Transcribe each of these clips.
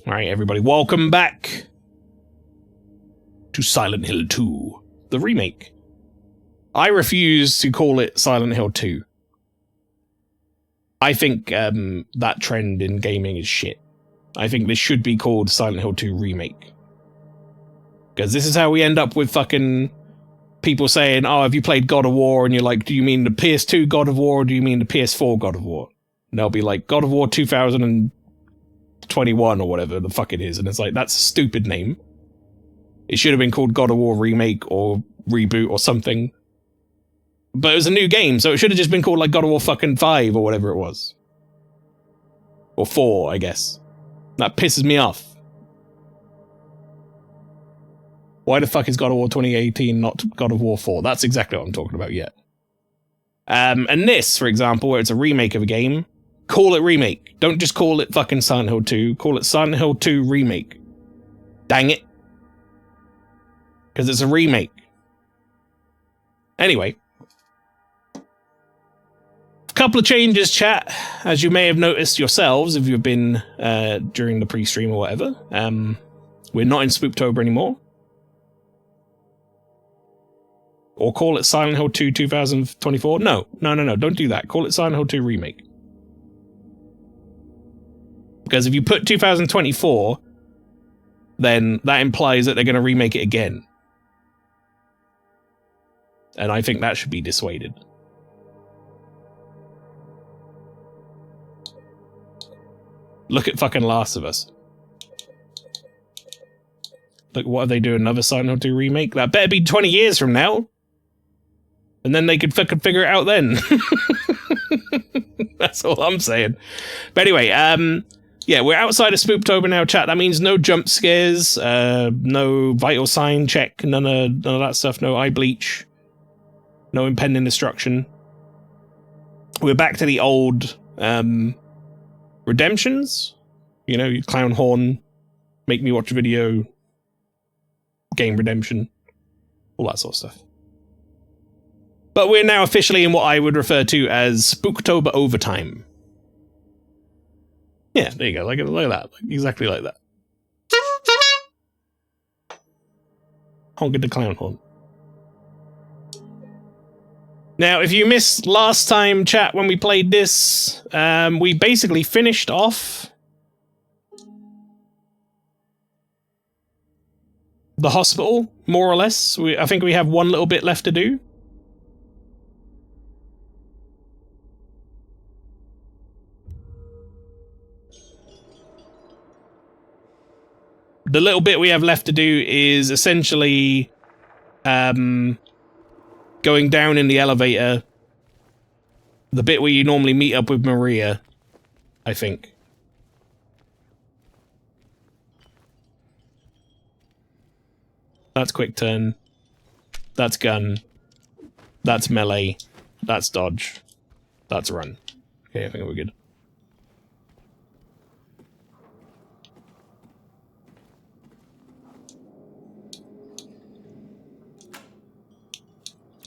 Alright, everybody, welcome back to Silent Hill 2, the remake. I refuse to call it Silent Hill 2. I think that trend in gaming is shit. I think this should be called Silent Hill 2 Remake. Because this is how we end up with fucking people saying, oh, have you played God of War? And you're like, do you mean the PS2 God of War or do you mean the PS4 God of War? And they'll be like, God of War 2021 or whatever the fuck it is. And it's like, that's a stupid name. It should have been called God of War Remake or Reboot or something. But it was a new game, so it should have just been called like God of War fucking 5 or whatever it was. Or 4, I guess. That pisses me off. Why the fuck is God of War 2018 not God of War 4? That's exactly what I'm talking about, yeah. And this, for example, where it's a remake of a game, call it Remake. Don't just call it fucking Silent Hill 2. Call it Silent Hill 2 Remake. Dang it. Because it's a remake. Anyway. A couple of changes, chat. As you may have noticed yourselves, if you've been during the pre-stream or whatever. We're not in Spooktober anymore. Or call it Silent Hill 2 2024. No. Don't do that. Call it Silent Hill 2 Remake. Because if you put 2024, then that implies that they're going to remake it again. And I think that should be dissuaded. Look at fucking Last of Us. Look, what are they doing? Another Silent Hill 2 remake? That better be 20 years from now. And then they could fucking figure it out then. That's all I'm saying. But anyway, yeah, we're outside of Spooktober now, chat. That means no jump scares, no vital sign check, none of that stuff, no eye bleach, no impending destruction. We're back to the old redemptions. You know, clown horn, make me watch a video, game redemption, all that sort of stuff. But we're now officially in what I would refer to as Spooktober overtime. Yeah, there you go. Look at that. Exactly like that. Honking the clown horn. Now, if you missed last time, chat, when we played this, we basically finished off the hospital, more or less. I think we have one little bit left to do. The little bit we have left to do is essentially going down in the elevator. The bit where you normally meet up with Maria, I think. That's quick turn. That's gun. That's melee. That's dodge. That's run. Okay, I think we're good.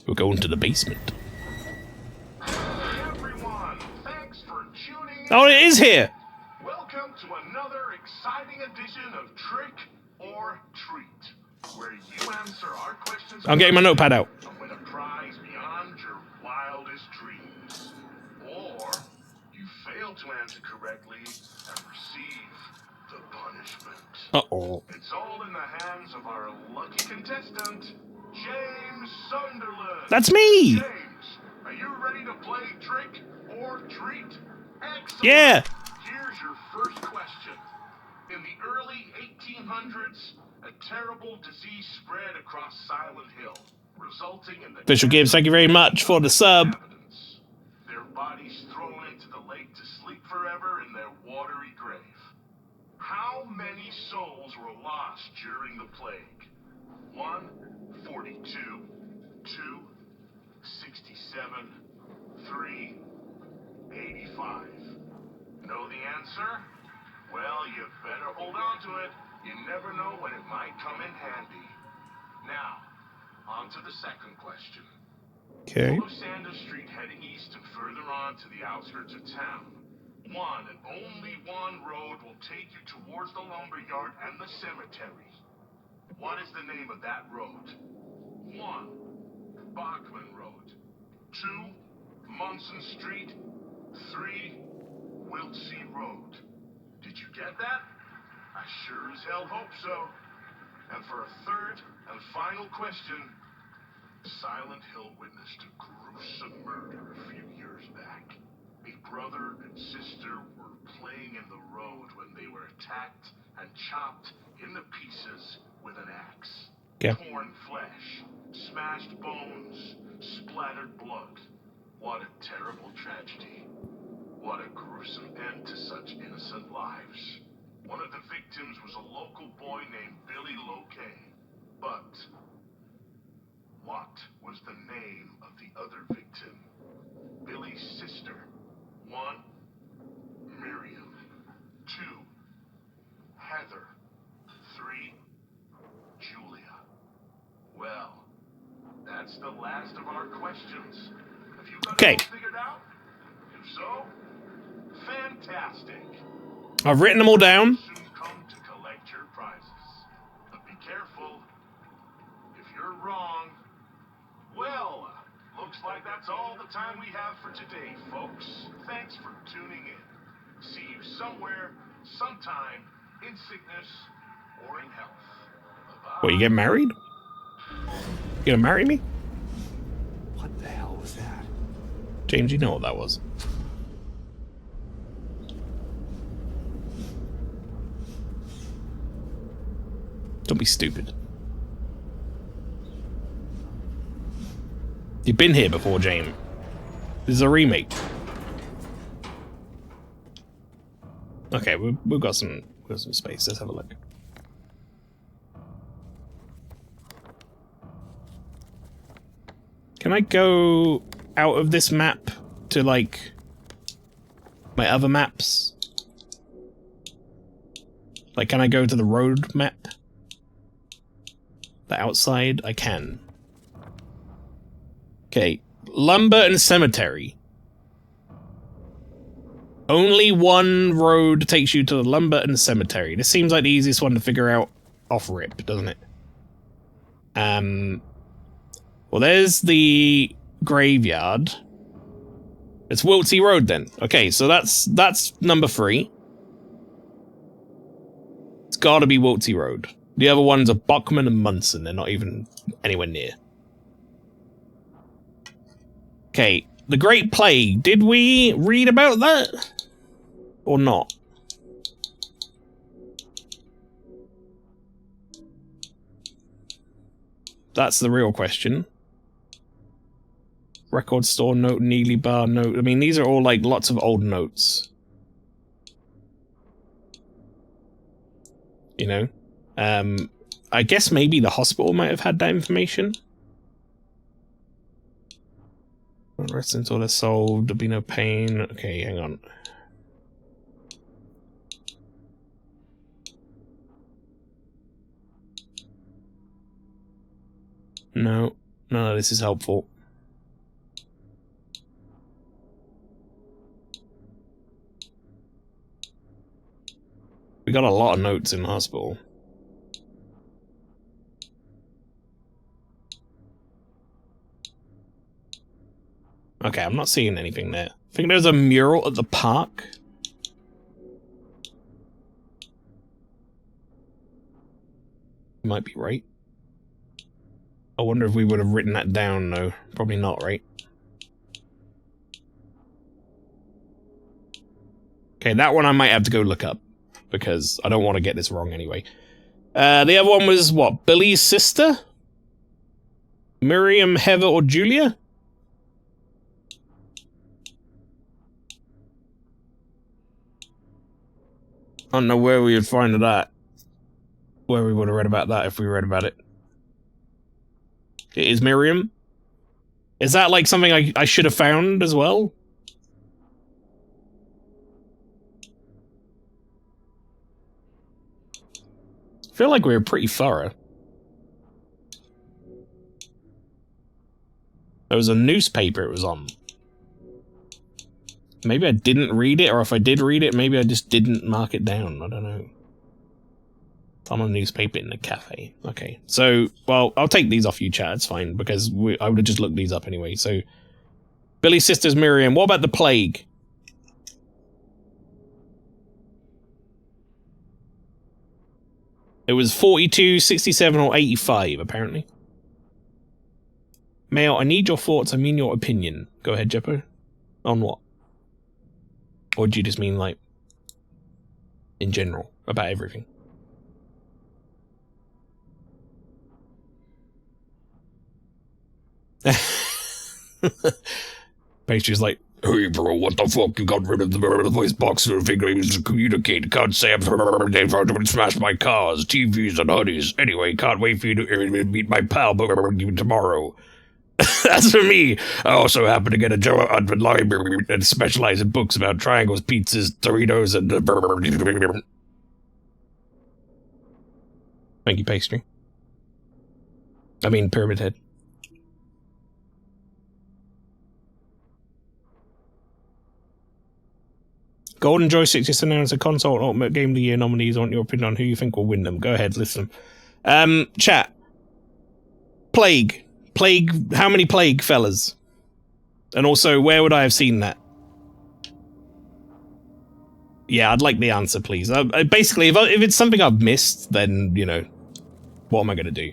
We're going to the basement. Everyone, thanks for tuning in. Oh, it is here! Welcome to another exciting edition of Trick or Treat, where you answer our questions. I'm getting my notepad out. And win a prize beyond your wildest dreams. Or you fail to answer correctly and receive the punishment. Uh-oh. It's all in the hands of our lucky contestant, James Sunderland. That's me! James, are you ready to play Trick or Treat? Excellent. Yeah! Here's your first question. In the early 1800s, a terrible disease spread across Silent Hill, resulting in the Official Gibbs, thank you very much for the sub. inhabitants. Their bodies thrown into the lake to sleep forever in their watery grave. How many souls were lost during the plague? 1, 42, 2, 67, 3, 85. Know the answer? Well, you better hold on to it. You never know when it might come in handy. Now, on to the second question. Okay. Follow Sanders Street heading east and further on to the outskirts of town. One and only one road will take you towards the lumberyard and the cemetery. What is the name of that road? 1. Bachman Road. 2. Munson Street. 3. Wiltsey Road. Did you get that? I sure as hell hope so. And for a third and final question, Silent Hill witnessed a gruesome murder a few years back. A brother and sister were playing in the road when they were attacked and chopped into pieces with an axe. Yeah. Torn flesh, smashed bones, splattered blood. What a terrible tragedy. What a gruesome end to such innocent lives. One of the victims was a local boy named Billy Locay. But what was the name of the other victim? Billy's sister. 1. Miriam. 2. Heather. 3. Julia. Well, that's the last of our questions. Have you got it all figured out? If so, fantastic. I've written them all down. Soon come to collect your prizes. But be careful. If you're wrong, well, looks like that's all the time we have for today, folks. Thanks for tuning in. See you somewhere, sometime, in sickness or in health. Bye-bye. What, you get married? You gonna marry me? What the hell was that? James, you know what that was. Don't be stupid. You've been here before, James. This is a remake. Okay, we've got some space. Let's have a look. Can I go out of this map to, like, my other maps? Like, can I go to the road map? The outside? I can. Okay. Lumber and cemetery. Only one road takes you to the lumber and cemetery. This seems like the easiest one to figure out off rip, doesn't it? Well, there's the graveyard. It's Wiltsey Road then. Okay, so that's number 3. It's gotta be Wiltsey Road. The other ones are Bachman and Munson. They're not even anywhere near. Okay, the Great Plague. Did we read about that? Or not? That's the real question. Record store note, Neely bar note. I mean, these are all like lots of old notes. You know? I guess maybe the hospital might have had that information. Won't rest until they're solved. There'll be no pain. Okay, hang on. No, none of this is helpful. We got a lot of notes in the hospital. Okay, I'm not seeing anything there. I think there's a mural at the park. You might be right. I wonder if we would have written that down, though. Probably not, right? Okay, that one I might have to go look up, because I don't want to get this wrong anyway. The other one was, what, Billy's sister? Miriam, Heather, or Julia? I don't know where we would find that. Where we would have read about that if we read about it. It is Miriam. Is that like something I should have found as well? I feel like we were pretty thorough. There was a newspaper it was on. Maybe I didn't read it, or if I did read it, maybe I just didn't mark it down. I don't know. From a newspaper in the cafe. Okay, so, well, I'll take these off you, chat. It's fine, because I would have just looked these up anyway. So, Billy's sister's Miriam. What about the plague? It was 42, 67, or 85, apparently. Mail, I need your thoughts. I mean your opinion. Go ahead, Jeppo. On what? Or do you just mean, like, in general, about everything? Pastry's like, hey bro, what the fuck? You got rid of the voice box or figure to communicate. Can't say I'm smash my cars, TVs, and hoodies. Anyway, can't wait for you to meet my pal tomorrow. That's for me. I also happen to get a job at the library and specialize in books about triangles, pizzas, Doritos, and Thank you, Pastry. I mean, Pyramid Head. Golden Joystick just announced a console Ultimate Game of the Year nominees. I want your opinion on who you think will win them. Go ahead, listen. Chat. Plague. Plague. How many Plague, fellas? And also, where would I have seen that? Yeah, I'd like the answer, please. Basically, if it's something I've missed, then, you know, what am I going to do?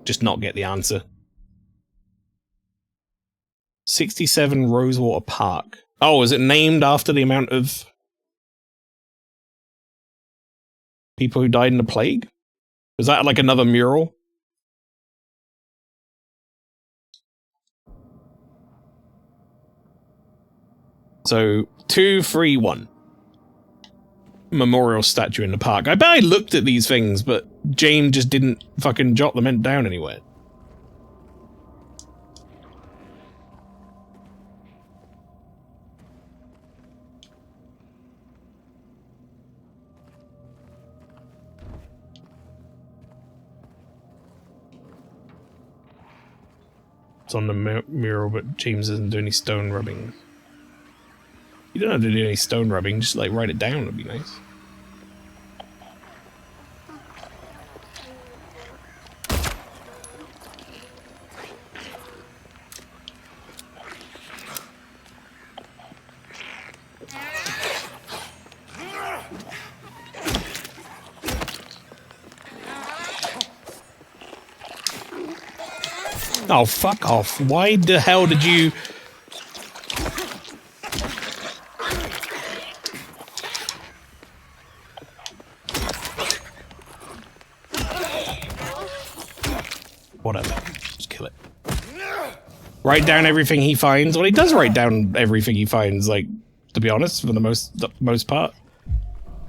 Just not get the answer. 67 Rosewater Park. Oh, is it named after the amount of people who died in the plague? Was that like another mural? So, 231. Memorial statue in the park. I bet I looked at these things, but James just didn't fucking jot them down anywhere. On the mural, but James doesn't do any stone rubbing. You don't have to do any stone rubbing, just like write it down would be nice. Oh, fuck off. Why the hell did you... Whatever. Just kill it. Write down everything he finds. Well, he does write down everything he finds, like, to be honest, for the most part.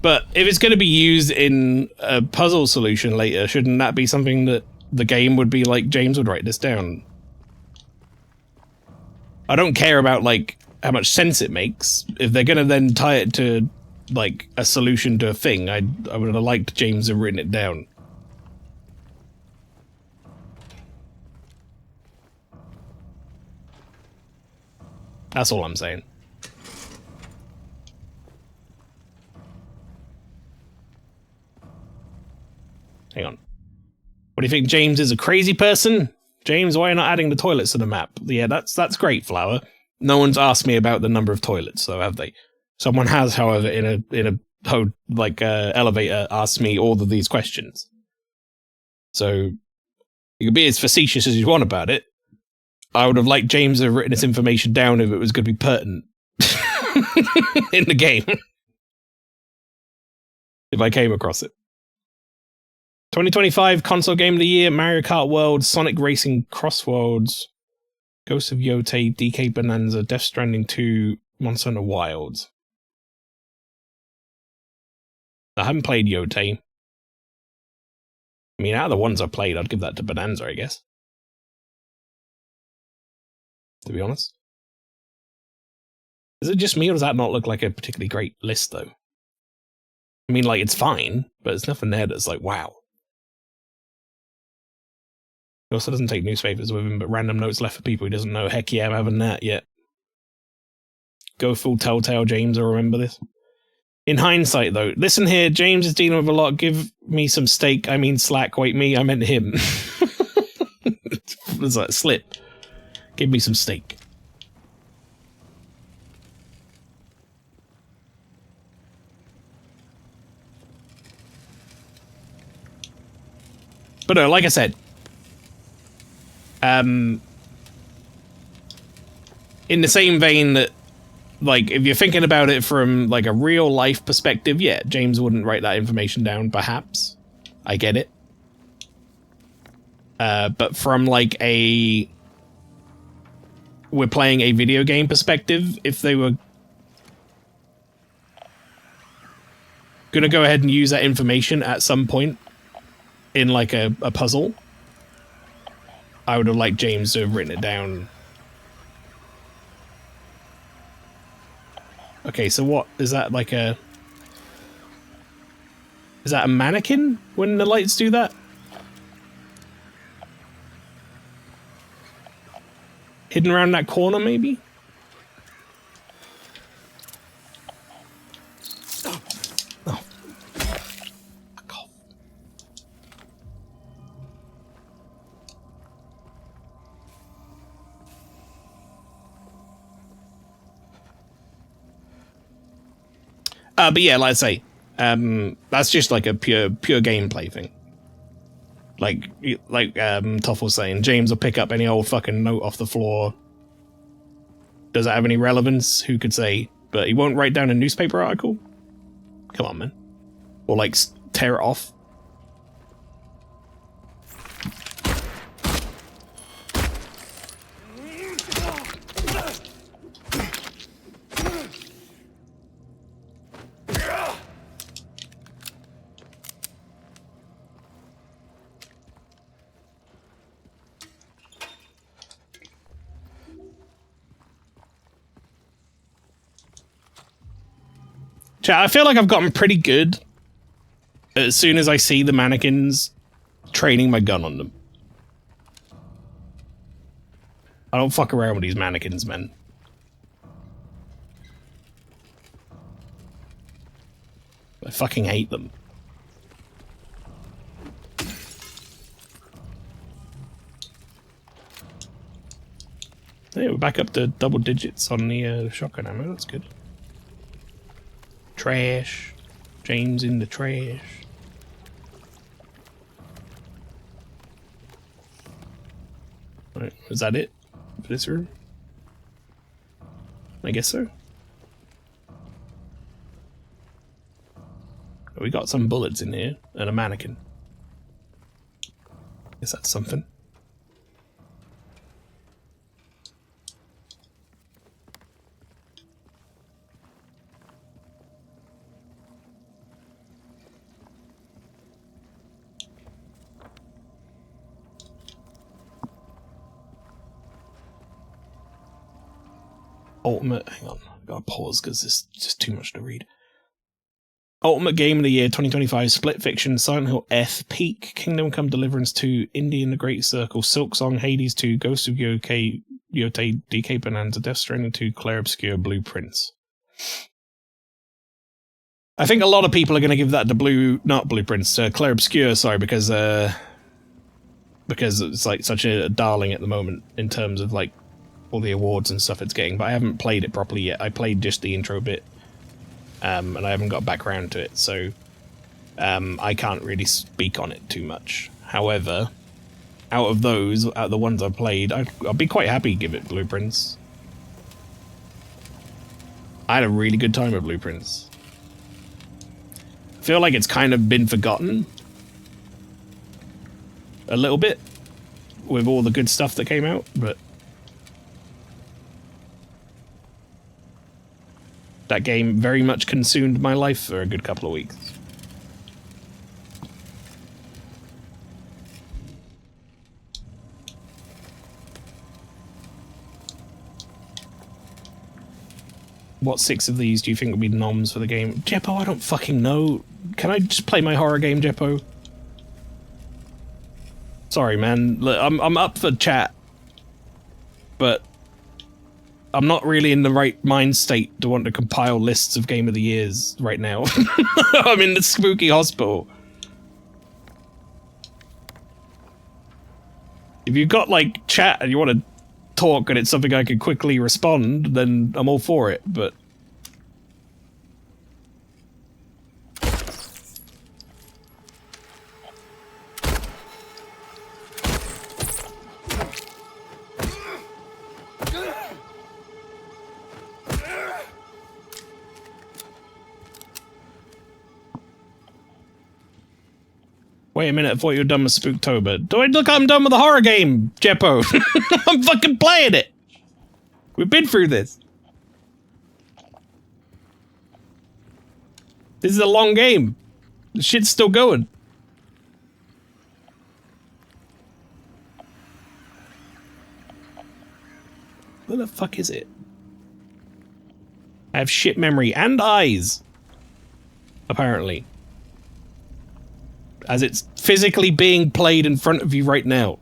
But if it's going to be used in a puzzle solution later, shouldn't that be something that the game would be like, James would write this down? I don't care about, like, how much sense it makes. If they're gonna then tie it to, like, a solution to a thing, I would have liked James to have written it down. That's all I'm saying. Hang on. What do you think, James is a crazy person? James, why are you not adding the toilets to the map? Yeah, that's great, Flower. No one's asked me about the number of toilets, though, have they? Someone has, however, in a elevator, asked me all of these questions. So you can be as facetious as you want about it. I would have liked James to have written this information down if it was going to be pertinent in the game. If I came across it. 2025 Console Game of the Year, Mario Kart World, Sonic Racing Crossworlds, Ghost of Yotei, DK Bonanza, Death Stranding 2, Monster Hunter Wilds. I haven't played Yotei. I mean, out of the ones I've played, I'd give that to Bonanza, I guess. To be honest. Is it just me, or does that not look like a particularly great list, though? I mean, like, it's fine, but there's nothing there that's like, wow. He also doesn't take newspapers with him, but random notes left for people he doesn't know. Heck yeah, I'm having that yet. go full Telltale James or remember this. In hindsight, though, listen here, James is dealing with a lot. Give me some steak. I mean slack. Wait, me. I meant him. It's like slip. Give me some steak. But no, like I said, in the same vein that, like, if you're thinking about it from, like, a real life perspective, yeah, James wouldn't write that information down, perhaps. I get it. But from, like, we're playing a video game perspective, if they were gonna go ahead and use that information at some point in, like, a puzzle, I would have liked James to have written it down. Okay, so what is that, like a... Is that a mannequin when the lights do that? Hidden around that corner, maybe? Oh. Fuck off. But yeah, like I say, that's just like a pure gameplay thing. Like Toff was saying, James will pick up any old fucking note off the floor. Does it have any relevance? Who could say? But he won't write down a newspaper article? Come on, man. Or like tear it off. Chat, I feel like I've gotten pretty good as soon as I see the mannequins training my gun on them. I don't fuck around with these mannequins, man. I fucking hate them. Hey, we're back up to double digits on the shotgun ammo, that's good. Trash. James in the trash. Right, is that it for this room? I guess so. We got some bullets in here and a mannequin. Guess that's something. Ultimate, hang on, I gotta pause because this is just too much to read. Ultimate Game of the Year 2025, Split Fiction, Silent Hill F, Peak, Kingdom Come Deliverance 2, Indie in the Great Circle, Silk Song, Hades 2, Ghost of Yote, DK Bonanza, Death Stranding 2, Clair Obscur, Blueprints. I think a lot of people are going to give that to Blueprints, Clair Obscur, sorry, because it's like such a darling at the moment in terms of like all the awards and stuff it's getting, but I haven't played it properly yet. I played just the intro bit, and I haven't got back around to it, so I can't really speak on it too much. However, out of the ones I've played, I'll be quite happy to give it Blueprints. I had a really good time with Blueprints. I feel like it's kind of been forgotten a little bit with all the good stuff that came out, but that game very much consumed my life for a good couple of weeks. What 6 of these do you think would be noms for the game? Jeppo, I don't fucking know. Can I just play my horror game, Jeppo? Sorry, man. Look, I'm up for chat, but I'm not really in the right mind state to want to compile lists of Game of the Years right now. I'm in the spooky hospital. If you've got, like, chat and you want to talk and it's something I can quickly respond, then I'm all for it, but... Wait a minute, I thought you were done with Spooktober. Do I look I'm done with the horror game, Jeppo? I'm fucking playing it! We've been through this. This is a long game. The shit's still going. Where the fuck is it? I have shit memory and eyes. Apparently. As it's physically being played in front of you right now.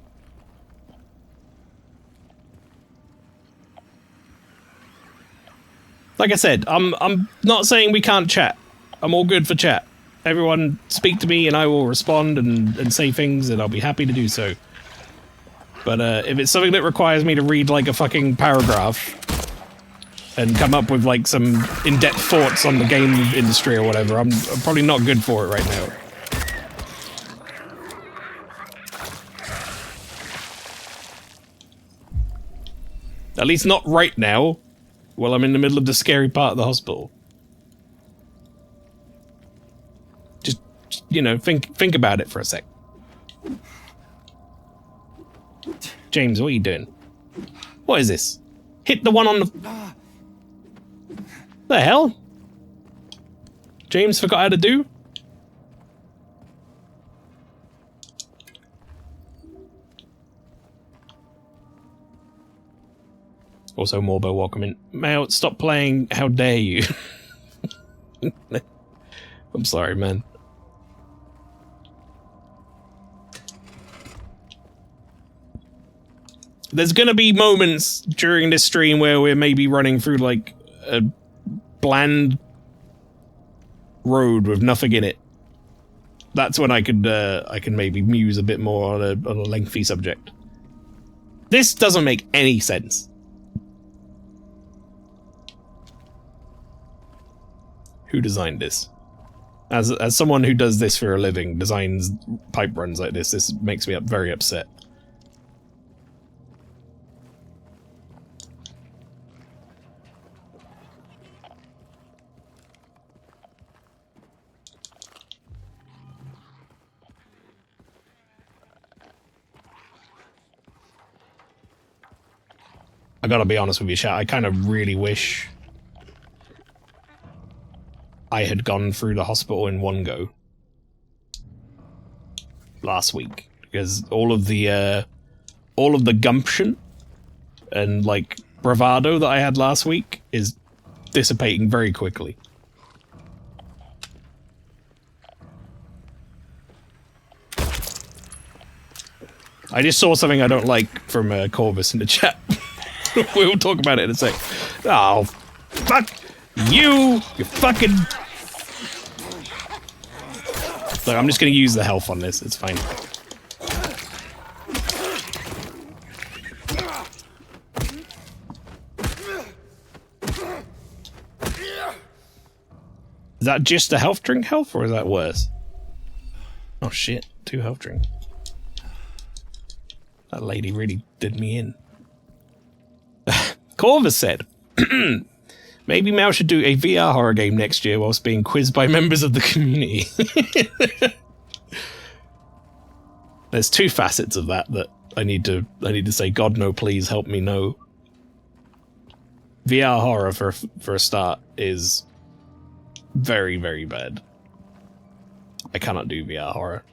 Like I said, I'm not saying we can't chat. I'm all good for chat. Everyone speak to me and I will respond and say things and I'll be happy to do so. But if it's something that requires me to read like a fucking paragraph and come up with like some in-depth thoughts on the game industry or whatever, I'm probably not good for it right now. At least not right now, while I'm in the middle of the scary part of the hospital. Just you know, think about it for a sec. James, what are you doing? What is this? Hit the one on the... The hell? James forgot how to do? Also, Morbo, welcome in. Mael, stop playing. How dare you? I'm sorry, man. There's gonna be moments during this stream where we're maybe running through, like, a bland road with nothing in it. That's when I can maybe muse a bit more on a lengthy subject. This doesn't make any sense. Who designed this? As someone who does this for a living, designs pipe runs like this makes me very upset. I gotta be honest with you, chat, I kind of really wish I had gone through the hospital in one go last week, because all of the gumption and like bravado that I had last week is dissipating very quickly. I just saw something I don't like from Corvus in the chat. We'll talk about it in a sec. Oh, fuck you! You fucking... Look, I'm just gonna use the health on this, it's fine. Is that just a health drink health, or is that worse? Oh shit, 2 health drinks. That lady really did me in. Corvus said, maybe Mael should do a VR horror game next year whilst being quizzed by members of the community. There's 2 facets of that I need to say, God no, please help me no. VR horror for a start is very, very bad. I cannot do VR horror.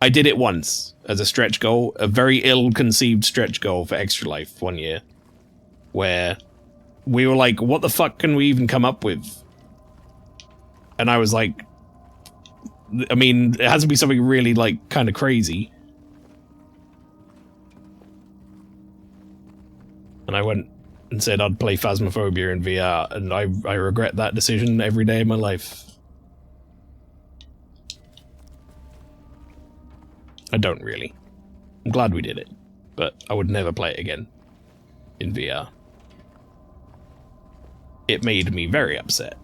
I did it once as a stretch goal, a very ill-conceived stretch goal for Extra Life one year, where we were like, what the fuck can we even come up with? And I was like, I mean, it has to be something really, like, kind of crazy. And I went and said I'd play Phasmophobia in VR, and I regret that decision every day of my life. I don't really. I'm glad we did it, but I would never play it again in VR. It made me very upset.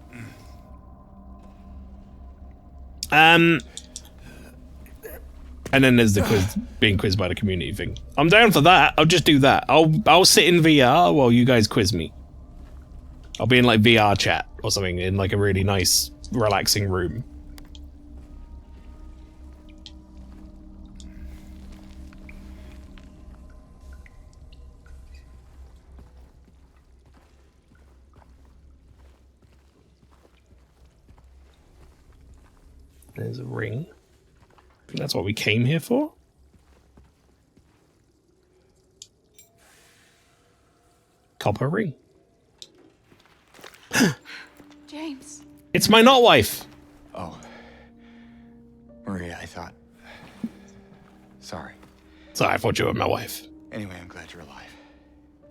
And then there's the quiz, being quizzed by the community thing. I'm down for that. I'll just do that. I'll sit in VR while you guys quiz me. I'll be in like VR chat or something in like a really nice, relaxing room. There's a ring. I think that's what we came here for. Copper ring. James. It's my not wife. Oh. Maria, I thought... Sorry. Sorry, I thought you were my wife. Anyway, I'm glad you're alive.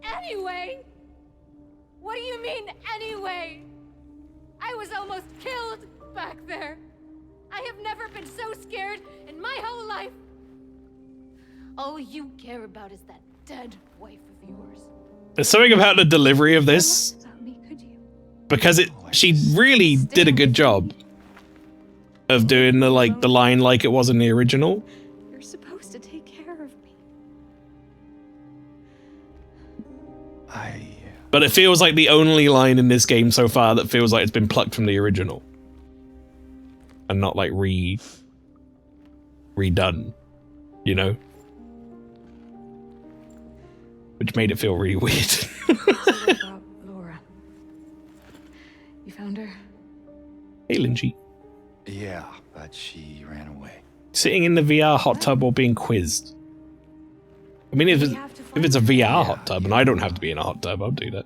Anyway? What do you mean, anyway? I was almost killed back there. I have never been so scared in my whole life. All you care about is that dead wife of yours. There's something about the delivery of this, Without me, could you? because she really did a good job of doing the line like it was in the original. You're supposed to take care of me. But it feels like the only line in this game so far that feels like it's been plucked from the original. And not like redone, you know? Which made it feel really weird. What about Laura? You found her? Hey, Linji. Yeah, but she ran away. Sitting in the VR hot tub or being quizzed. I mean, if it's a VR hot tub and I don't have to be in a hot tub, I'll do that.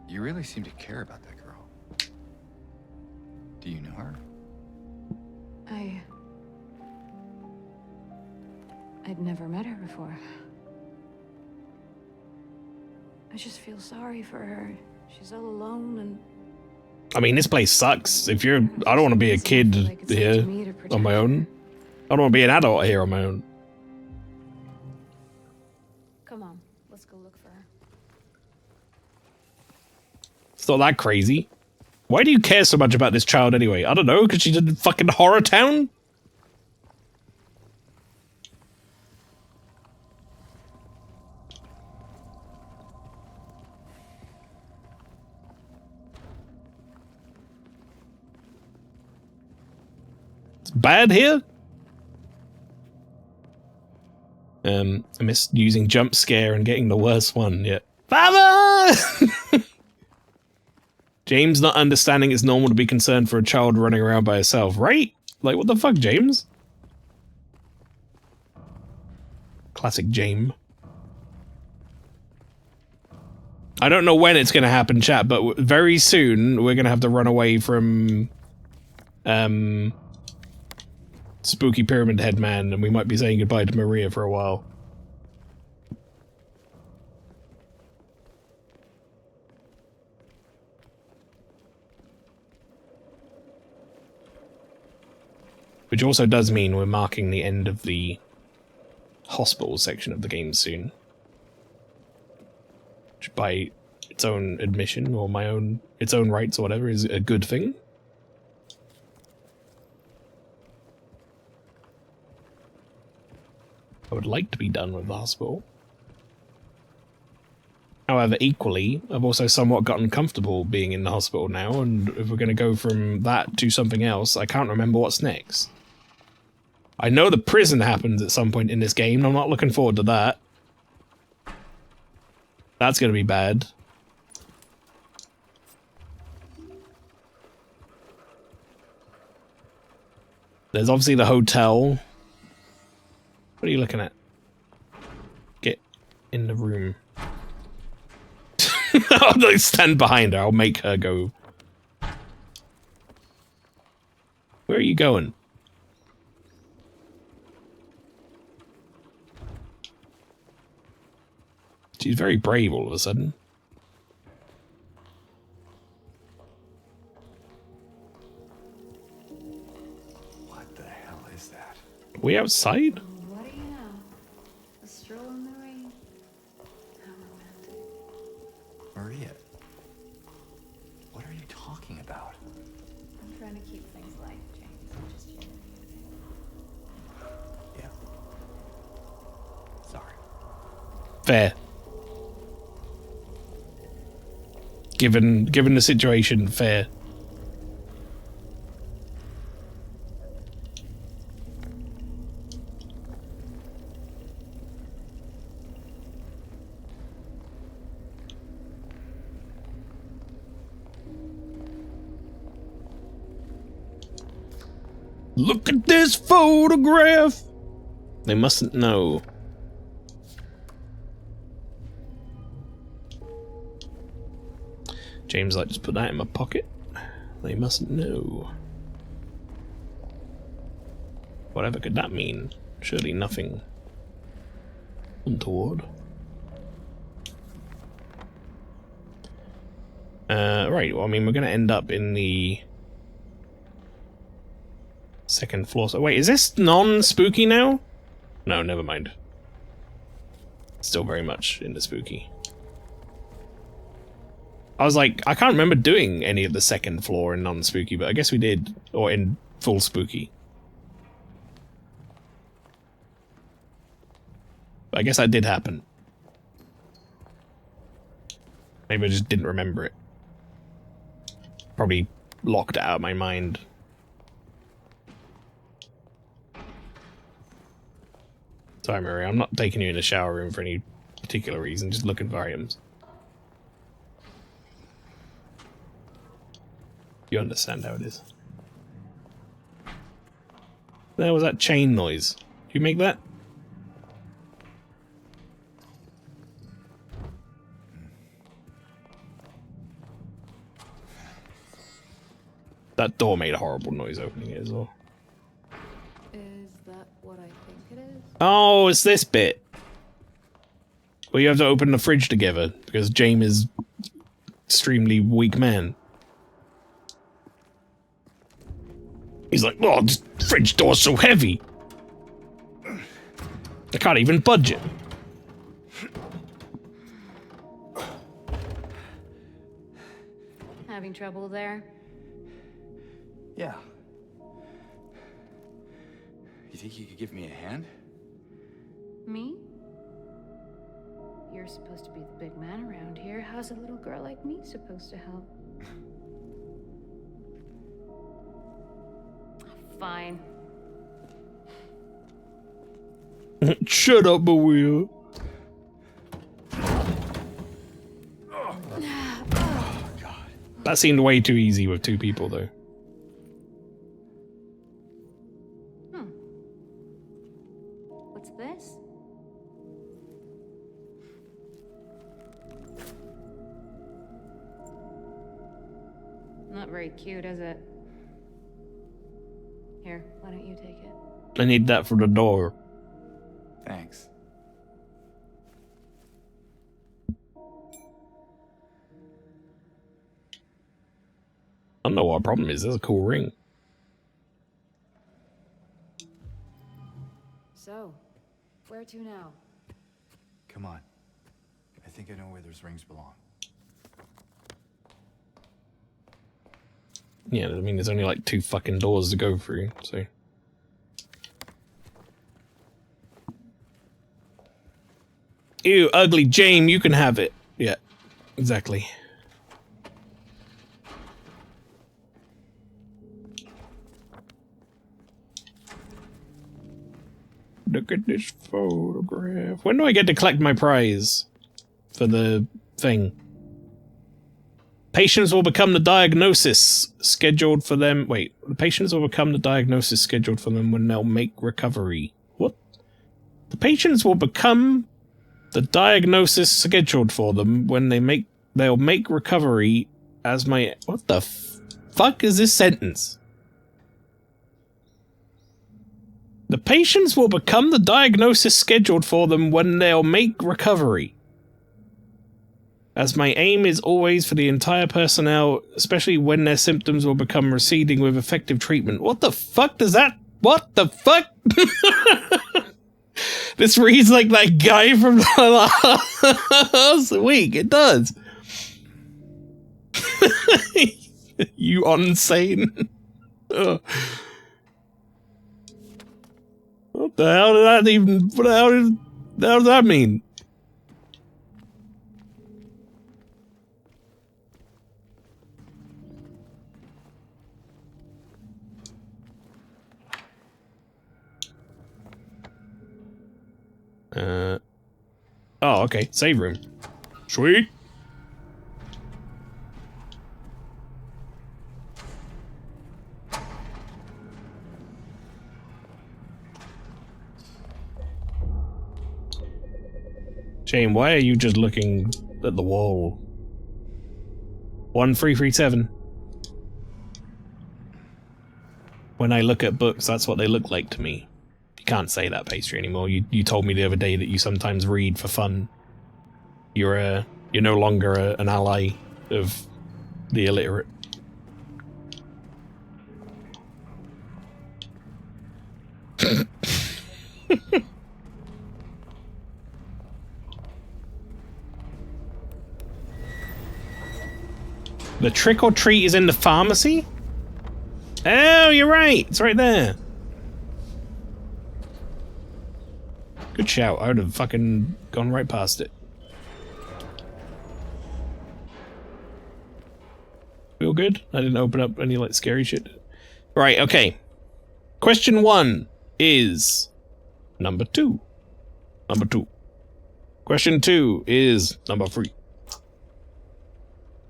You really seem to care about that girl. Do you know her? I'd never met her before. I just feel sorry for her. She's all alone and... I mean, this place sucks. I don't want to be a kid here on my own. I don't want to be an adult here on my own. Come on, let's go look for her. It's not that crazy. Why do you care so much about this child anyway? I don't know, because she's in fucking Horror Town? It's bad here? I missed using jump scare and getting the worst one yet. Father! James not understanding it's normal to be concerned for a child running around by herself, right? Like, what the fuck, James? Classic James. I don't know when it's going to happen, chat, but very soon we're going to have to run away from Spooky Pyramid Head Man, and we might be saying goodbye to Maria for a while. Which also does mean we're marking the end of the hospital section of the game soon. Which by its own admission, or its own rights or whatever, is a good thing. I would like to be done with the hospital. However, equally, I've also somewhat gotten comfortable being in the hospital now, and if we're going to go from that to something else, I can't remember what's next. I know the prison happens at some point in this game, and I'm not looking forward to that. That's going to be bad. There's obviously the hotel. What are you looking at? Get in the room. I'll stand behind her. I'll make her go. Where are you going? She's very brave all of a sudden. is that? We outside? What do you know? A stroll in the rain. How romantic. Maria, what are you talking about? I'm trying to keep things light, James. Just you. Yeah. Sorry. Fair. Given the situation, fair. Look at this photograph! They mustn't know. James, like, just put that in my pocket. They mustn't know. Whatever could that mean? Surely nothing untoward. Right, well, I mean, we're gonna end up in the second floor. So, wait, is this non-spooky now? No, never mind. Still very much into spooky. I was like, I can't remember doing any of the second floor in non-spooky, but I guess we did. Or in full spooky. But I guess that did happen. Maybe I just didn't remember it. Probably locked it out of my mind. Sorry, Mary, I'm not taking you in the shower room for any particular reason, just looking for items. You understand how it is. There was that chain noise. Did you make that? That door made a horrible noise opening it as well. Is that what I think it is? Oh, it's this bit. Well, you have to open the fridge together, because James is extremely weak man. He's like, oh, this fridge door's so heavy. I can't even budge it. Having trouble there? Yeah. You think you could give me a hand? Me? You're supposed to be the big man around here. How's a little girl like me supposed to help? Fine. Shut up, Maria. That seemed way too easy with two people, though. What's this? Not very cute, is it? Here, why don't you take it? I need that for the door. Thanks. I don't know what our problem is. That's a cool ring. So, where to now? Come on. I think I know where those rings belong. Yeah, I mean, there's only like 2 fucking doors to go through, so... Ew, ugly James, you can have it. Yeah, exactly. Look at this photograph. When do I get to collect my prize for the thing? Patients will become the diagnosis scheduled for them. Wait, the patients will become the diagnosis scheduled for them when they'll make recovery. What? The patients will become the diagnosis scheduled for them when they'll make recovery as my... What the fuck is this sentence? The patients will become the diagnosis scheduled for them when they'll make recovery. As my aim is always for the entire personnel, especially when their symptoms will become receding with effective treatment. What the fuck does that What the fuck? This reads like that guy from the last week. It does. You insane. What the hell did that even... What the hell does that mean? Oh, okay. Save room. Sweet. Shane, why are you just looking at the wall? 1337. When I look at books, that's what they look like to me. You can't say that, Pastry, anymore. You told me the other day that you sometimes read for fun. You're no longer an ally of the illiterate. The trick or treat is in the pharmacy? Oh, you're right. It's right there. Good shout. I would have fucking gone right past it. Feel good? I didn't open up any, like, scary shit. Right, okay. Question 1 is number 2. Number 2. Question 2 is number 3.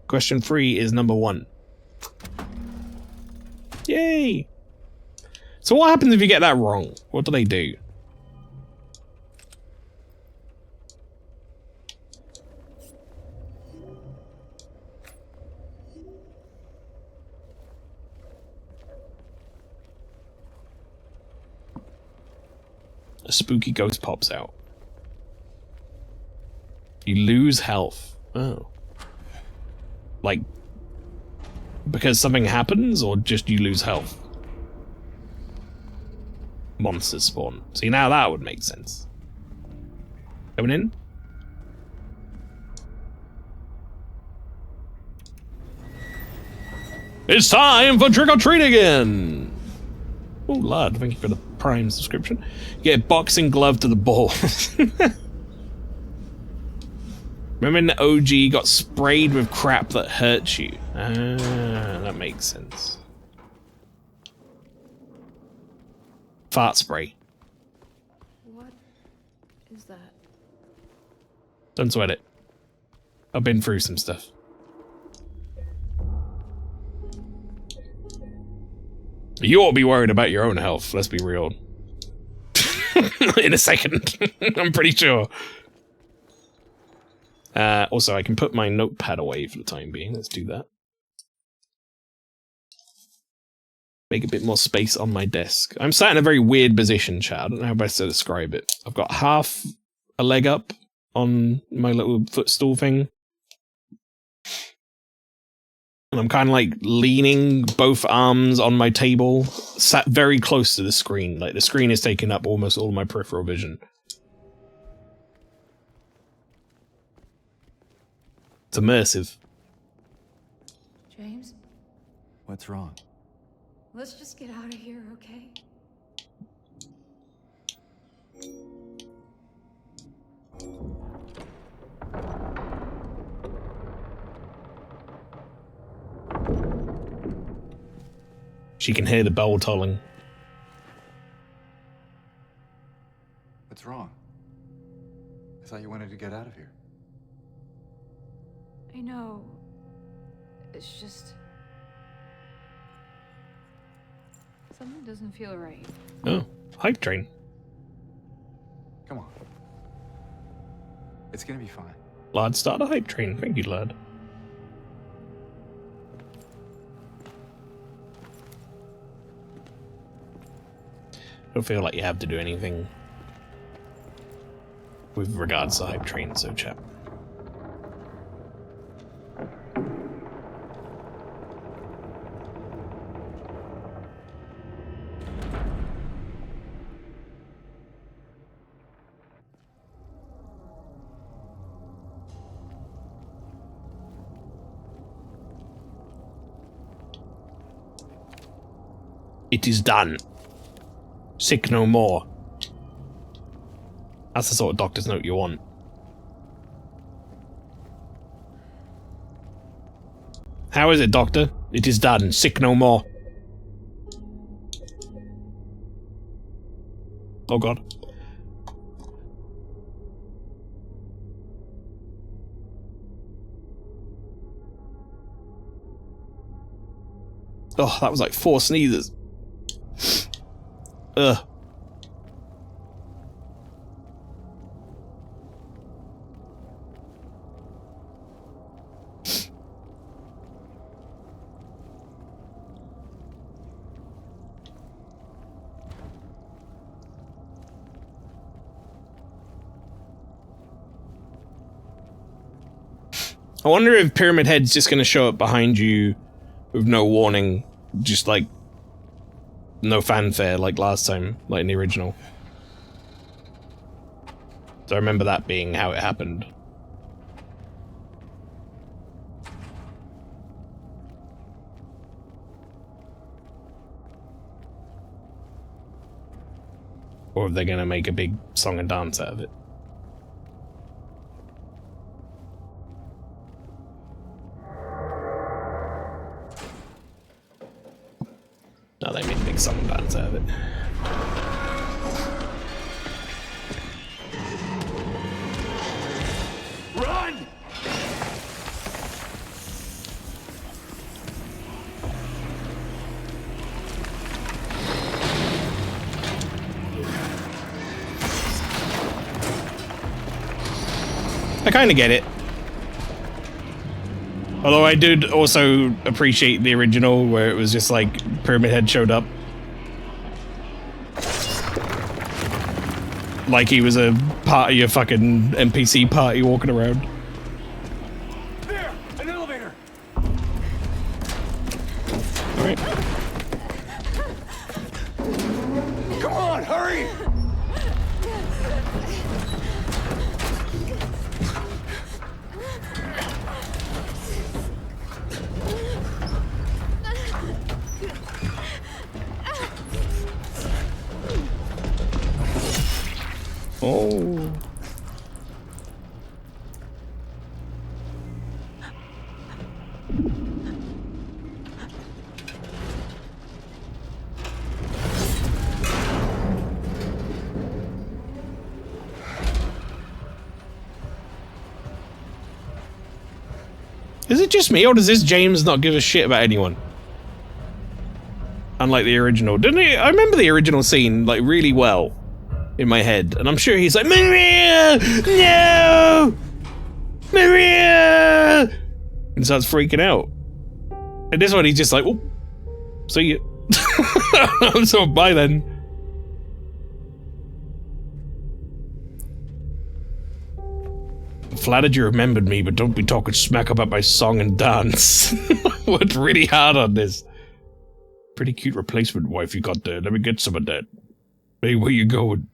Question 3 is number 1. Yay! So what happens if you get that wrong? What do they do? A spooky ghost pops out. You lose health. Oh. Like, because something happens, or just you lose health? Monsters spawn. See, now that would make sense. Coming in? It's time for trick or treat again! Oh, lad, thank you for the Prime subscription. Get a boxing glove to the balls. Remember in the OG got sprayed with crap that hurts you? Ah, that makes sense. Fart spray. What is that? Don't sweat it. I've been through some stuff. You ought to be worried about your own health, let's be real. In a second. I'm pretty sure. Also, I can put my notepad away for the time being. Let's do that. Make a bit more space on my desk. I'm sat in a very weird position, chat. I don't know how best to describe it. I've got half a leg up on my little footstool thing. And I'm kind of like leaning both arms on my table, sat very close to the screen. Like the screen is taking up almost all of my peripheral vision. It's immersive. James, What's wrong? let's just get out of here, okay? She can hear the bell tolling. What's wrong? I thought you wanted to get out of here. I know. It's just... something doesn't feel right. Oh, hype train. Come on. It's gonna be fine. Lad, start a hype train. Thank you, lad. Don't feel like you have to do anything with regards to hype train, so chap. It is done. Sick no more. That's the sort of doctor's note you want. How is it, doctor? It is done. Sick no more. Oh god. Oh, that was like 4 sneezes. Ugh. I wonder if Pyramid Head's just gonna show up behind you with no warning, just like no fanfare like last time, like in the original. So I remember that being how it happened. Or if they're gonna make a big song and dance out of it. No, they made a big song and dance out of it. Run! I kind of get it. Although I did also appreciate the original where it was just like Pyramid Head showed up. Like he was a part of your fucking NPC party walking around. There! An elevator! Alright. Come on, hurry! Oh. Is it just me, or does this James not give a shit about anyone? Unlike the original. Didn't he? I remember the original scene, like, really well in my head. And I'm sure he's like, Maria! No! Maria! And starts freaking out. And this one, he's just like, oh, see you. So, bye then. Flattered you remembered me, but don't be talking smack about my song and dance. Worked really hard on this. Pretty cute replacement wife you got there. Let me get some of that. Hey, where you going?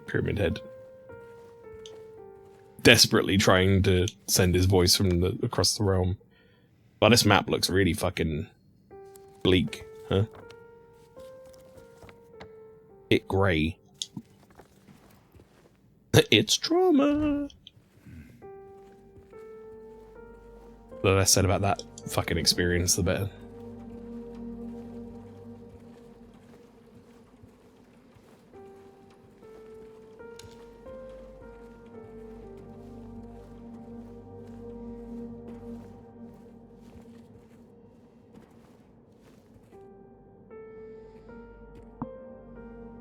Pyramid Head. Desperately trying to send his voice from across the realm. Well, this map looks really fucking bleak, huh? It grey. It's trauma. The less said about that fucking experience, the better.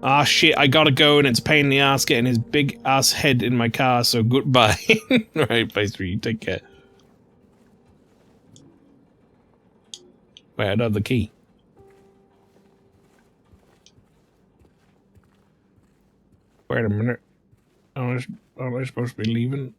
Ah shit, I gotta go and it's a pain in the ass getting his big ass head in my car, so goodbye. Right, pastry, you take care. Wait, I don't have the key. Wait a minute. Aren't I supposed to be leaving?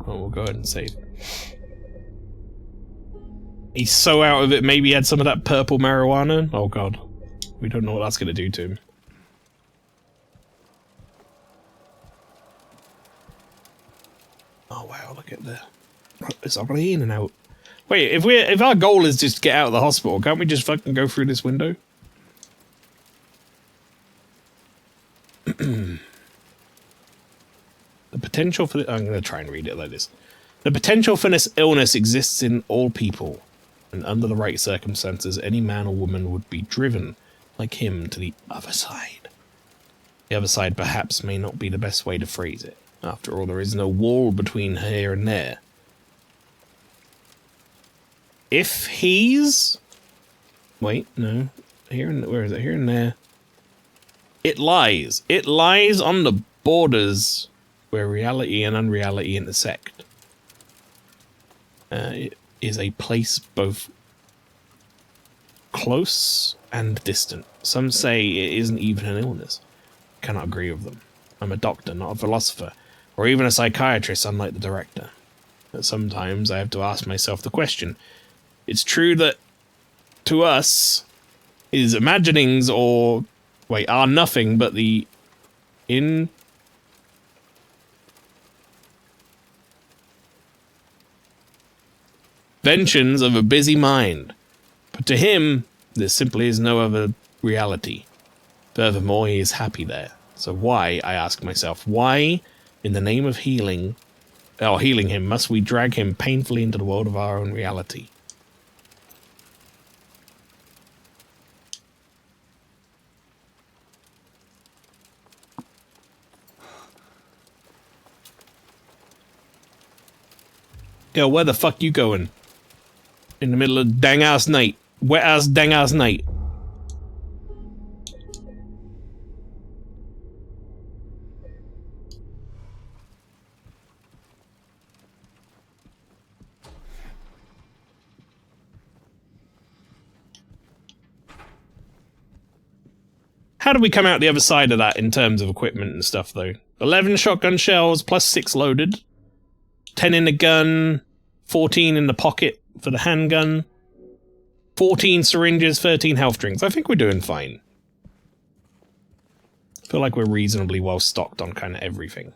Oh, we'll go ahead and save. He's so out of it, maybe he had some of that purple marijuana. Oh god. We don't know what that's going to do to him. Oh wow, look at the... It's already in and out. Wait, if our goal is just get out of the hospital, can't we just fucking go through this window? The potential for... I'm going to try and read it like this. The potential for this illness exists in all people, and under the right circumstances, any man or woman would be driven, like him, to the other side. The other side perhaps may not be the best way to phrase it. After all, there is no wall between here and there. If he's... Wait, no. Here and... Where is it? Here and there. It lies. It lies on the borders where reality and unreality intersect. It is a place both close and distant. Some say it isn't even an illness. I cannot agree with them. I'm a doctor, not a philosopher, or even a psychiatrist, unlike the director. But sometimes I have to ask myself the question. It's true that, to us, his imaginings are nothing but the inventions of a busy mind. But to him, there simply is no other reality. Furthermore, he is happy there. So why, I ask myself, why, in the name of healing him, must we drag him painfully into the world of our own reality? Yo, where the fuck you going? In the middle of dang-ass night. Wet-ass dang-ass night. How do we come out the other side of that in terms of equipment and stuff, though? 11 shotgun shells, plus 6 loaded. 10 in the gun, 14 in the pocket for the handgun. 14 syringes, 13 health drinks. I think we're doing fine. I feel like we're reasonably well stocked on kind of everything.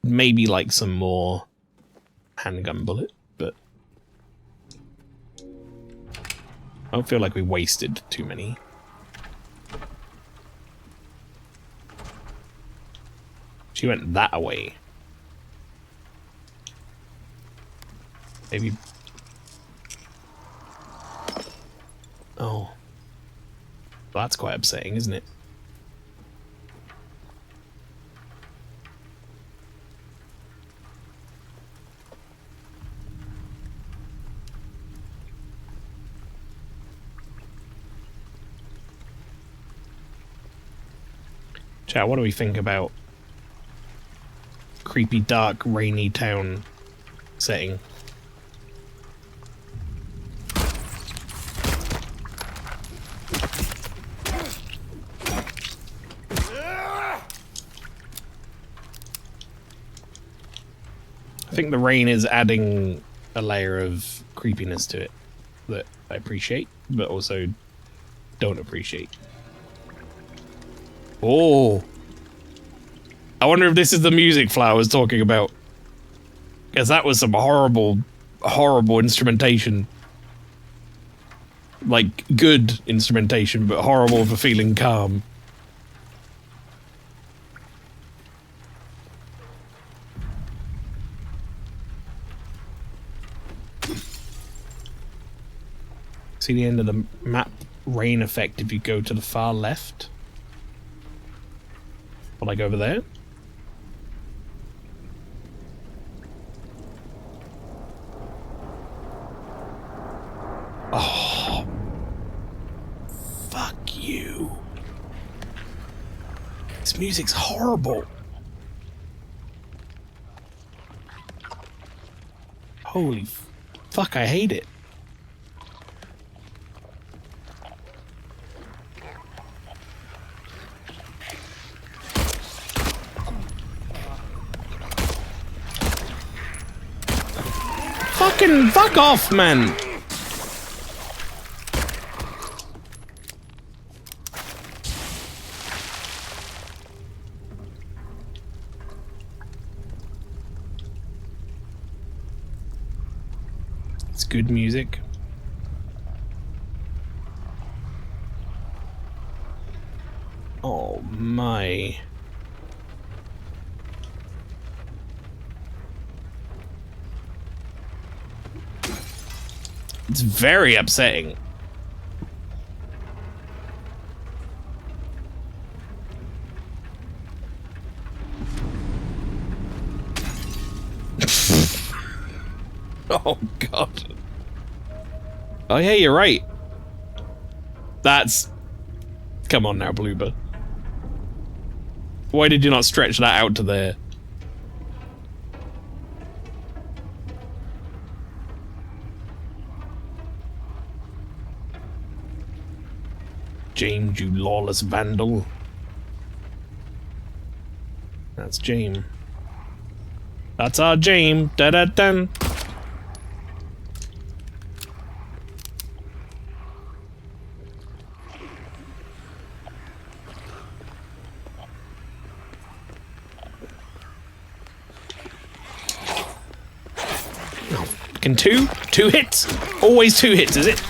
Maybe like some more handgun bullet, but I don't feel like we wasted too many. She went that way. Maybe. Oh. Well, that's quite upsetting, isn't it? Chat, what do we think about creepy, dark, rainy town setting? I think the rain is adding a layer of creepiness to it that I appreciate, but also don't appreciate. Oh! I wonder if this is the music Flower was talking about. Because that was some horrible, horrible instrumentation. Like, good instrumentation, but horrible for feeling calm. See the end of the map rain effect if you go to the far left? Or like over there? Oh. Fuck you. This music's horrible. Holy fuck, I hate it. fuck off, man. It's good music. Oh my. It's very upsetting. Oh god. Oh yeah, you're right. That's... Come on now, Bloober. Why did you not stretch that out to there? James, you lawless vandal. That's James. That's our James. Da-da-dun. Fucking two hits? Always 2 hits, is it?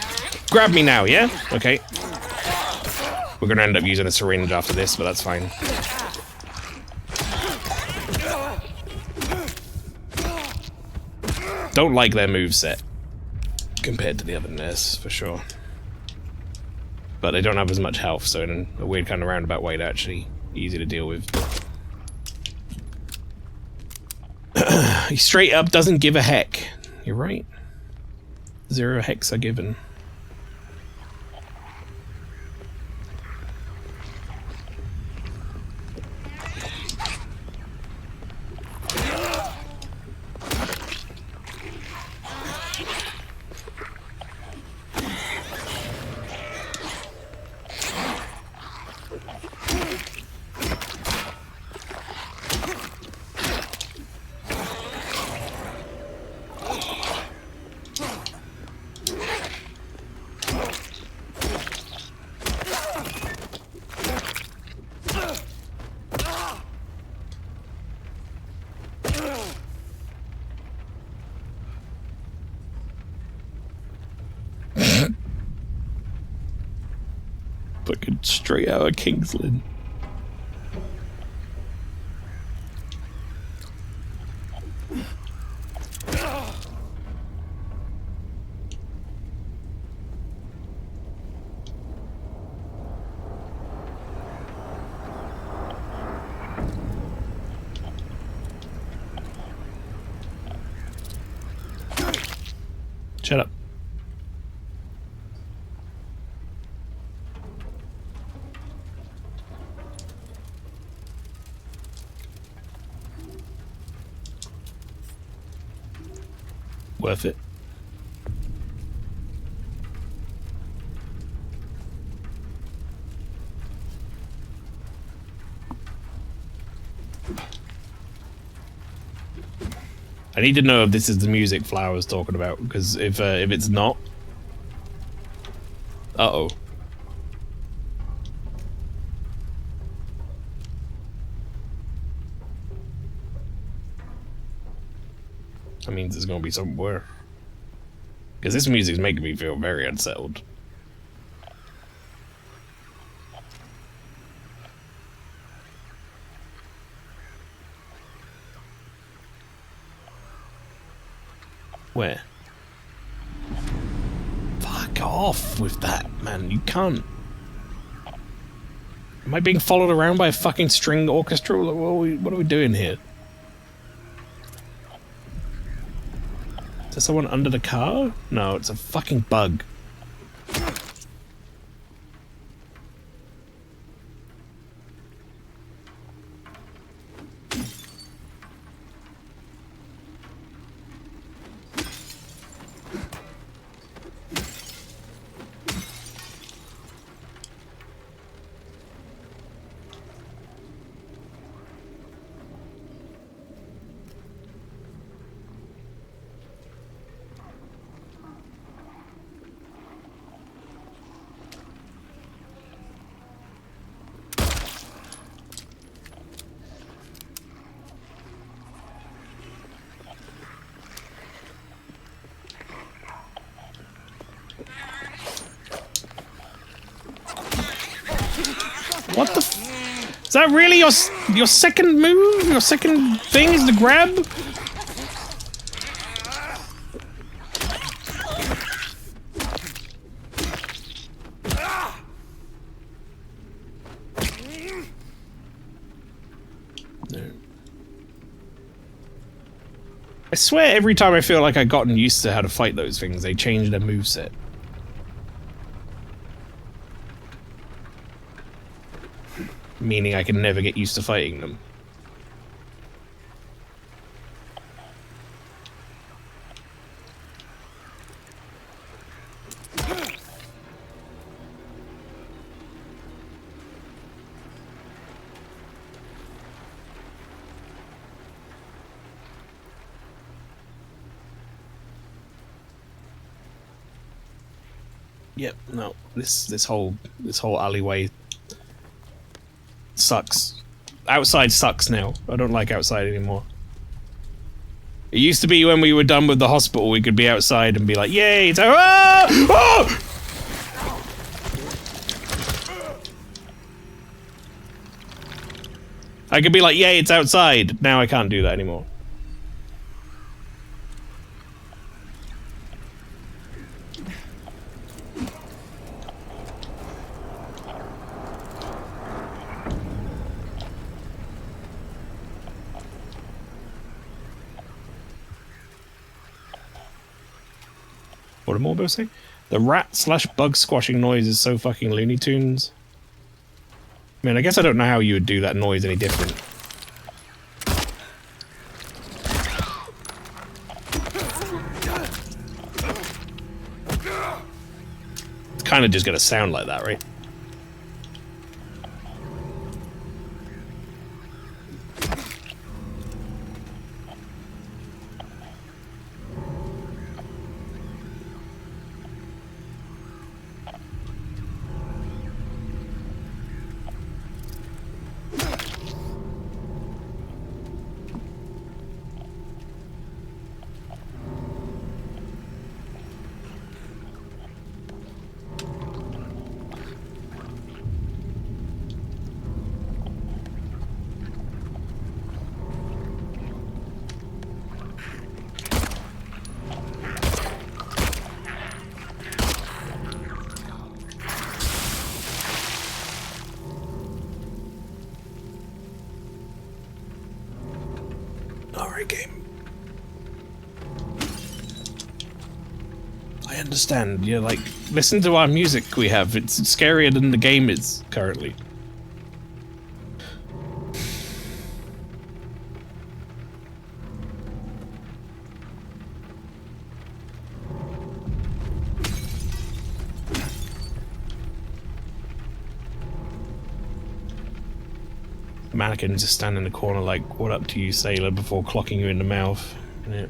Grab me now, yeah? Okay. We're gonna end up using a syringe after this, but that's fine. Don't like their moveset compared to the other nurse, for sure. But they don't have as much health, so in a weird kind of roundabout way, they're actually easy to deal with. He straight up doesn't give a heck. You're right. 0 hecks are given. Fucking straight out of Kingsland. Shut up. Worth it. I need to know if this is the music Flower's talking about, because if it's not... Uh-oh. That means there's gonna be somewhere. Because this music's making me feel very unsettled. Where? Fuck off with that, man. You can't. Am I being followed around by a fucking string orchestra? What are we doing here? Is there someone under the car? No, it's a fucking bug. What the is that really your second move? Your second thing is to grab? No. I swear every time I feel like I've gotten used to how to fight those things, they change their moveset. Meaning I can never get used to fighting them. Yep, no. This whole alleyway sucks. Outside sucks now. I don't like outside anymore. It used to be when we were done with the hospital, we could be outside and be like, yay, it's oh! I could be like, yay, it's outside. Now I can't do that anymore. What am I about to say? The rat/bug squashing noise is so fucking Looney Tunes. I mean, I guess I don't know how you would do that noise any different. It's kind of just gonna sound like that, right? Alright, game. I understand. You're like, listen to our music we have. It's scarier than the game is currently. Mannequins just stand in the corner like, what up to you, sailor, before clocking you in the mouth. Yeah.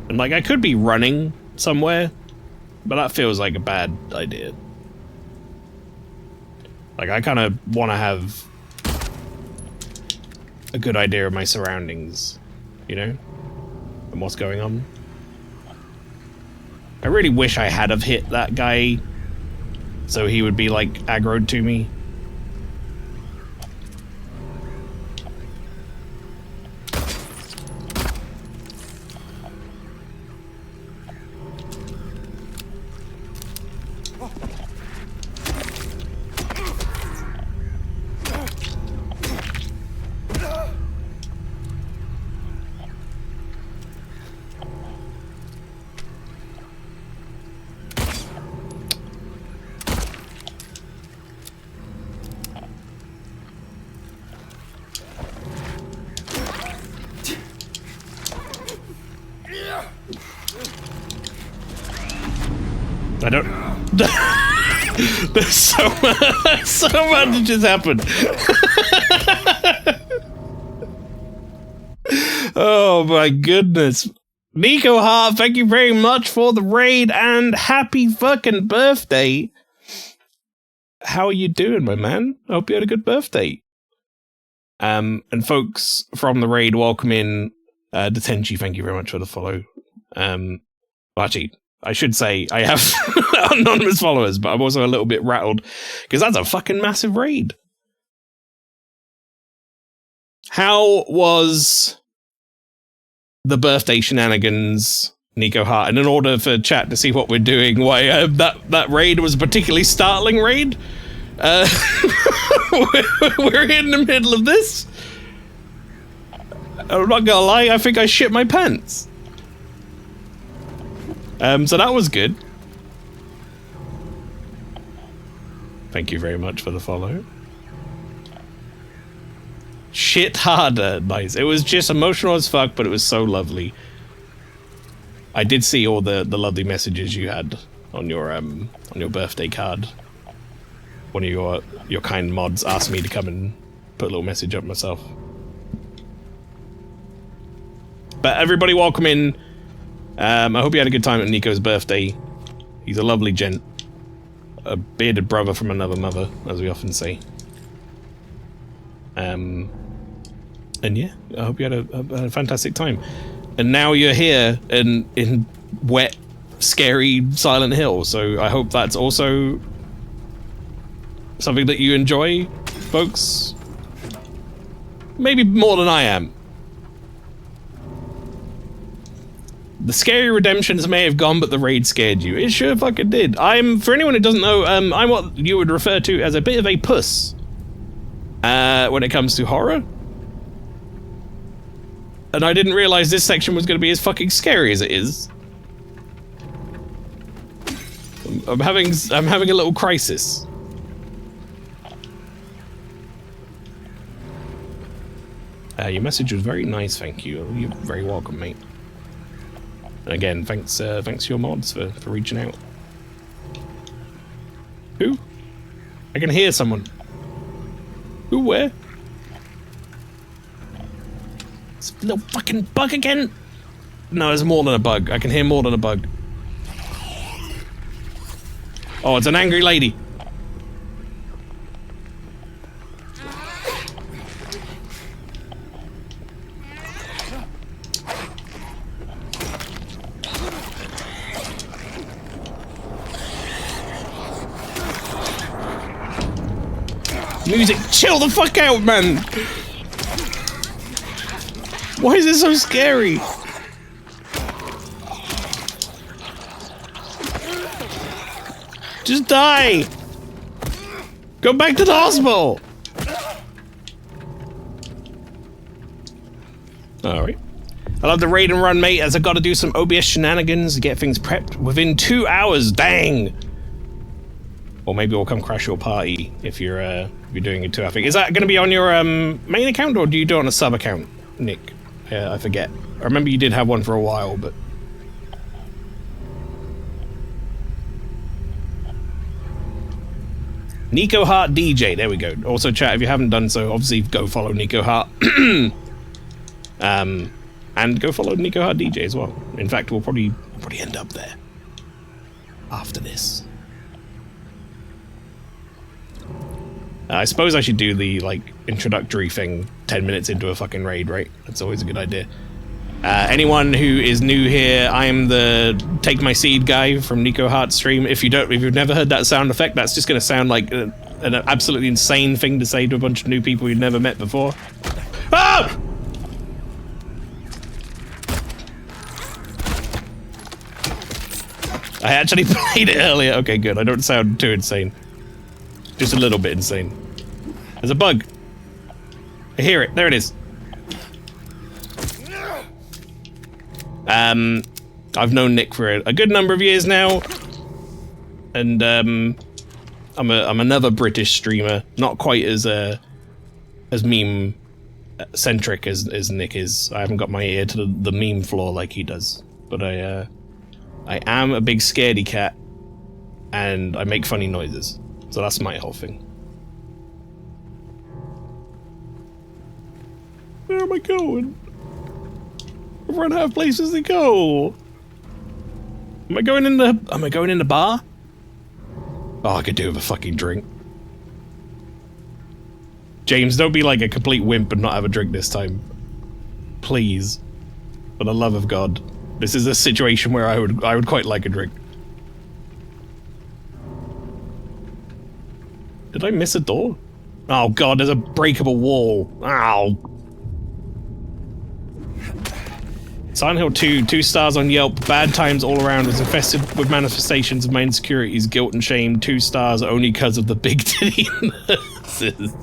And like, I could be running somewhere, but that feels like a bad idea. Like, I kind of want to have a good idea of my surroundings, you know, and what's going on. I really wish I had have hit that guy so he would be like aggroed to me. I don't... There's so much, so much just happened. Oh my goodness. Nico Hart, thank you very much for the raid and happy fucking birthday. How are you doing, my man? I hope you had a good birthday. And folks from the raid, welcome in. Detenchi, thank you very much for the follow. Well, actually, I should say I have anonymous followers, but I'm also a little bit rattled because that's a fucking massive raid. How was the birthday shenanigans, Nico Hart? And in order for chat to see what we're doing, why that raid was a particularly startling raid. We're in the middle of this. I'm not gonna lie, I think I shit my pants. So that was good. Thank you very much for the follow. Shit harder, nice. It was just emotional as fuck, but it was so lovely. I did see all the lovely messages you had on your birthday card. One of your kind mods asked me to come and put a little message up myself. But everybody, welcome in. I hope you had a good time at Nico's birthday. He's a lovely gent. A bearded brother from another mother, as we often say. And yeah, I hope you had a fantastic time. And now you're here in wet, scary Silent Hill, so I hope that's also something that you enjoy, folks. Maybe more than I am. The scary redemptions may have gone, but the raid scared you. It sure fucking did. For anyone who doesn't know, I'm what you would refer to as a bit of a puss when it comes to horror. And I didn't realize this section was going to be as fucking scary as it is. I'm having a little crisis. Your message was very nice, thank you. You're very welcome, mate. And again, thanks to your mods for reaching out. Who? I can hear someone. Who, where? It's a little fucking bug again? No, there's more than a bug. I can hear more than a bug. Oh, it's an angry lady. Music, chill the fuck out, man! Why is it so scary? Just die! Go back to the hospital! Alright. I love the raid and run, mate, as I gotta do some OBS shenanigans to get things prepped within 2 hours, dang! Or maybe we'll come crash your party if you're doing it too, I think. Is that gonna be on your main account, or do you do it on a sub account, Nick? I forget. I remember you did have one for a while, but... Nico Hart DJ, there we go. Also, chat, if you haven't done so, obviously go follow Nico Hart. And go follow Nico Hart DJ as well. In fact, we'll probably end up there after this. I suppose I should do the, like, introductory thing 10 minutes into a fucking raid, right? That's always a good idea. Anyone who is new here, I am the Take My Seed guy from Nico Hart's stream. If you've never heard that sound effect, that's just going to sound like an absolutely insane thing to say to a bunch of new people you've never met before. Ah! I actually played it earlier. Okay, good. I don't sound too insane. Just a little bit insane. There's a bug. I hear it. There it is. I've known Nick for a good number of years now, and I'm another British streamer, not quite as meme centric as Nick is. I haven't got my ear to the meme floor like he does, but I am a big scaredy cat, and I make funny noises. So that's my whole thing. Where am I going? I've run out of places to go. Am I going in the bar? Oh, I could do with a fucking drink. James, don't be like a complete wimp and not have a drink this time. Please. For the love of God. This is a situation where I would quite like a drink. Did I miss a door? Oh God, there's a breakable wall. Ow. Silent Hill 2, 2 stars on Yelp, bad times all around, was infested with manifestations of my insecurities, guilt and shame, 2 stars only because of the big titty nurses.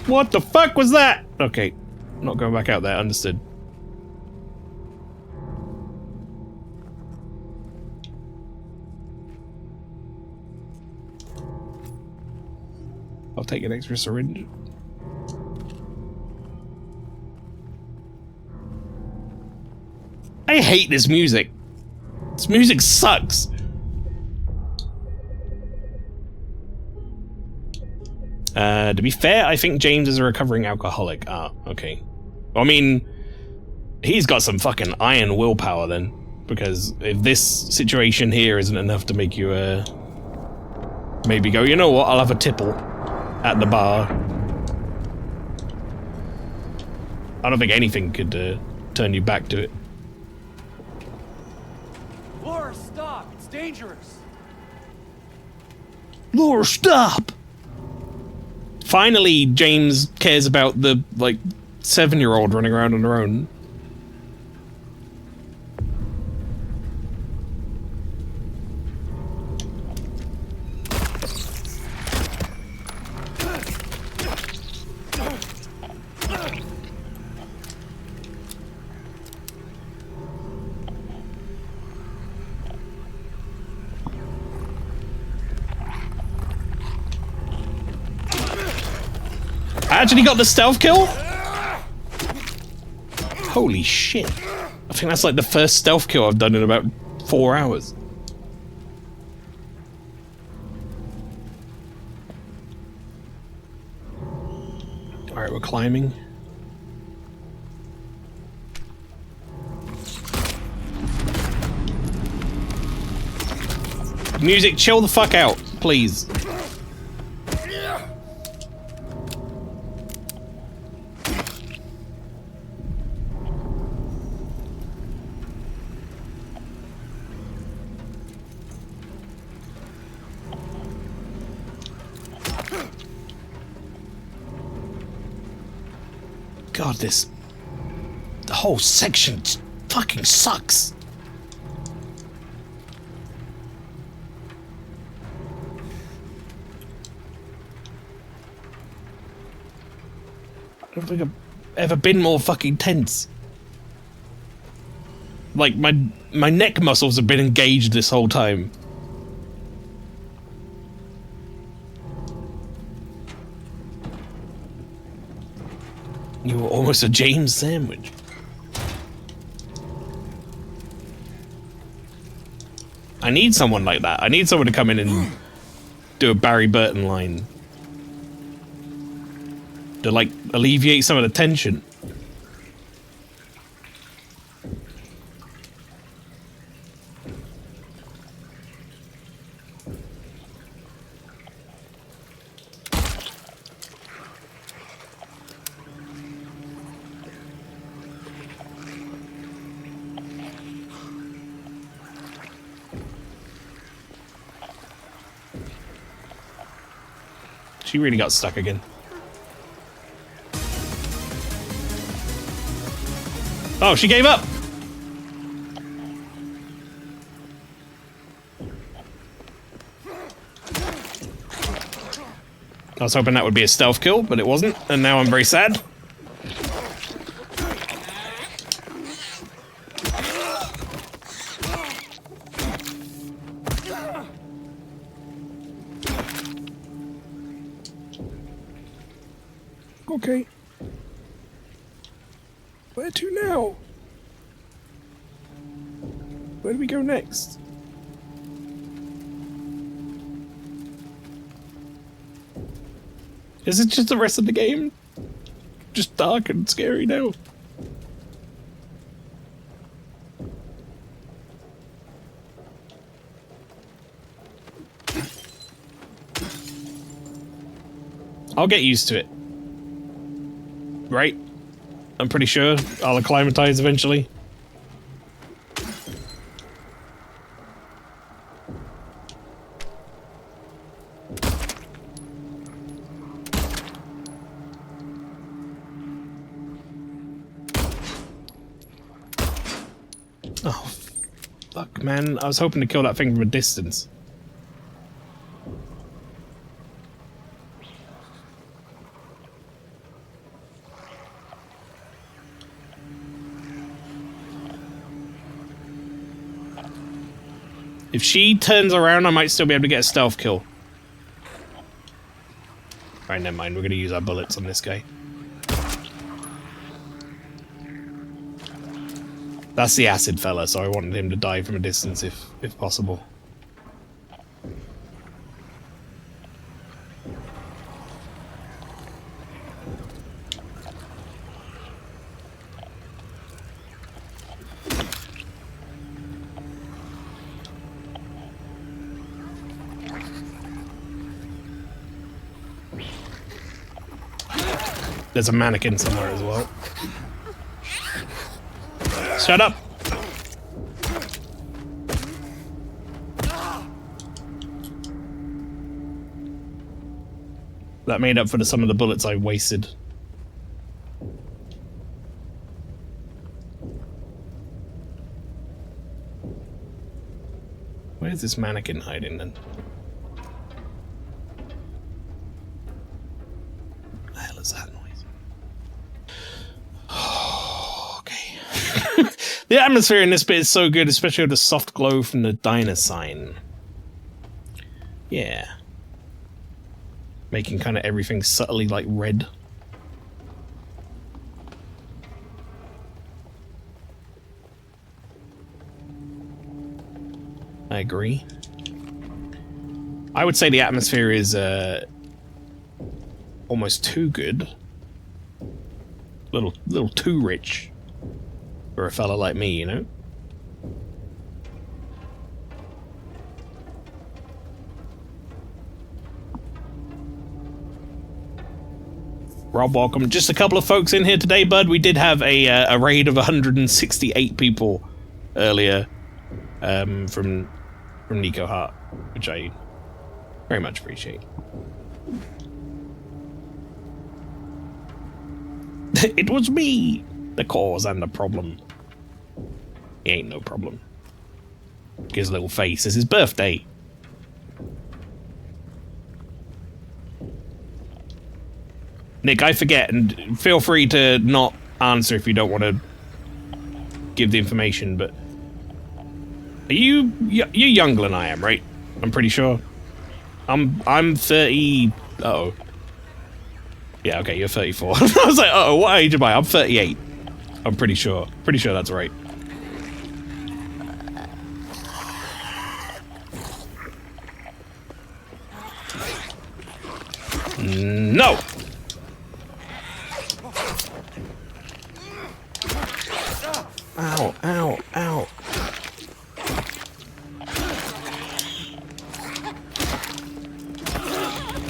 What the fuck was that? Okay, not going back out there, understood. I'll take an extra syringe. I hate this music. This music sucks. To be fair, I think James is a recovering alcoholic. Ah, okay. I mean, he's got some fucking iron willpower then. Because if this situation here isn't enough to make you, maybe go, you know what, I'll have a tipple at the bar. I don't think anything could, turn you back to it. Laura, stop! It's dangerous! Laura, stop! Finally, James cares about the, like, 7-year-old running around on her own. I actually got the stealth kill? Holy shit. I think that's like the first stealth kill I've done in about 4 hours. Alright, we're climbing. Music, chill the fuck out, please. God, the whole section fucking sucks. I don't think I've ever been more fucking tense. Like, my neck muscles have been engaged this whole time. You were almost a James sandwich. I need someone like that. I need someone to come in and do a Barry Burton line. To, like, alleviate some of the tension. She really got stuck again. Oh, she gave up! I was hoping that would be a stealth kill, but it wasn't, and now I'm very sad. Okay. Where to now? Where do we go next? Is it just the rest of the game? Just dark and scary now? I'll get used to it. Right? I'm pretty sure I'll acclimatize eventually. Oh, fuck, man. I was hoping to kill that thing from a distance. If she turns around, I might still be able to get a stealth kill. Alright, never mind. We're going to use our bullets on this guy. That's the acid fella, so I wanted him to die from a distance if possible. There's a mannequin somewhere as well. Shut up! That made up for some of the bullets I wasted. Where's this mannequin hiding then? What the hell is that noise? Okay. The atmosphere in this bit is so good, especially with the soft glow from the diner sign. Yeah. Making kind of everything subtly like red. I agree. I would say the atmosphere is almost too good. Little too rich for a fella like me, you know? Rob, welcome. Just a couple of folks in here today, bud. We did have a raid of 168 people earlier from Nico Hart, which I very much appreciate. It was me, the cause and the problem. He ain't no problem. His little face. It's his birthday. Nick, I forget, and feel free to not answer if you don't want to give the information, but you're younger than I am, right? I'm pretty sure. I'm 30. Uh-oh. Yeah, okay, you're 34. I was like, uh-oh, what age am I? I'm 38. I'm pretty sure. Pretty sure that's right. No! Ow, ow, ow.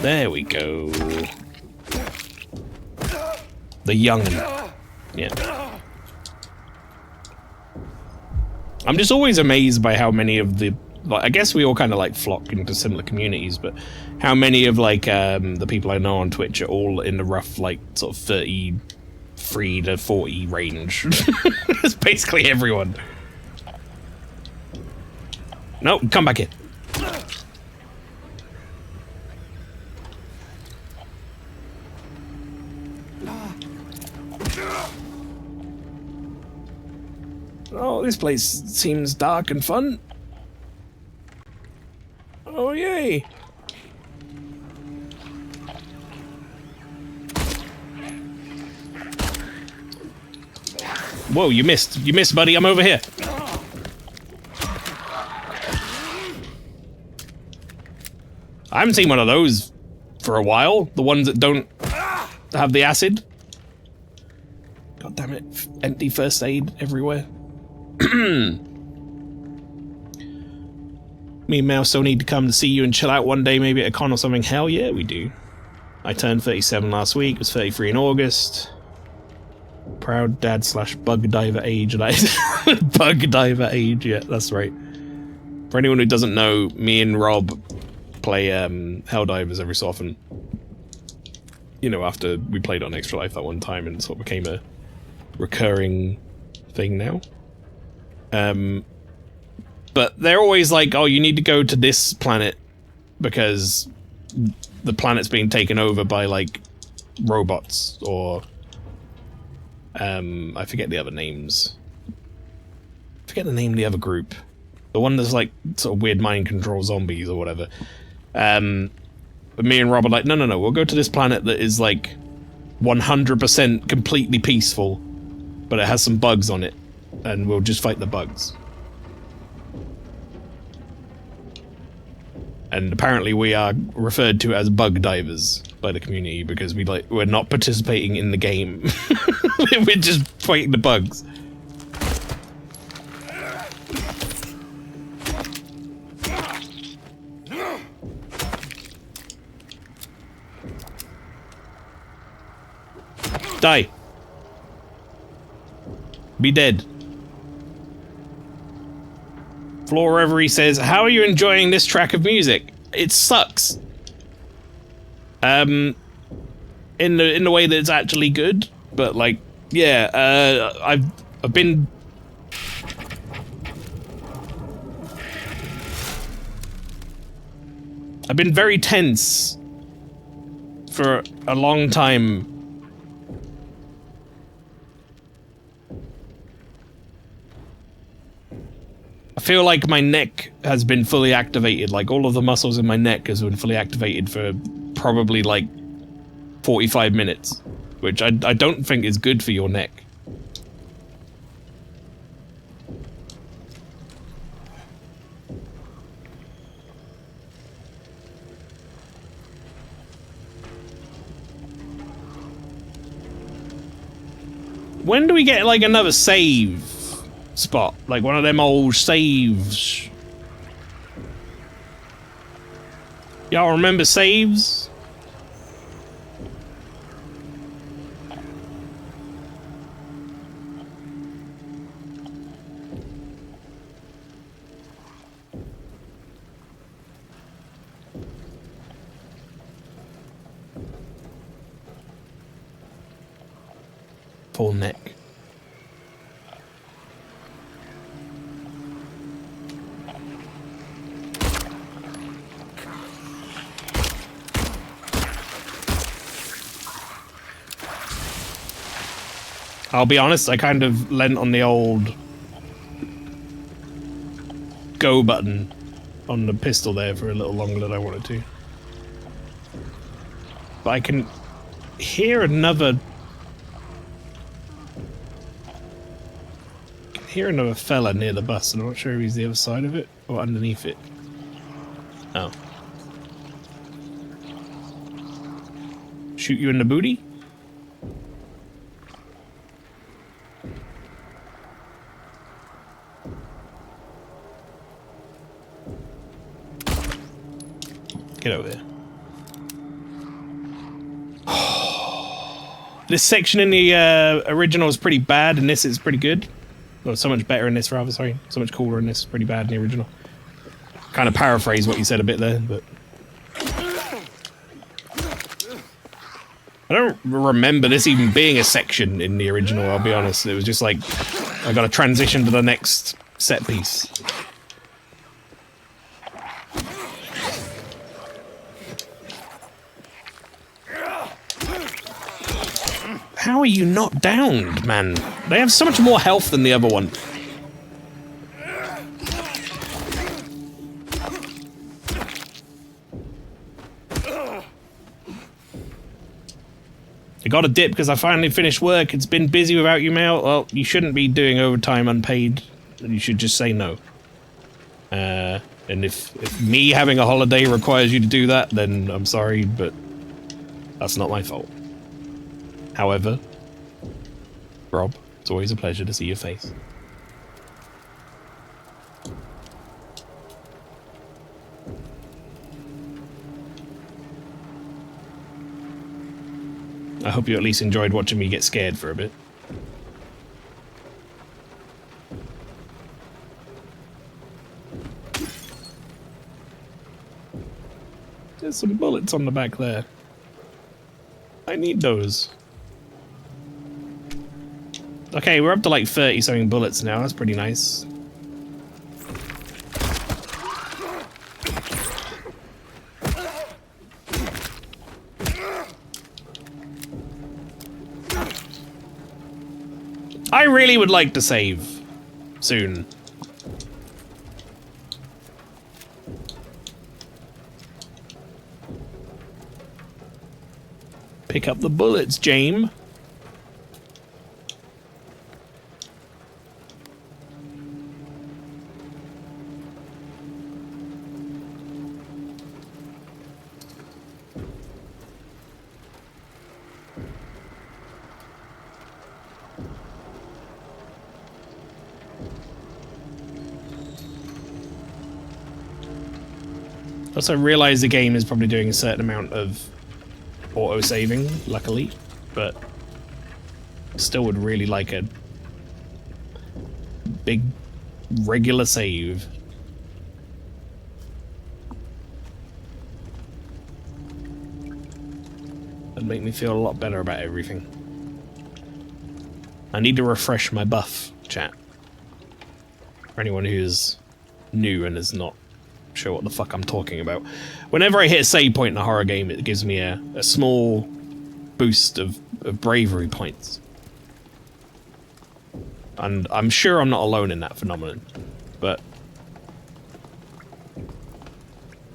There we go. The young'un. Yeah. I'm just always amazed by how many of the... Like, I guess we all kind of like flock into similar communities, but how many of like the people I know on Twitch are all in the rough like sort of 33 to 40 range. It's basically everyone. No, come back here. Oh, this place seems dark and fun. Oh, yay. Whoa, you missed. You missed, buddy. I'm over here. I haven't seen one of those for a while. The ones that don't have the acid. God damn it. Empty first aid everywhere. Me and Mel still need to come to see you and chill out one day, maybe at a con or something. Hell yeah, we do. I turned 37 last week, was 33 in August. Proud dad / bug diver age, and I bug diver age, yeah, that's right. For anyone who doesn't know, me and Rob play Helldivers every so often. You know, after we played on Extra Life that one time, and it sort of became a recurring thing now. But they're always like, oh, you need to go to this planet because the planet's being taken over by, like, robots, or I forget the other names. I forget the name of the other group. The one that's, like, sort of weird mind control zombies or whatever. But me and Rob are like, no, we'll go to this planet that is, like, 100% completely peaceful, but it has some bugs on it, and we'll just fight the bugs. And apparently we are referred to as bug divers by the community because we're not participating in the game. We're just fighting the bugs. Die. Be dead. Floor Reverie says, how are you enjoying this track of music? It sucks. In the way that it's actually good, but like, yeah, I've been very tense for a long time. I feel like my neck has been fully activated, like all of the muscles in my neck has been fully activated for probably like 45 minutes, which I don't think is good for your neck. When do we get like another save spot? Like one of them old saves. Y'all remember saves? Full neck. I'll be honest, I kind of leant on the old go button on the pistol there for a little longer than I wanted to. But I can hear another fella near the bus, and I'm not sure if he's the other side of it or underneath it. Oh. Shoot you in the booty? Get over there. This section in the original is pretty bad, and this is pretty good. Well, so much better in this, rather, sorry. So much cooler in this, pretty bad in the original. Kind of paraphrase what you said a bit there, but... I don't remember this even being a section in the original, I'll be honest. It was just like, I gotta transition to the next set piece. How are you not downed, man? They have so much more health than the other one. I got a dip because I finally finished work. It's been busy without you, Mael. Well, you shouldn't be doing overtime unpaid. You should just say no. And if me having a holiday requires you to do that, then I'm sorry, but that's not my fault. However, Rob, it's always a pleasure to see your face. I hope you at least enjoyed watching me get scared for a bit. There's some bullets on the back there. I need those. Okay, we're up to like 30-something bullets now. That's pretty nice. I really would like to save soon. Pick up the bullets, James. Also realize the game is probably doing a certain amount of auto-saving, luckily, but still would really like a big regular save. That'd make me feel a lot better about everything. I need to refresh my buff, chat. For anyone who's new and is not sure what the fuck I'm talking about. Whenever I hit a save point in a horror game, it gives me a small boost of bravery points. And I'm sure I'm not alone in that phenomenon. But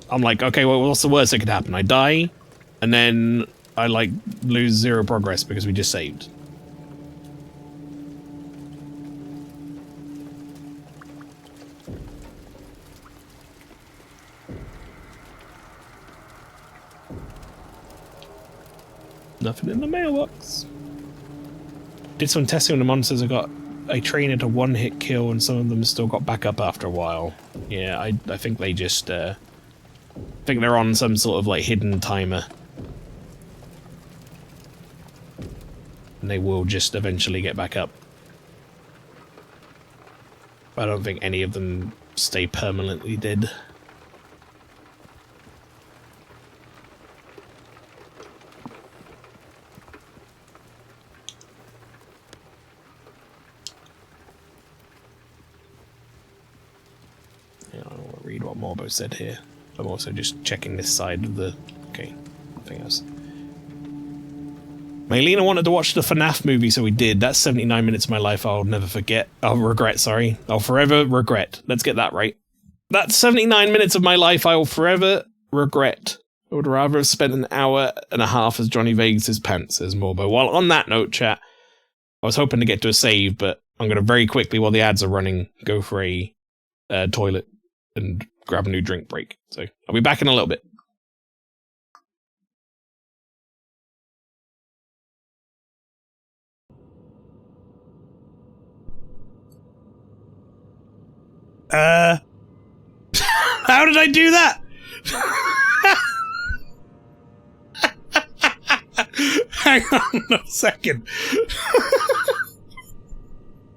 I'm like, okay, well, what's the worst that could happen? I die, and then I, like, lose 0 progress because we just saved. Nothing in the mailbox. Did some testing on the monsters. I got a trainer to 1-hit kill, and some of them still got back up after a while. Yeah, I think they just I think they're on some sort of like hidden timer, and they will just eventually get back up. I don't think any of them stay permanently dead. Read what Morbo said here. I'm also just checking this side of the... Okay, nothing else. Maylena wanted to watch the FNAF movie, so we did. That's 79 minutes of my life I'll never forget. I'll regret, sorry. I'll forever regret. Let's get that right. That's 79 minutes of my life I will forever regret. I would rather have spent an hour and a half as Johnny Vegas' pants, says Morbo. Well, on that note, chat, I was hoping to get to a save, but I'm going to very quickly, while the ads are running, go for a toilet and grab a new drink break. So I'll be back in a little bit. How did I do that? Hang on a second.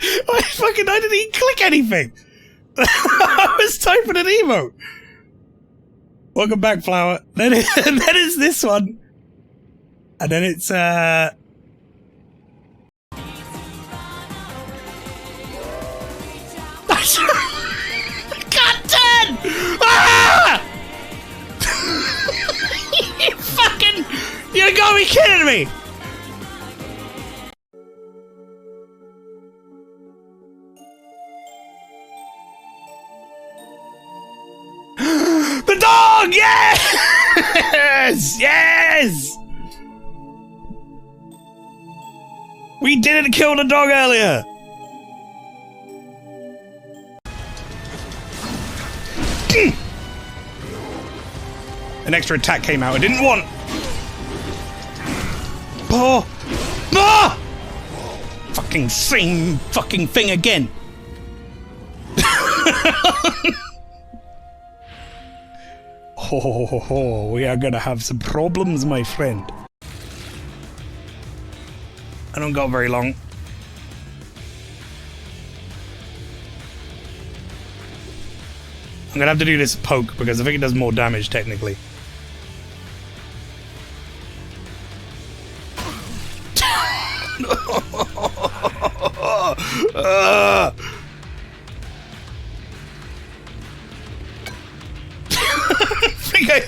I didn't even click anything. I was typing an emote. Welcome back, Flower. Then it's this one. And then it's God damn! Ah! You fucking... You gotta be kidding me! The dog! Yes! Yes! We didn't kill the dog earlier! An extra attack came out I didn't want! Oh! Ah! Fucking same fucking thing again! Oh, we are gonna have some problems, my friend. I don't got very long. I'm gonna have to do this poke because I think it does more damage technically. I think I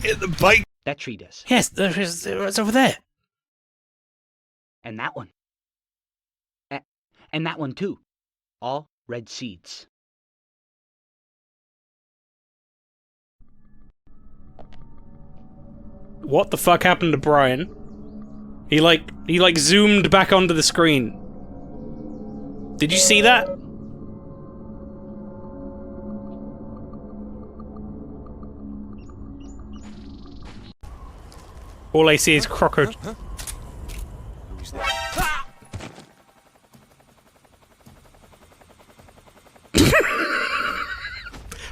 hit the bike. That tree does. Yes, it's over there. And that one. And that one too. All red seeds. What the fuck happened to Brian? He like zoomed back onto the screen. Did you see that? All I see is Crocker. Who's that?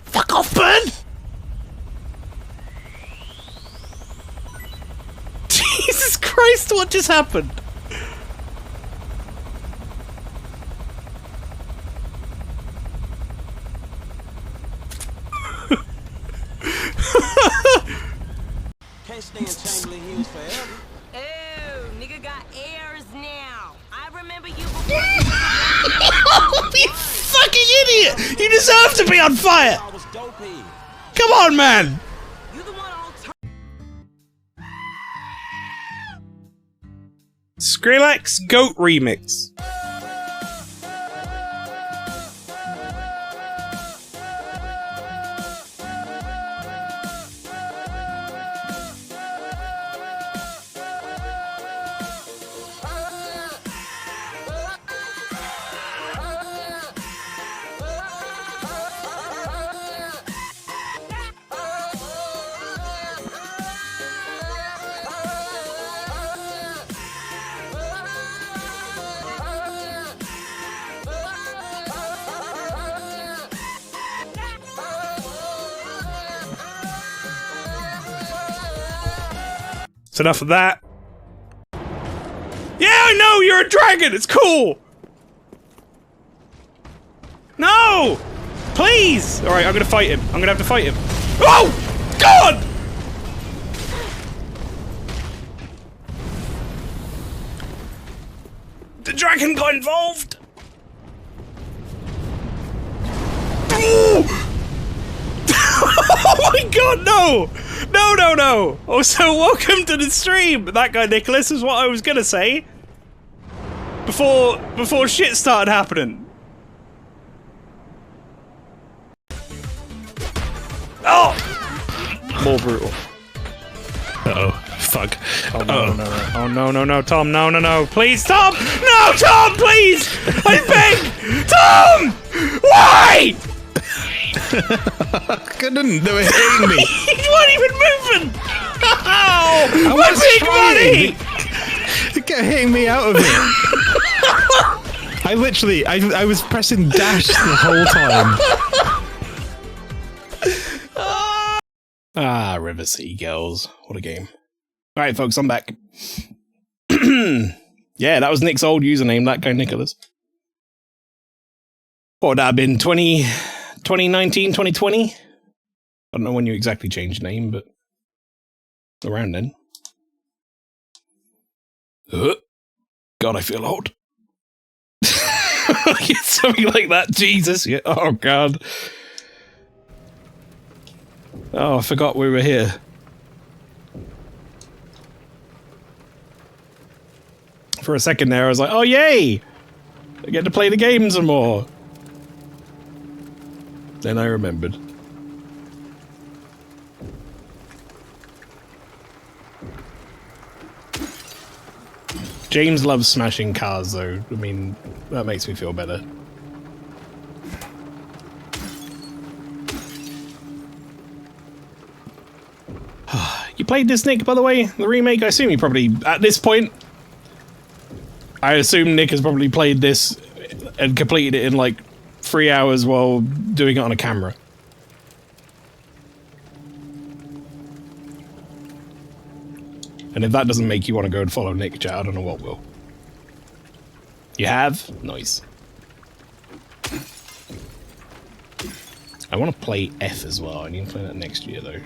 Fuck off, bird! Jesus Christ, what just happened? Can't stay in Chamberlain Hills forever. Oh, nigga got airs now. I remember you before. You fucking idiot! You deserve to be on fire! I was dopey. Come on, man! You the one all Skrillex Goat Remix. It's enough of that. Yeah, I know, you're a dragon, it's cool! No! Please! Alright, I'm gonna fight him. I'm gonna have to fight him. Oh! God! The dragon got involved! Oh my god, no! No, no, no! Also, welcome to the stream! That guy, Nicholas, is what I was gonna say. Before shit started happening. Oh! More brutal. Uh-oh. Fuck. Oh, no, no, no. Oh, no, no, no, Tom, no, no, no. Please, Tom! No, Tom, please! I beg! Tom! Why? Couldn't. They were hitting me. You weren't even moving! Ow! My big money! They kept hitting me out of it. I was pressing dash the whole time. Ah, River City Girls. What a game. Alright, folks, I'm back. Yeah, that was Nick's old username, that guy Nicholas. What would that have been? 2019, 2020? I don't know when you exactly changed name, but around then. God, I feel old. Something like that, Jesus. Yeah. Oh, God. Oh, I forgot we were here. For a second there, I was like, oh, yay! I get to play the game some more. Then I remembered. James loves smashing cars, though. I mean, that makes me feel better. You played this, Nick, by the way? The remake? I assume you probably, at this point, I assume Nick has probably played this and completed it in, like, 3 hours while doing it on a camera. And if that doesn't make you want to go and follow Nick, chat, I don't know what will. You have? Nice. I want to play F as well. I need to play that next year, though.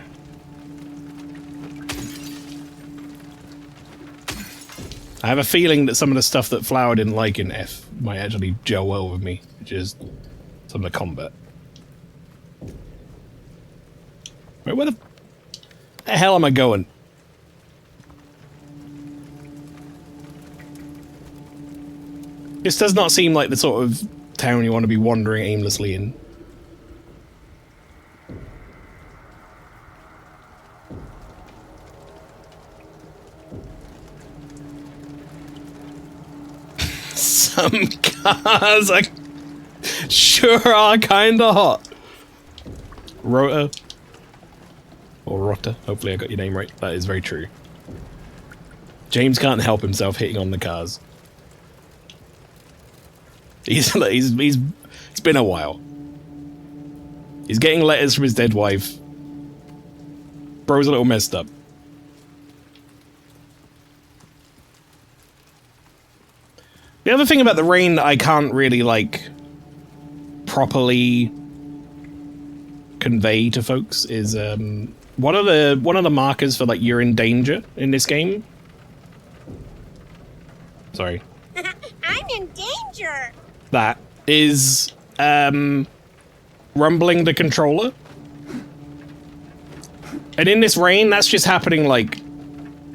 I have a feeling that some of the stuff that Flower didn't like in F might actually gel well with me, which is some of the combat. Wait, where the hell am I going? This does not seem like the sort of town you want to be wandering aimlessly in. Some cars are sure are kinda hot. Rota. Or Rota. Hopefully I got your name right. That is very true. James can't help himself hitting on the cars. It's been a while. He's getting letters from his dead wife. Bro's a little messed up. The other thing about the rain that I can't really, like, properly convey to folks is, one of the markers for, like, you're in danger in this game. Sorry. I'm in danger! That is, rumbling the controller. And in this rain, that's just happening, like,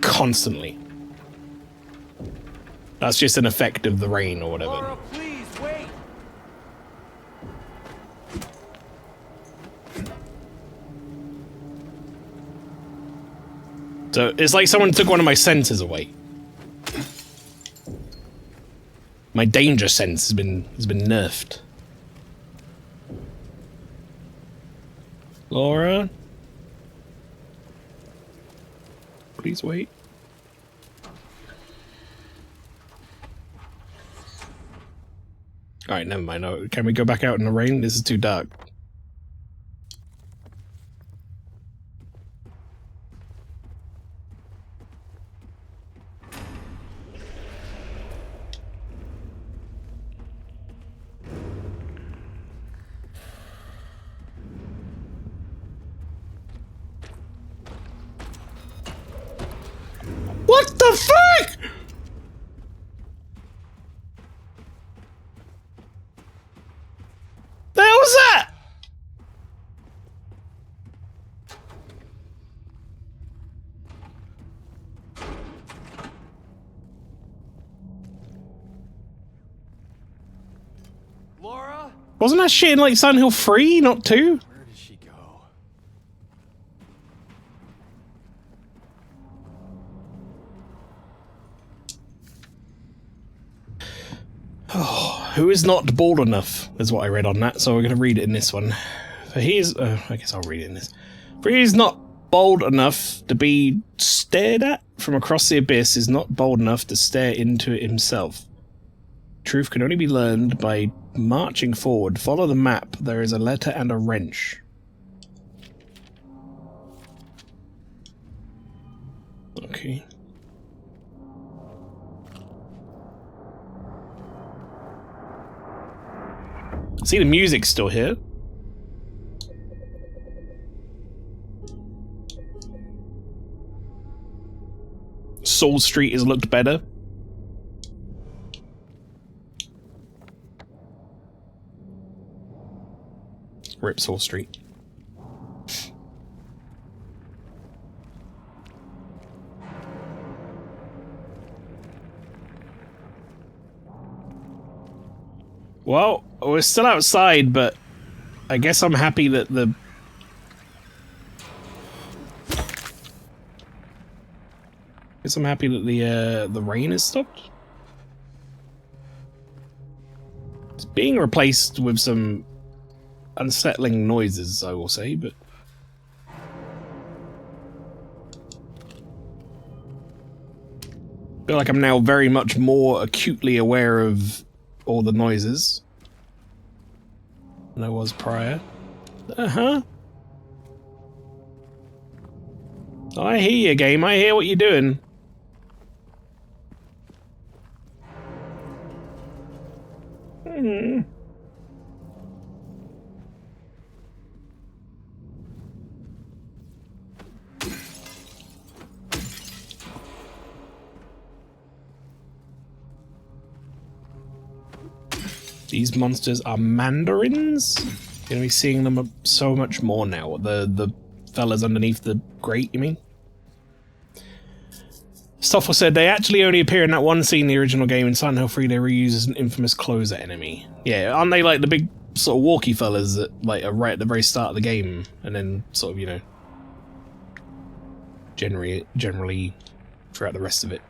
constantly. That's just an effect of the rain or whatever. Laura, please, wait! So it's like someone took one of my senses away. My danger sense has been nerfed. Laura? Please wait. Alright, never mind. No, can we go back out in the rain? This is too dark. What the fuck?! The hell was that?! Laura? Wasn't that shit in like Silent Hill 3, not 2? Where did she go? Who is not bold enough, is what I read on that, so we're going to read it in this one. For he is... I guess I'll read it in this. For he is not bold enough to be stared at from across the abyss is not bold enough to stare into it himself. Truth can only be learned by marching forward. Follow the map. There is a letter and a wrench. Okay. See, the music's still here. Soul Street has looked better. Rip Soul Street. Well, we're still outside, but I guess I'm happy that the... the rain has stopped. It's being replaced with some unsettling noises, I will say, but... I feel like I'm now very much more acutely aware of all the noises than I was prior. Uh-huh. I hear you, game. I hear what you're doing. These monsters are mandarins? Gonna be seeing them so much more now. The fellas underneath the grate, you mean? Stoffel said they actually only appear in that one scene in the original game. In Silent Hill 3 they reuse as an infamous closer enemy. Yeah, aren't they like the big sort of walkie fellas that like are right at the very start of the game and then sort of, you know, generally throughout the rest of it.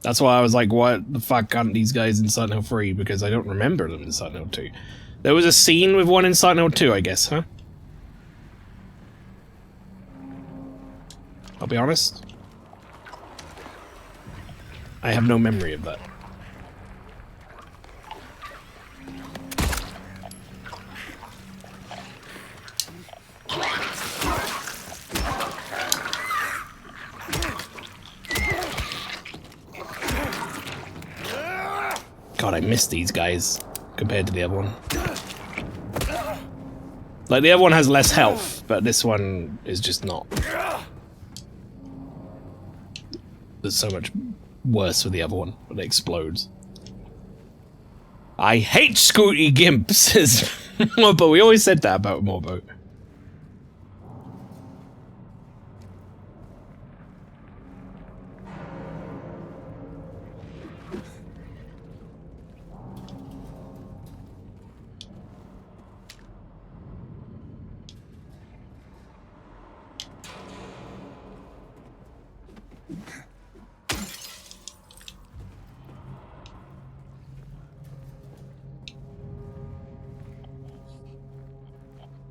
That's why I was like, what the fuck aren't these guys in Silent Hill 3? Because I don't remember them in Silent Hill 2. There was a scene with one in Silent Hill 2, I guess, huh? I'll be honest. I have no memory of that. God, I miss these guys compared to the other one. Like, the other one has less health, but this one is just not. There's so much worse with the other one, when it explodes. I hate Scooty Gimp, says Morbo. We always said that about Morbo.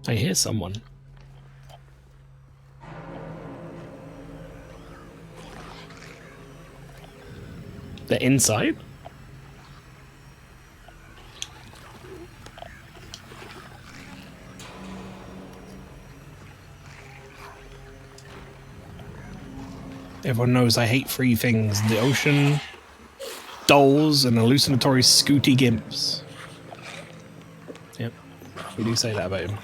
I hear someone. They're inside? Everyone knows I hate three things: the ocean, dolls, and hallucinatory Scooty Gimps. Yep, we do say that about him.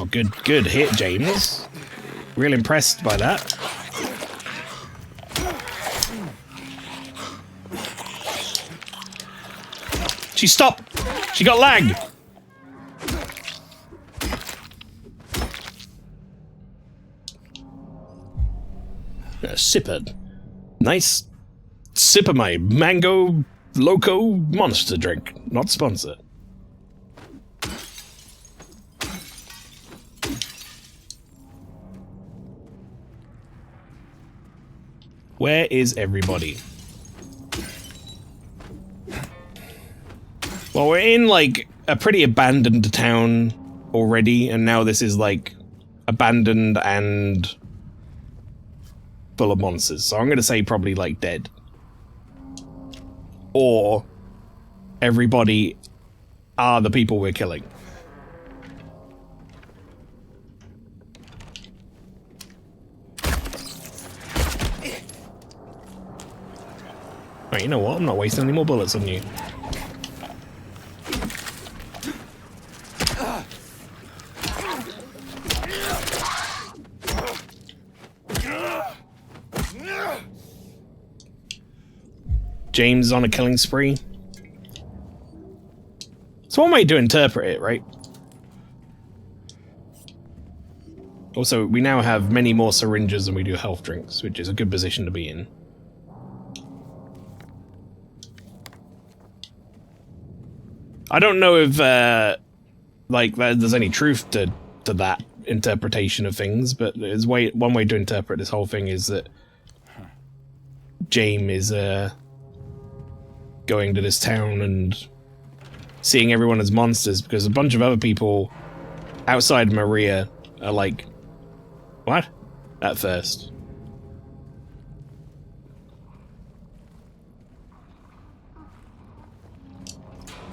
Oh, good hit, James. Real impressed by that. She stopped! She got lag! A sipper. Nice sip of my mango loco monster drink. Not sponsor. Where is everybody? Well, we're in, like, a pretty abandoned town already, and now this is, like, abandoned and full of monsters. So I'm gonna say probably, like, dead. Or everybody are the people we're killing. Right, you know what? I'm not wasting any more bullets on you. James is on a killing spree. It's one way to interpret it, right? Also, we now have many more syringes than we do health drinks, which is a good position to be in. I don't know if, like, there's any truth to that interpretation of things, but there's one way to interpret this whole thing is that James is, going to this town and seeing everyone as monsters because a bunch of other people outside Maria are like, what? At first.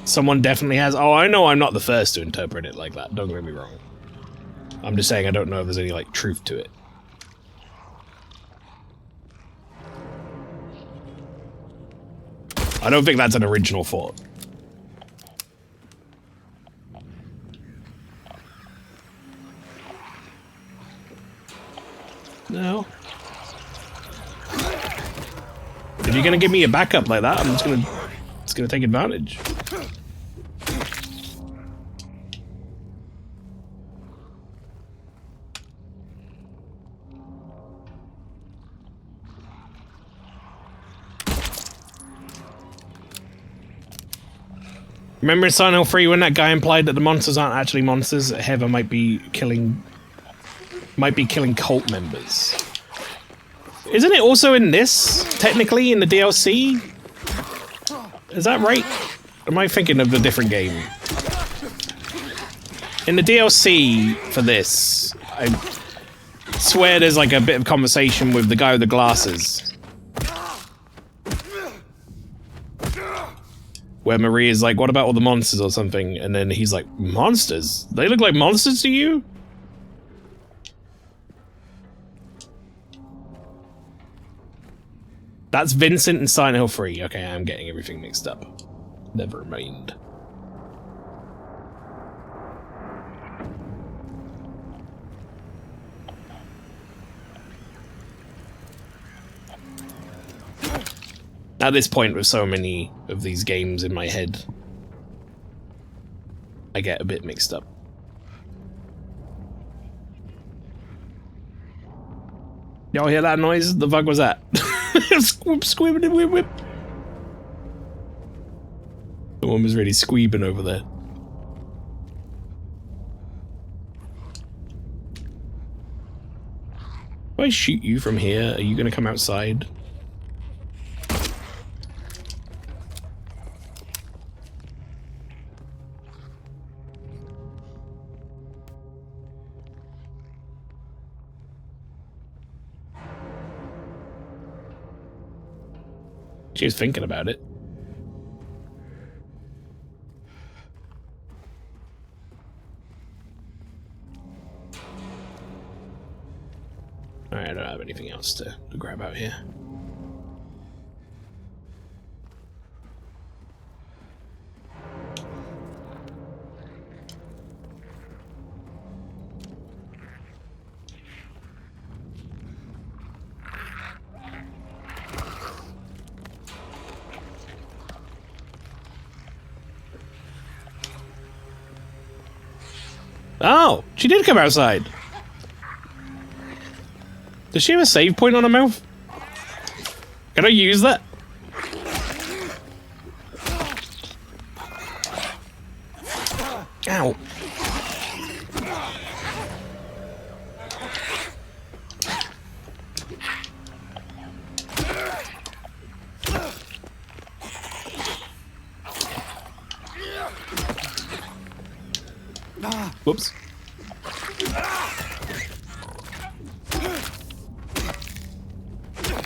Someone definitely has. Oh, I know I'm not the first to interpret it like that. Don't get me wrong. I'm just saying I don't know if there's any, like, truth to it. I don't think that's an original thought. No. If you're gonna give me a backup like that, I'm just gonna take advantage. Remember in Silent Hill 3 when that guy implied that the monsters aren't actually monsters? Heather might be killing cult members. Isn't it also in this, technically, in the DLC? Is that right? Am I thinking of a different game? In the DLC for this, I swear there's like a bit of conversation with the guy with the glasses. Where Maria's like, what about all the monsters or something? And then he's like, monsters? They look like monsters to you? That's Vincent in Silent Hill 3. Okay, I'm getting everything mixed up. Never mind. At this point, with so many of these games in my head, I get a bit mixed up. Y'all hear that noise? The fuck was that? Squib, squib, whip, whip. The one was really squeebing over there. If I shoot you from here, are you gonna come outside? She was thinking about it. Alright, I don't have anything else to grab out here. Oh, she did come outside. Does she have a save point on her mouth? Can I use that? Ow. Whoops.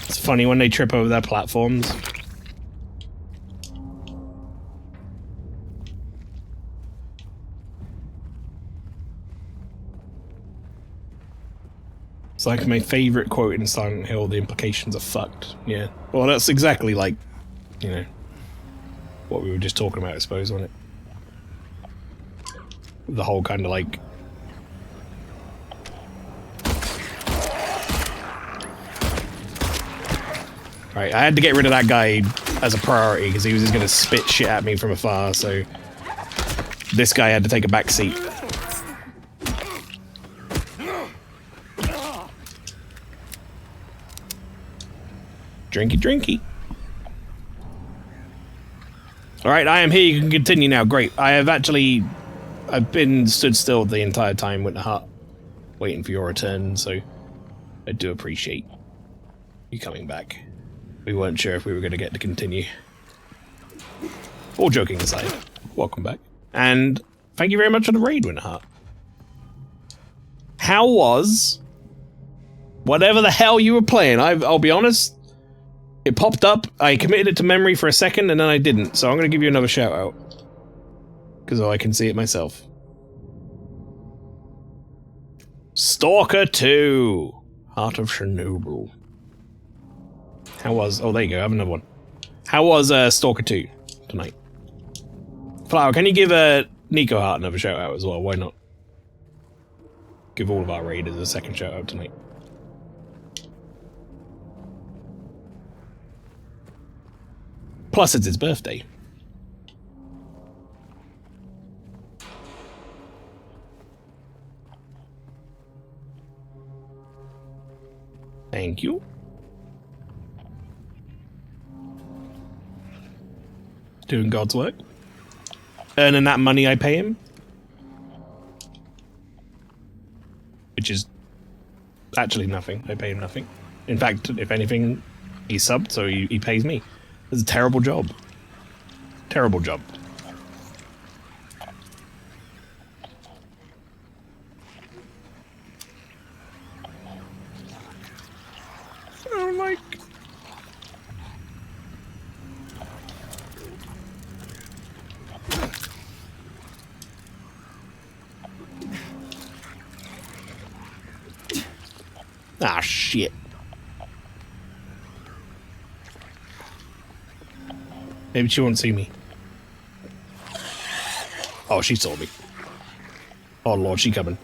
It's funny when they trip over their platforms. It's like my favorite quote in Silent Hill, the implications are fucked. Yeah. Well, that's exactly like, you know, what we were just talking about, I suppose, wasn't it? The whole kind of like Alright, I had to get rid of that guy as a priority because he was just gonna spit shit at me from afar, so this guy had to take a back seat. Drinky drinky. Alright, I am here, you can continue now. Great. I've been stood still the entire time with the hut, waiting for your return, so I do appreciate you coming back. We weren't sure if we were going to get to continue. All joking aside, welcome back. And thank you very much for the raid, Winterheart. How was whatever the hell you were playing? I'll be honest, it popped up, I committed it to memory for a second, and then I didn't, so I'm going to give you another shout out. Because I can see it myself. Stalker 2! Heart of Chernobyl. How was... Oh, there you go, I have another one. How was Stalker 2 tonight? Flower, can you give Nico Hart another shout out as well? Why not? Give all of our raiders a second shout out tonight. Plus, it's his birthday. Thank you. Doing God's work. Earning that money I pay him. Which is actually nothing. I pay him nothing. In fact, if anything, he's subbed, so he pays me. It's a terrible job. Terrible job. Oh, like... Ah, shit. Maybe she won't see me. Oh, she saw me. Oh, Lord, she coming.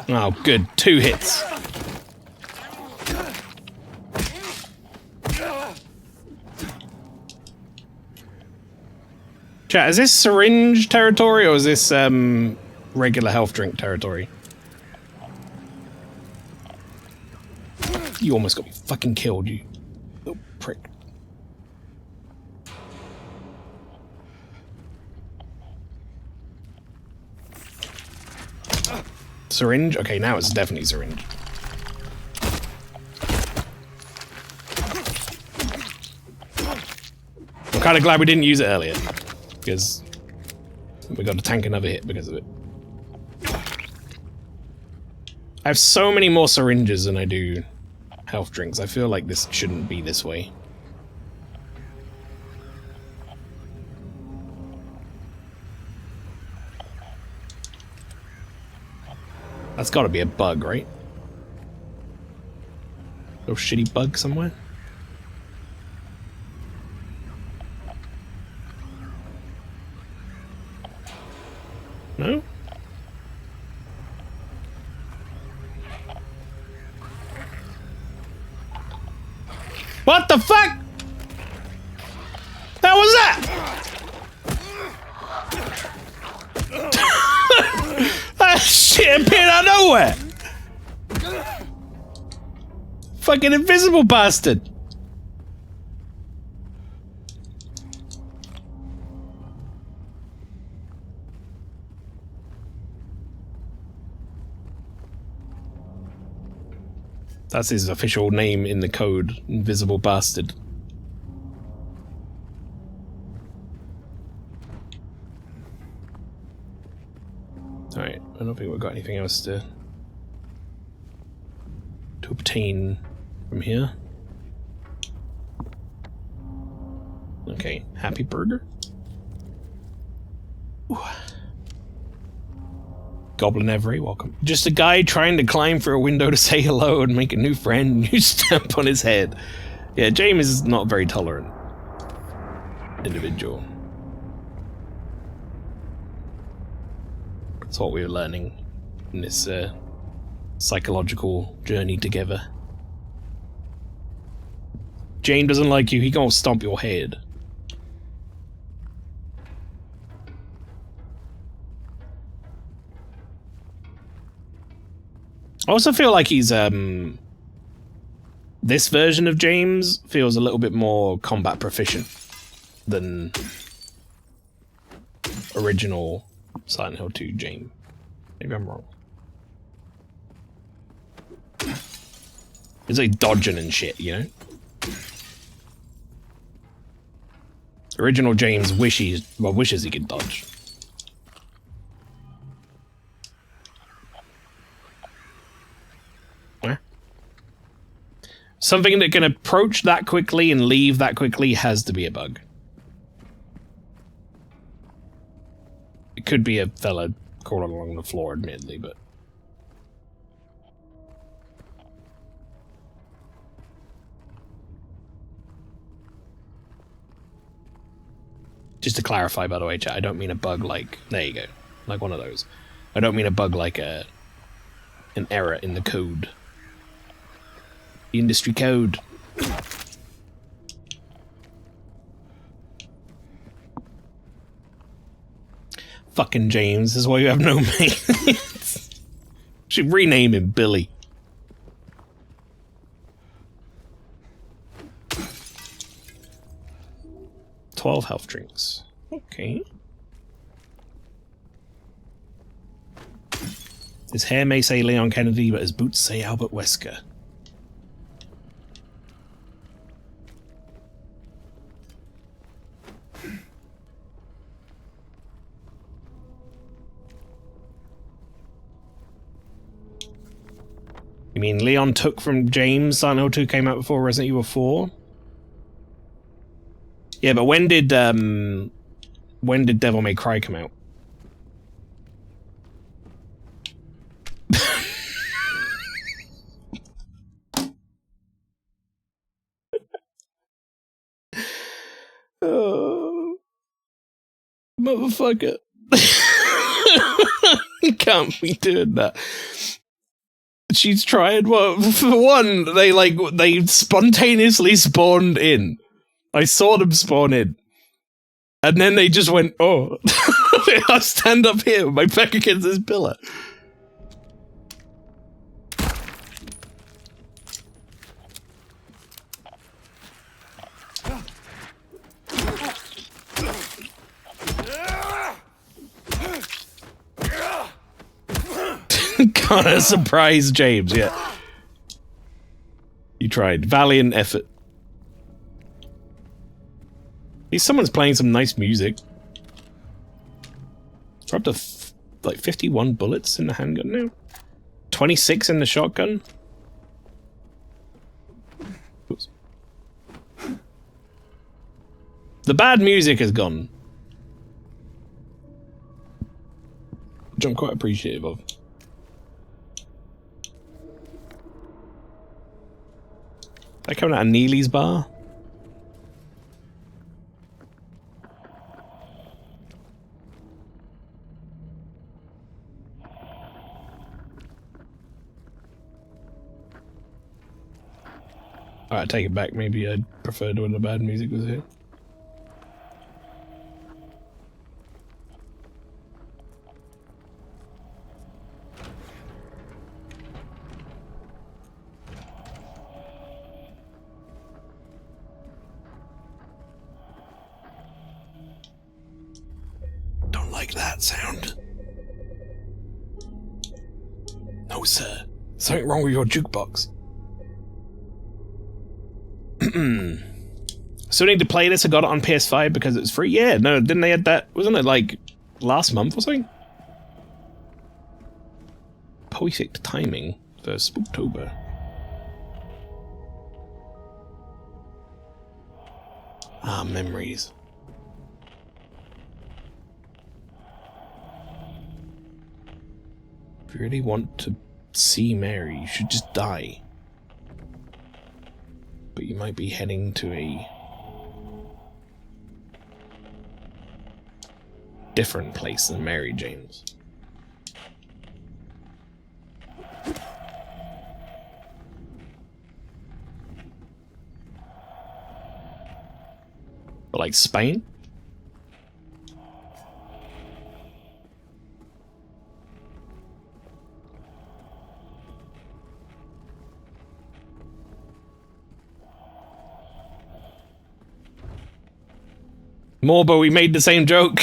Oh, good. 2 hits. Chat, is this syringe territory or is this regular health drink territory? You almost got me fucking killed, you little prick. Syringe? Okay, now it's definitely syringe. I'm kind of glad we didn't use it earlier, because we got to tank another hit because of it. I have so many more syringes than I do health drinks. I feel like this shouldn't be this way. That's gotta be a bug, right? Little shitty bug somewhere? No? What the fuck? That was that? That shit appeared out of nowhere. Fucking invisible bastard. That's his official name in the code, Invisible Bastard. Alright, I don't think we've got anything else to obtain from here. Okay, happy burger. Ooh. Goblin Every, welcome. Just a guy trying to climb through a window to say hello and make a new friend, and you stamp on his head. Yeah, James is not a very tolerant individual. That's what we were learning in this psychological journey together. James doesn't like you, he gonna stomp your head. I also feel like he's, this version of James feels a little bit more combat proficient than original Silent Hill 2 James. Maybe I'm wrong. He's like dodging and shit, you know? Original James wishes he could dodge. Something that can approach that quickly and leave that quickly has to be a bug. It could be a fella crawling along the floor, admittedly, but... Just to clarify, by the way, chat, I don't mean a bug like... There you go. Like one of those. I don't mean a bug like an error in the code. The industry code. Fucking James, this is why you have no mates. Should rename him Billy. $12 health drinks. Okay. His hair may say Leon Kennedy, but his boots say Albert Wesker. You mean Leon took from James? Silent Hill 2 came out before Resident Evil 4? Yeah, but when did Devil May Cry come out? Oh, motherfucker. You can't be doing that. She's tried, well, for one, they spontaneously spawned in. I saw them spawn in. And then they just went, oh, I'll stand up here with my back against this pillar. Kinda surprised James, yeah. You tried. Valiant effort. At least someone's playing some nice music. We're up to like 51 bullets in the handgun now. 26 in the shotgun. Oops. The bad music is gone. Which I'm quite appreciative of. That coming out of Neely's bar? Alright, take it back. Maybe I'd preferred when the bad music was here. Don't like that sound. No, sir. Something wrong with your jukebox. So I need to play this. I got it on PS5 because it was free. Yeah, no, didn't they add that? Wasn't it like last month or something? Perfect timing for Spooktober. Ah, memories. If you really want to see Mary, you should just die. But you might be heading to a different place than Mary James. But like Spain? Morbo, we made the same joke,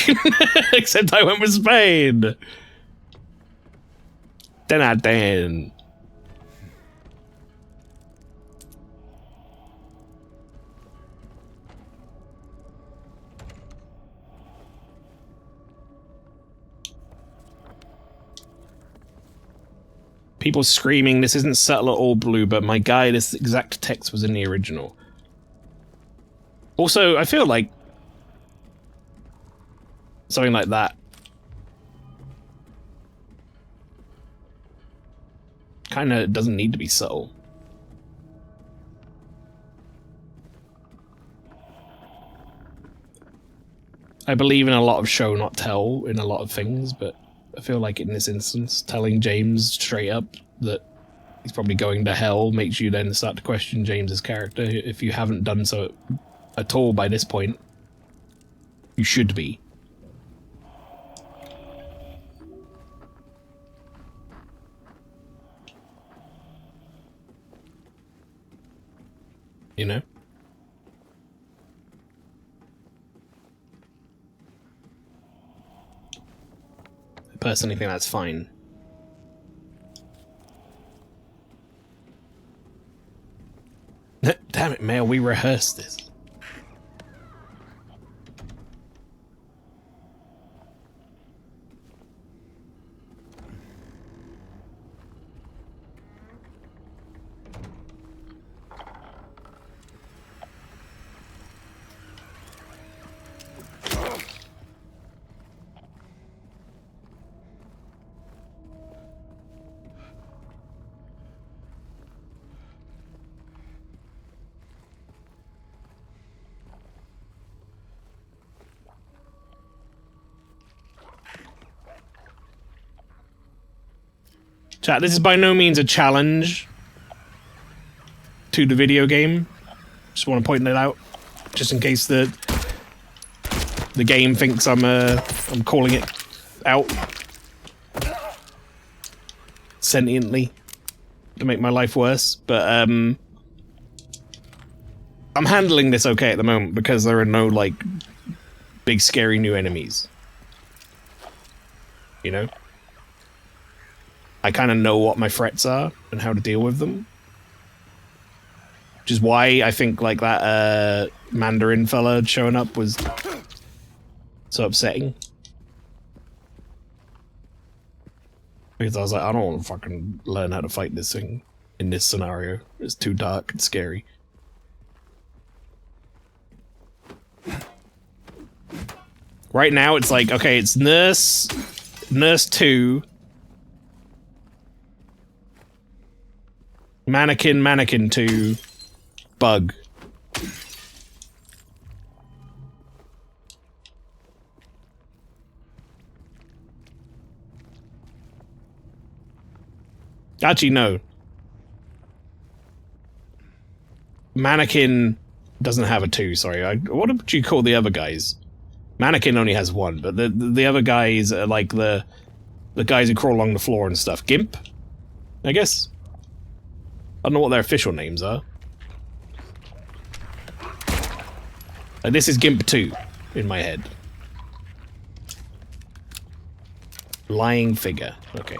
except I went with Spain. Dan. People screaming, this isn't subtle at all, Blue, but my guy, this exact text was in the original. Also, I feel like something like that kind of doesn't need to be subtle. I believe in a lot of show not tell in a lot of things, but I feel like in this instance, telling James straight up that he's probably going to hell makes you then start to question James's character. If you haven't done so at all by this point, you should be. You know? I personally think that's fine. Damn it, Mael, we rehearsed this. Chat, this is by no means a challenge to the video game. Just want to point that out, just in case the game thinks I'm calling it out sentiently to make my life worse. But I'm handling this okay at the moment because there are no like big scary new enemies. You know? I kind of know what my threats are and how to deal with them. Which is why I think like that Mandarin fella showing up was so upsetting. Because I was like, I don't want to fucking learn how to fight this thing in this scenario. It's too dark and scary. Right now it's like, okay, it's Nurse 2... Mannequin 2, Bug. Actually, no. Mannequin doesn't have a 2, sorry. What would you call the other guys? Mannequin only has 1, but the other guys are like the guys who crawl along the floor and stuff. Gimp? I guess? I don't know what their official names are. This is Gimp 2 in my head. Lying figure. Okay.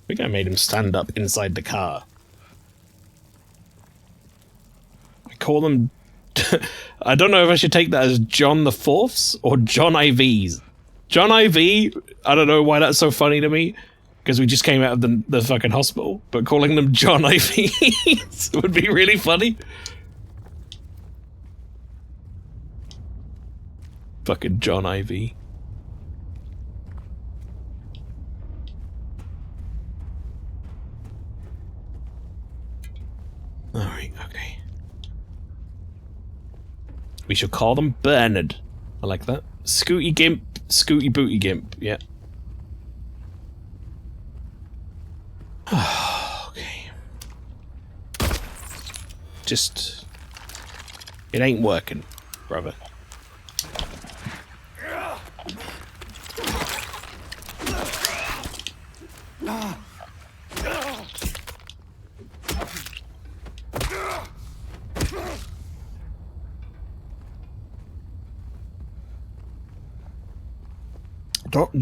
I think I made him stand up inside the car. I call them... I don't know if I should take that as John the Fourths or John IVs. John IV, I don't know why that's so funny to me, because we just came out of the fucking hospital, but calling them John IVs would be really funny. Fucking John IV. Alright, okay. We shall call them Bernard. I like that. Scooty Gimp, Scooty Booty Gimp, yeah. Okay. Just... it ain't working, brother.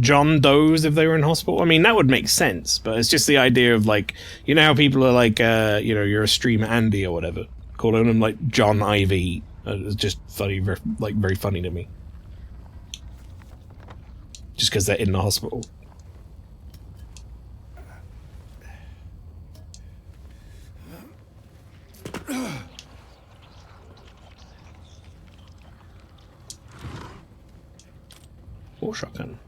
John Doe's if they were in hospital. I mean, that would make sense, but it's just the idea of like, you know how people are like, you know, you're a streamer Andy or whatever, calling him like John IV. It was just funny, very funny to me. Just because they're in the hospital. Or shotgun.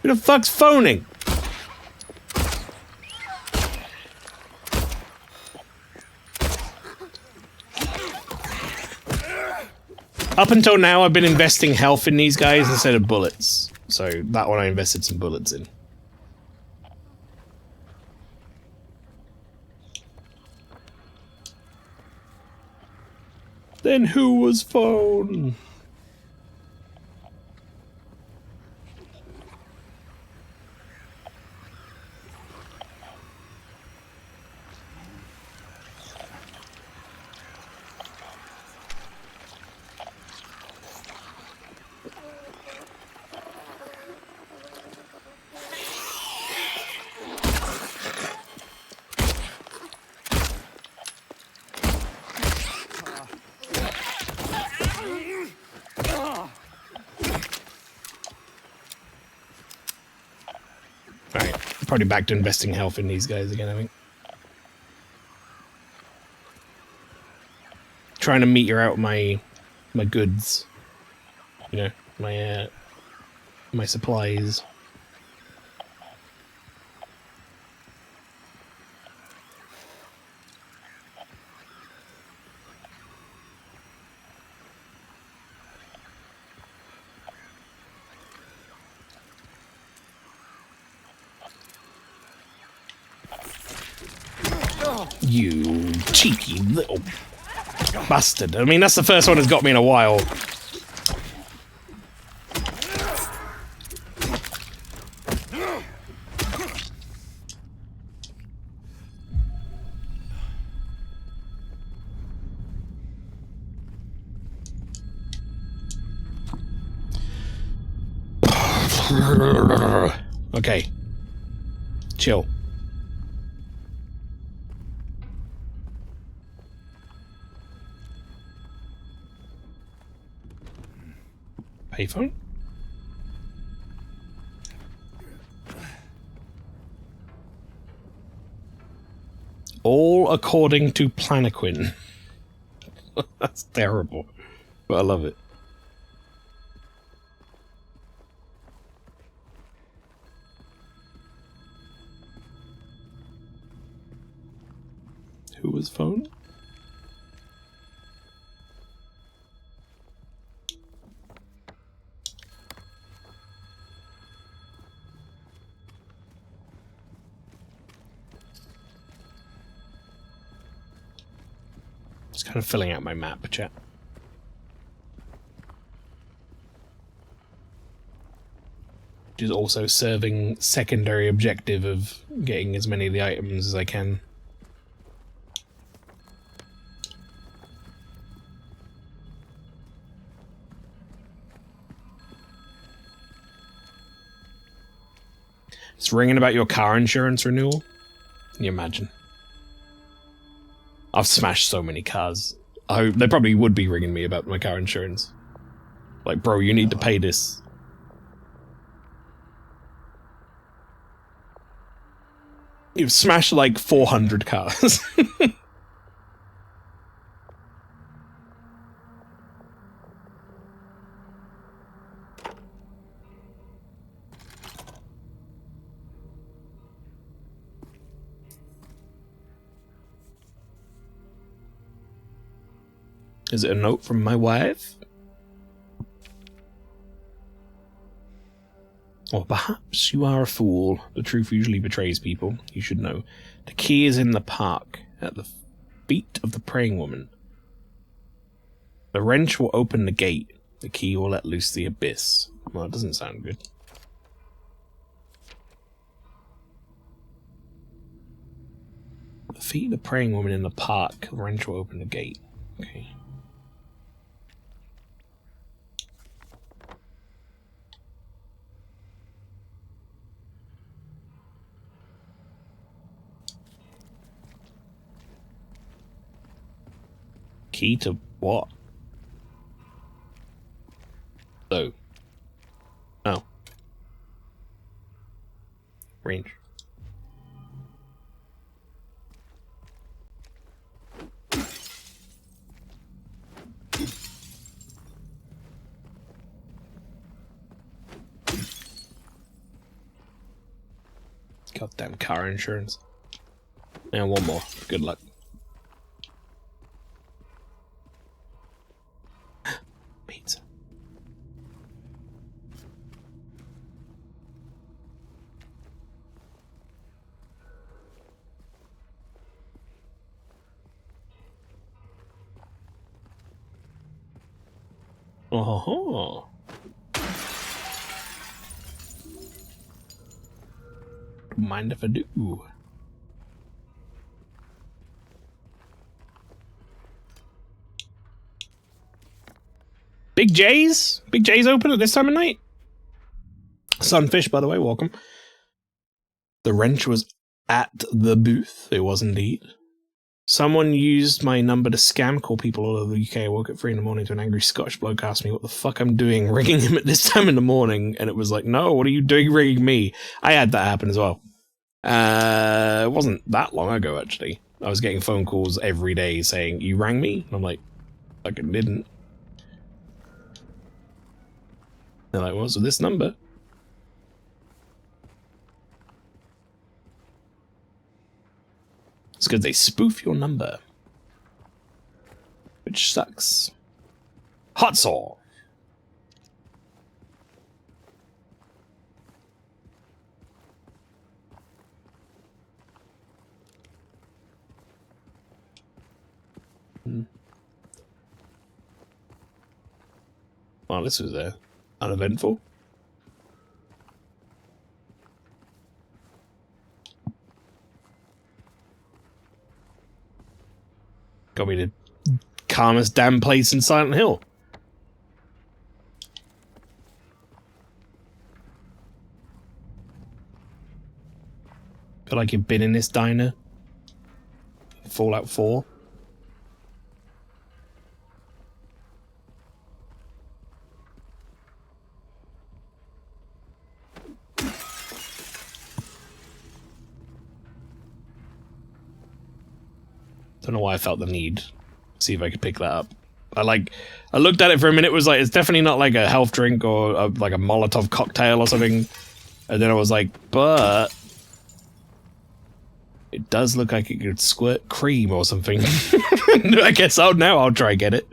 Who the fuck's phoning? Up until now, I've been investing health in these guys instead of bullets. So that one I invested some bullets in. Then who was phone? Probably back to investing health in these guys again, I think. Trying to meter out my goods. You know, my supplies. You cheeky little bastard. I mean, that's the first one that's got me in a while. Okay. Chill. Payphone? All according to Planaquin. That's terrible, but I love it. Who was phone? Just kind of filling out my map, chat. Which is also serving secondary objective of getting as many of the items as I can. It's ringing about your car insurance renewal. Can you imagine? I've smashed so many cars. They probably would be ringing me about my car insurance. Like, bro, you need to pay this. You've smashed like 400 cars. Is it a note from my wife? Or perhaps you are a fool. The truth usually betrays people. You should know. The key is in the park, at the feet of the praying woman. The wrench will open the gate. The key will let loose the abyss. Well, it doesn't sound good. At the feet of the praying woman in the park. The wrench will open the gate. Okay. Key to what? Oh. Oh. Range. Goddamn car insurance. And one more. Good luck. Pizza. Oh. Mind if I do? Big J's? Big J's open at this time of night? Sunfish, by the way, welcome. The wrench was at the booth. It was indeed. Someone used my number to scam call people all over the UK. I woke up 3 in the morning to an angry Scottish bloke asked me what the fuck I'm doing ringing him at this time in the morning. And it was like, no, what are you doing ringing me? I had that happen as well. It wasn't that long ago, actually. I was getting phone calls every day saying, you rang me? And I'm like, fucking didn't. They're like, what's with this number? It's because they spoof your number. Which sucks. Hot saw. Well, this was uneventful. Got me the calmest damn place in Silent Hill. Feel like you've been in this diner. Fallout 4. Don't know why I felt the need to see if I could pick that up. I looked at it for a minute, it was like, it's definitely not like a health drink or like a Molotov cocktail or something. And then I was like, but it does look like it could squirt cream or something. I guess now I'll try get it.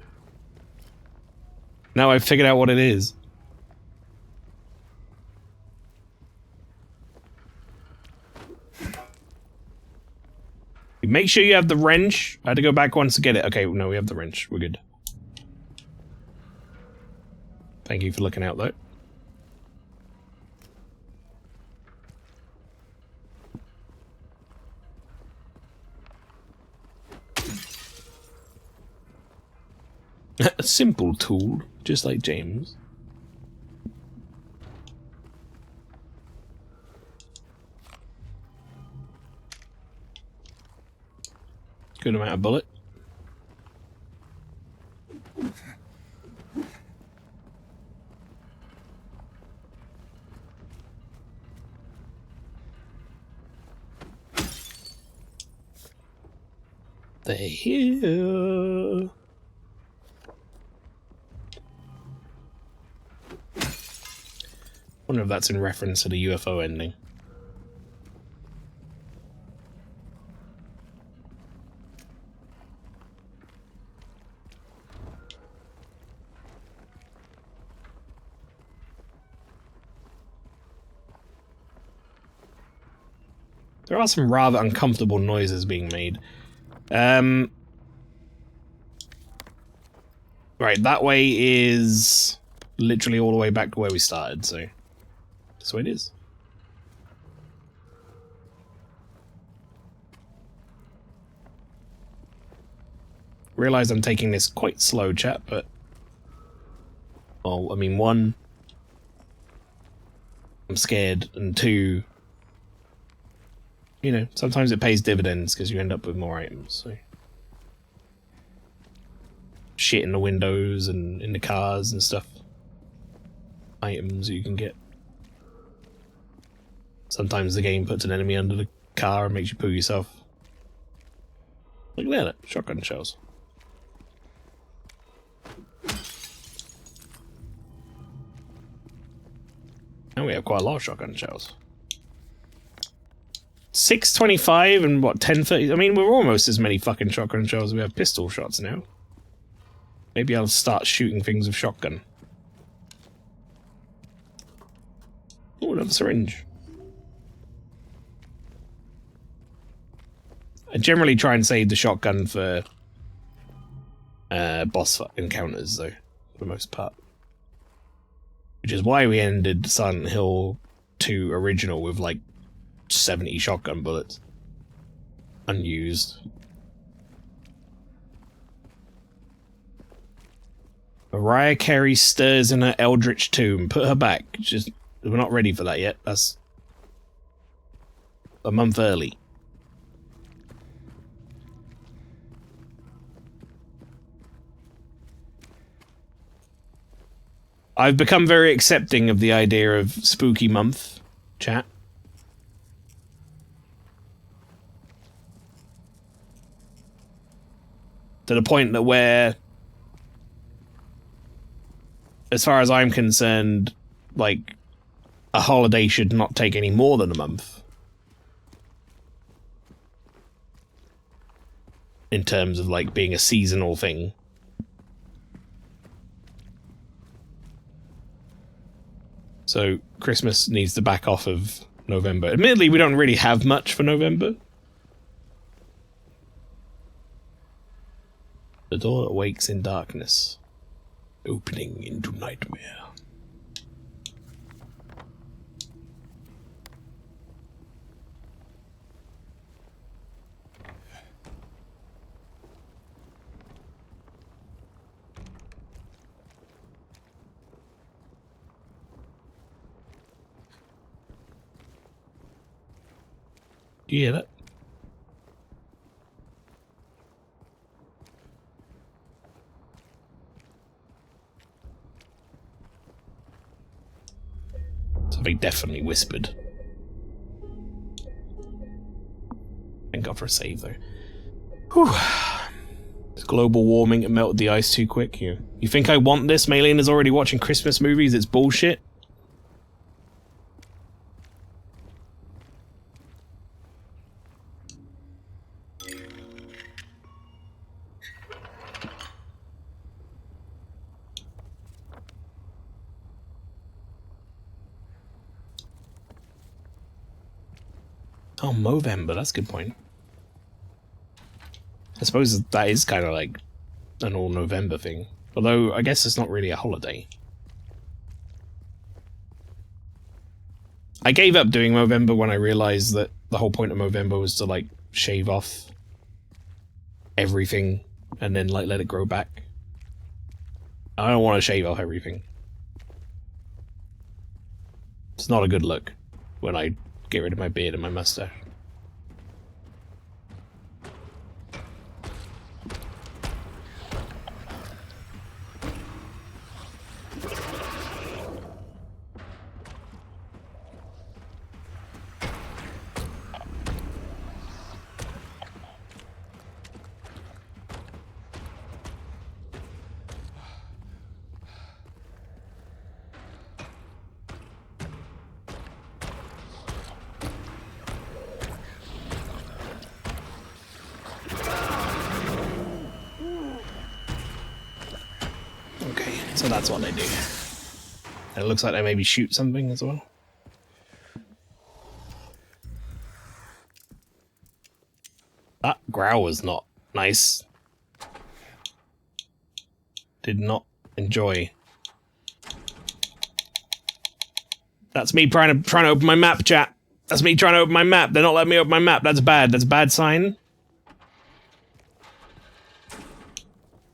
Now I've figured out what it is. Make sure you have the wrench. I had to go back once to get it. Okay, no, we have the wrench. We're good. Thank you for looking out, though. A simple tool, just like James. Good amount of bullet. They're here. Wonder if that's in reference to the UFO ending. There are some rather uncomfortable noises being made. Right, that way is literally all the way back to where we started, so this way it is. Realize I'm taking this quite slow, chat, but well, I mean, 1, I'm scared, and 2, you know, sometimes it pays dividends because you end up with more items, so. shit in the windows and in the cars and stuff. Items you can get. Sometimes the game puts an enemy under the car and makes you poo yourself. Look at that, shotgun shells. And we have quite a lot of shotgun shells. 625 and what, 1030? I mean, we're almost as many fucking shotgun shells as we have pistol shots now. Maybe I'll start shooting things with shotgun. Oh, another syringe. I generally try and save the shotgun for boss encounters, though, for the most part. Which is why we ended Silent Hill 2 original with like 70 shotgun bullets. Unused. Mariah Carey stirs in her eldritch tomb. Put her back. Just, we're not ready for that yet. That's a month early. I've become very accepting of the idea of spooky month, chat. To the point that where, as far as I'm concerned, like, a holiday should not take any more than a month. In terms of, like, being a seasonal thing. So, Christmas needs to back off of November. Admittedly, we don't really have much for November. The door that wakes in darkness, opening into nightmare. Do you hear that? Something definitely whispered. Thank God for a save, though. Whew. It's global warming. It melted the ice too quick. You think I want this? Maylene is already watching Christmas movies. It's bullshit. Oh, Movember, that's a good point. I suppose that is kind of like an all-November thing. Although, I guess it's not really a holiday. I gave up doing Movember when I realized that the whole point of Movember was to, like, shave off everything and then, like, let it grow back. I don't want to shave off everything. It's not a good look when I get rid of my beard and my mustache. So that's what they do. And it looks like they maybe shoot something as well. That growl was not nice. Did not enjoy. That's me trying to open my map, chat. That's me trying to open my map. They're not letting me open my map. That's bad. That's a bad sign.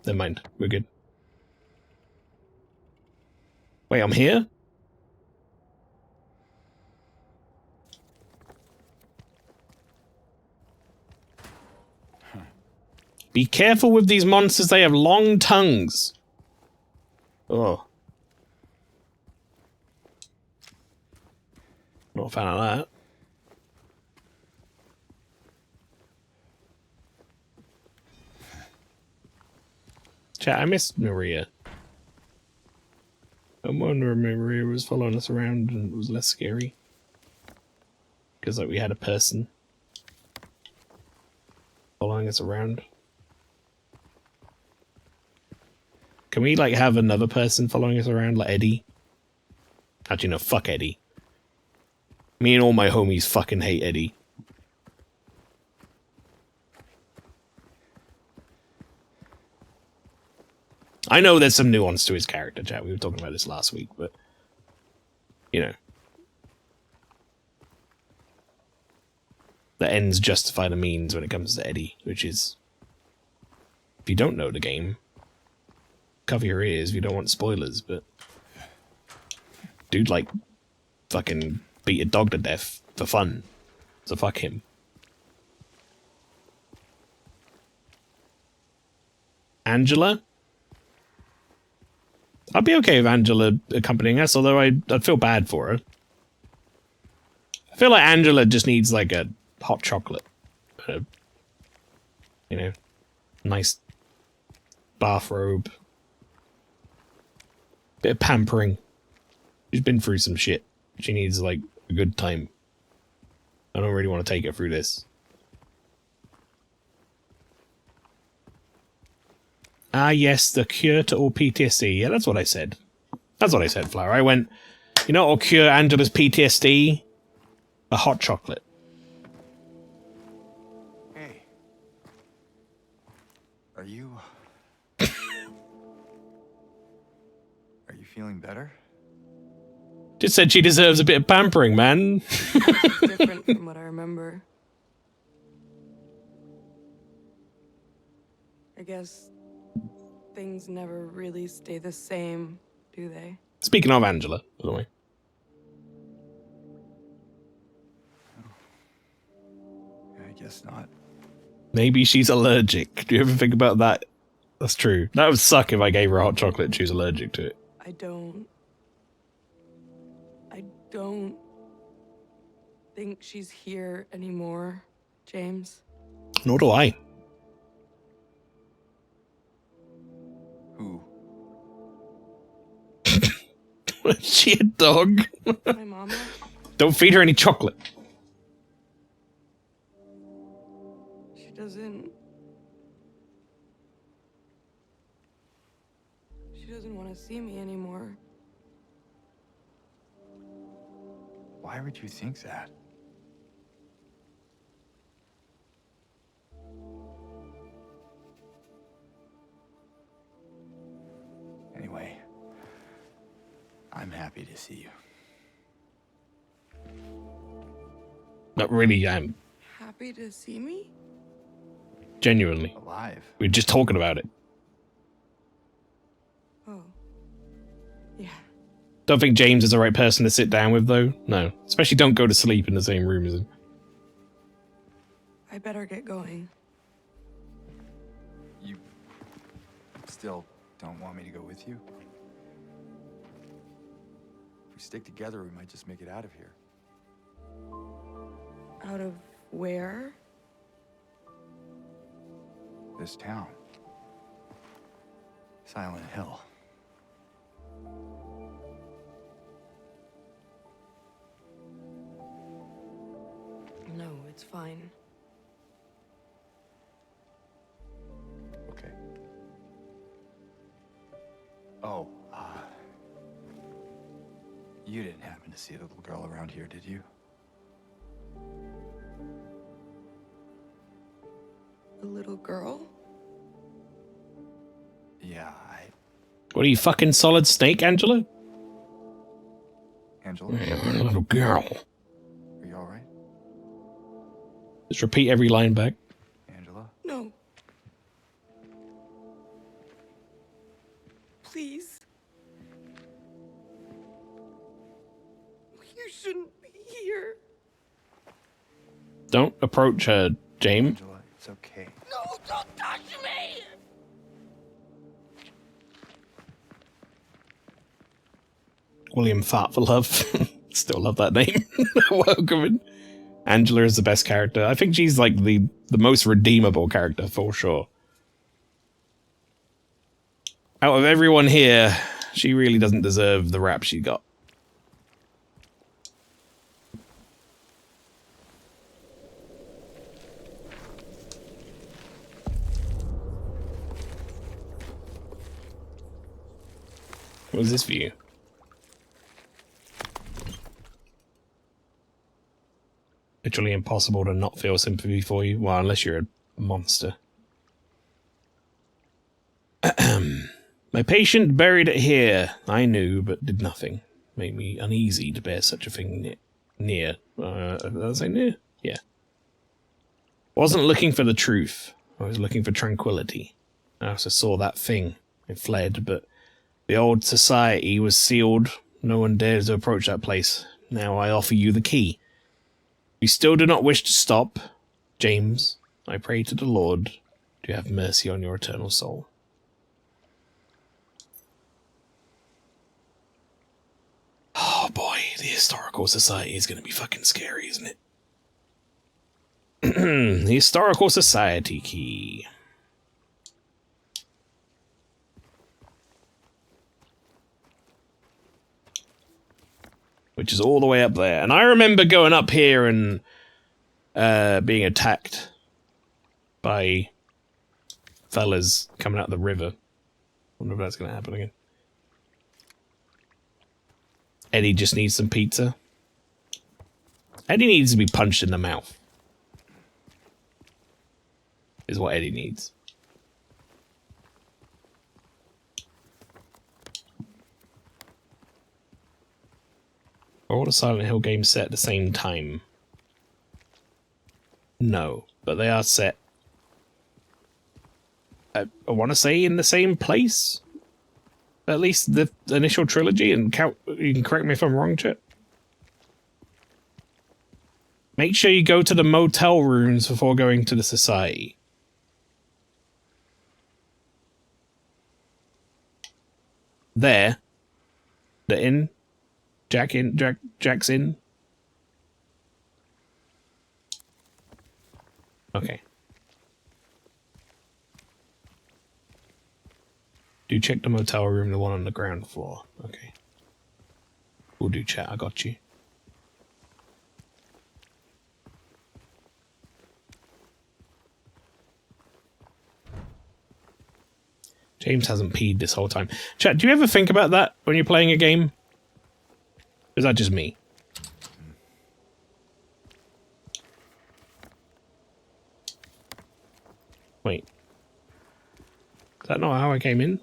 Never mind. We're good. Wait, I'm here? Be careful with these monsters, they have long tongues. Oh. Not a fan of that. Chat, I missed Maria. I wonder if Maria was following us around and it was less scary. Because like we had a person following us around. Can we like have another person following us around like Eddie? Actually no, fuck Eddie. Me and all my homies fucking hate Eddie. I know there's some nuance to his character, chat. We were talking about this last week, but you know. The ends justify the means when it comes to Eddie, which is, if you don't know the game, cover your ears if you don't want spoilers, but dude like fucking beat a dog to death for fun, so fuck him. Angela? I'd be okay with Angela accompanying us, although I'd feel bad for her. I feel like Angela just needs like a hot chocolate. You know, nice bathrobe. Bit of pampering. She's been through some shit. She needs like a good time. I don't really want to take her through this. Ah, yes, the cure to all PTSD. Yeah, that's what I said. That's what I said, Flower. I went, you know what'll cure Angela's PTSD? A hot chocolate. Hey. Are you... Are you feeling better? Just said she deserves a bit of pampering, man. It's different from what I remember. I guess things never really stay the same, do they? Speaking of Angela, by the way. I guess not. Maybe she's allergic. Do you ever think about that? That's true. That would suck if I gave her hot chocolate and she was allergic to it. I don't think she's here anymore, James. Nor do I. Who? Is she a dog? My mama? Don't feed her any chocolate. She doesn't want to see me anymore. Why would you think that? Anyway, I'm happy to see you. Not really, I'm Happy to see me? genuinely. Alive. We were just talking about it. Oh. Yeah. Don't think James is the right person to sit down with, though. No. Especially don't go to sleep in the same room as him. I better get going. You still don't want me to go with you? If we stick together, we might just make it out of here. Out of where? This town. Silent Hill. No, it's fine. Okay. Oh, you didn't happen to see the little girl around here, did you? A little girl? Yeah, What are you, fucking Solid Snake, Angela? Angela? Yeah, little girl. Are you alright? Just repeat every line back. Angela? No. Please. You shouldn't be here. Don't approach her, James. Angela, it's okay. No, don't touch me! William Fart for Love. Still love that name. Welcome in. Angela is the best character. I think she's like the most redeemable character for sure. Out of everyone here, she really doesn't deserve the rap she got. What was this view? Literally impossible to not feel sympathy for you. Well, unless you're a monster. My patient buried it here. I knew, but did nothing. Made me uneasy to bear such a thing near. Did I say near? Yeah. Wasn't looking for the truth. I was looking for tranquility. I also saw that thing. It fled, but the old society was sealed. No one dares to approach that place. Now I offer you the key. You still do not wish to stop, James. I pray to the Lord to have mercy on your eternal soul. Oh boy, the Historical Society is going to be fucking scary, isn't it? The Historical Society key. Which is all the way up there. And I remember going up here and being attacked by fellas coming out of the river. Wonder if that's going to happen again. Eddie just needs some pizza. Eddie needs to be punched in the mouth. Is what Eddie needs. Are all the Silent Hill games set at the same time? No, but they are set, I want to say, in the same place. At least the initial trilogy, and you can correct me if I'm wrong, Chet. Make sure you go to the motel rooms before going to the society. There. The inn. Jack's in. Okay. Do check the motel room, the one on the ground floor. Okay. We'll do, chat, I got you. James hasn't peed this whole time. Chat, do you ever think about that when you're playing a game? Is that just me? Wait. Is that not how I came in?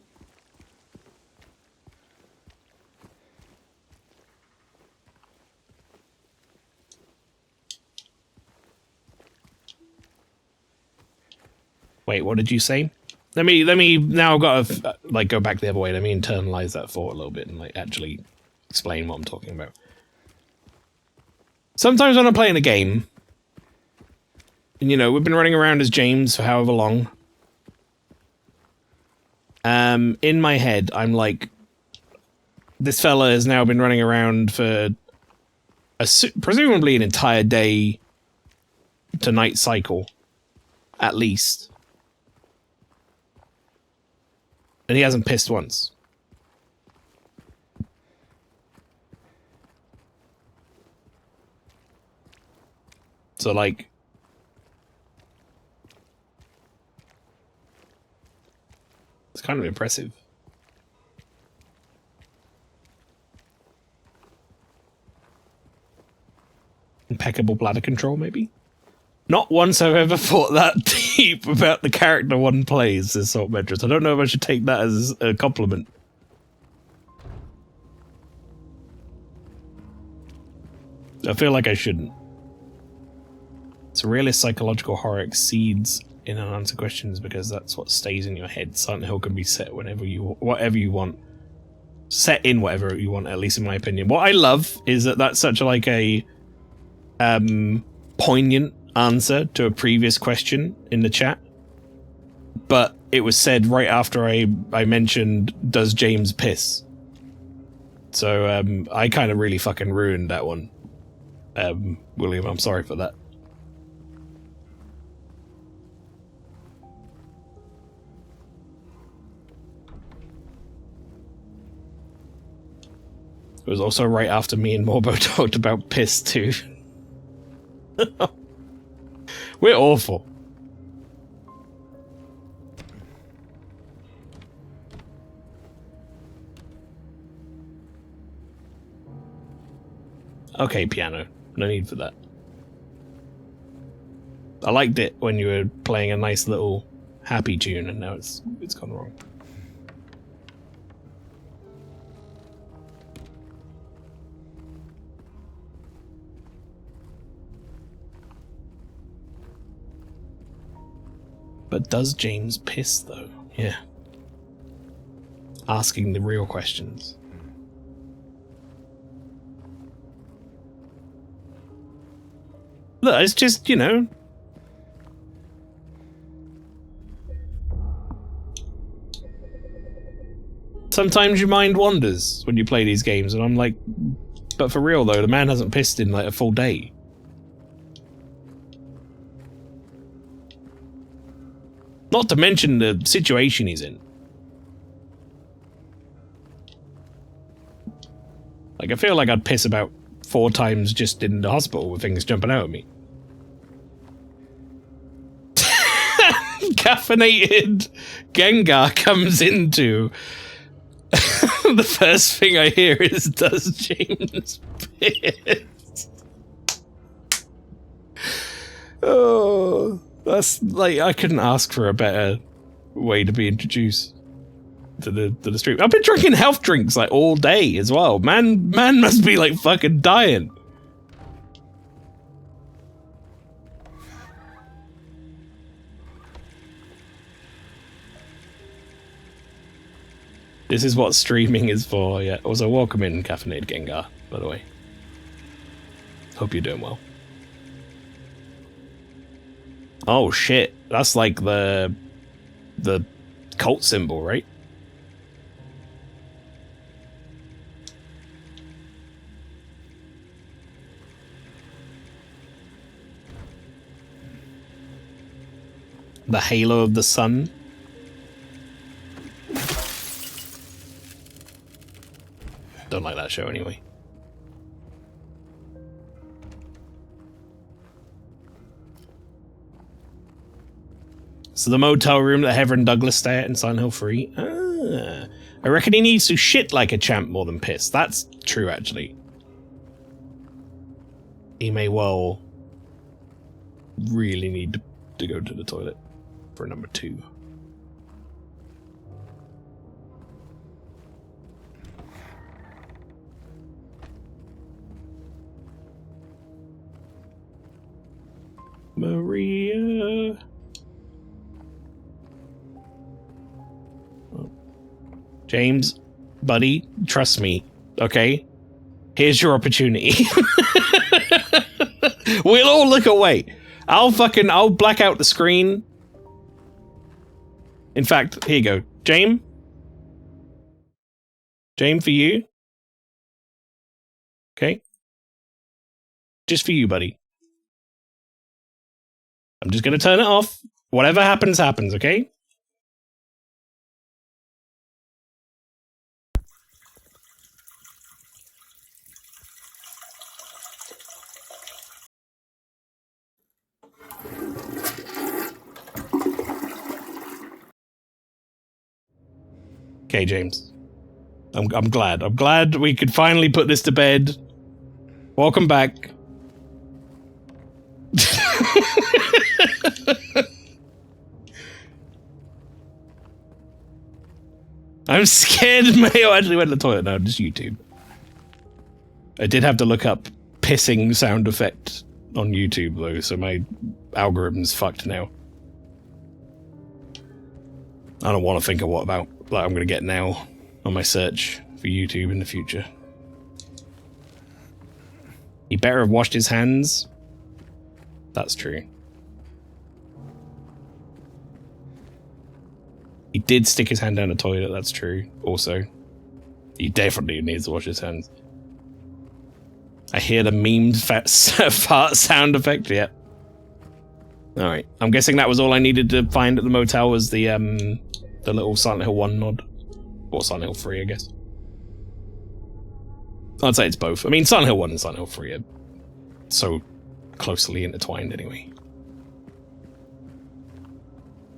Wait, what did you say? Let me now I've got to like go back the other way. Let me internalize that thought a little bit and like actually explain what I'm talking about. Sometimes when I'm playing a game, and you know, we've been running around as James for however long. In my head, I'm like, this fella has now been running around for presumably an entire day to night cycle, at least. And he hasn't pissed once. So, like... it's kind of impressive. Impeccable bladder control, maybe? Not once have I ever thought that deep about the character one plays, says Salt Medress. I don't know if I should take that as a compliment. I feel like I shouldn't. Surrealist psychological horror exceeds in unanswered questions because that's what stays in your head. Silent Hill can be set whenever you, whatever you want. Set in whatever you want, at least in my opinion. What I love is that that's such like a poignant answer to a previous question in the chat. But it was said right after I mentioned, does James piss? So I kind of really fucking ruined that one. William, I'm sorry for that. It was also right after me and Morbo talked about piss too. We're awful. Okay, piano. No need for that. I liked it when you were playing a nice little happy tune, and now it's gone wrong. But does James piss, though? Yeah. Asking the real questions. Look, it's just, you know... Sometimes your mind wanders when you play these games, and I'm like... But for real, though, the man hasn't pissed in, like, a full day. Not to mention the situation he's in. Like, I feel like I'd piss about 4 times just in the hospital with things jumping out at me. Caffeinated Gengar comes into... The first thing I hear is, does James piss? Oh... That's like, I couldn't ask for a better way to be introduced to the stream. I've been drinking health drinks like all day as well. Man must be like fucking dying. This is what streaming is for, yeah. Also, welcome in, Caffeinated Gengar, by the way. Hope you're doing well. Oh shit, that's like the cult symbol, right? The halo of the sun. Don't like that show anyway. So the motel room that Heather and Douglas stay at in Silent Hill 3. Ah, I reckon he needs to shit like a champ more than piss. That's true, actually. He may well really need to go to the toilet for number 2. Maria... James, buddy, trust me, okay? Here's your opportunity. We'll all look away. I'll black out the screen. In fact, here you go. James? James, for you? Okay? Just for you, buddy. I'm just gonna turn it off. Whatever happens, happens, okay? Okay, James. I'm glad. I'm glad we could finally put this to bed. Welcome back. I'm scared Mayo actually went to the toilet. No, just YouTube. I did have to look up pissing sound effect on YouTube though, so my algorithm's fucked now. I don't want to think of what I'm going to get now on my search for YouTube in the future. He better have washed his hands. That's true. He did stick his hand down the toilet, that's true, also. He definitely needs to wash his hands. I hear the memed fart sound effect. Yep. All right. I'm guessing that was all I needed to find at the motel was the little Silent Hill 1 nod, or Silent Hill 3, I guess. I'd say it's both. I mean, Silent Hill 1 and Silent Hill 3 are so closely intertwined anyway.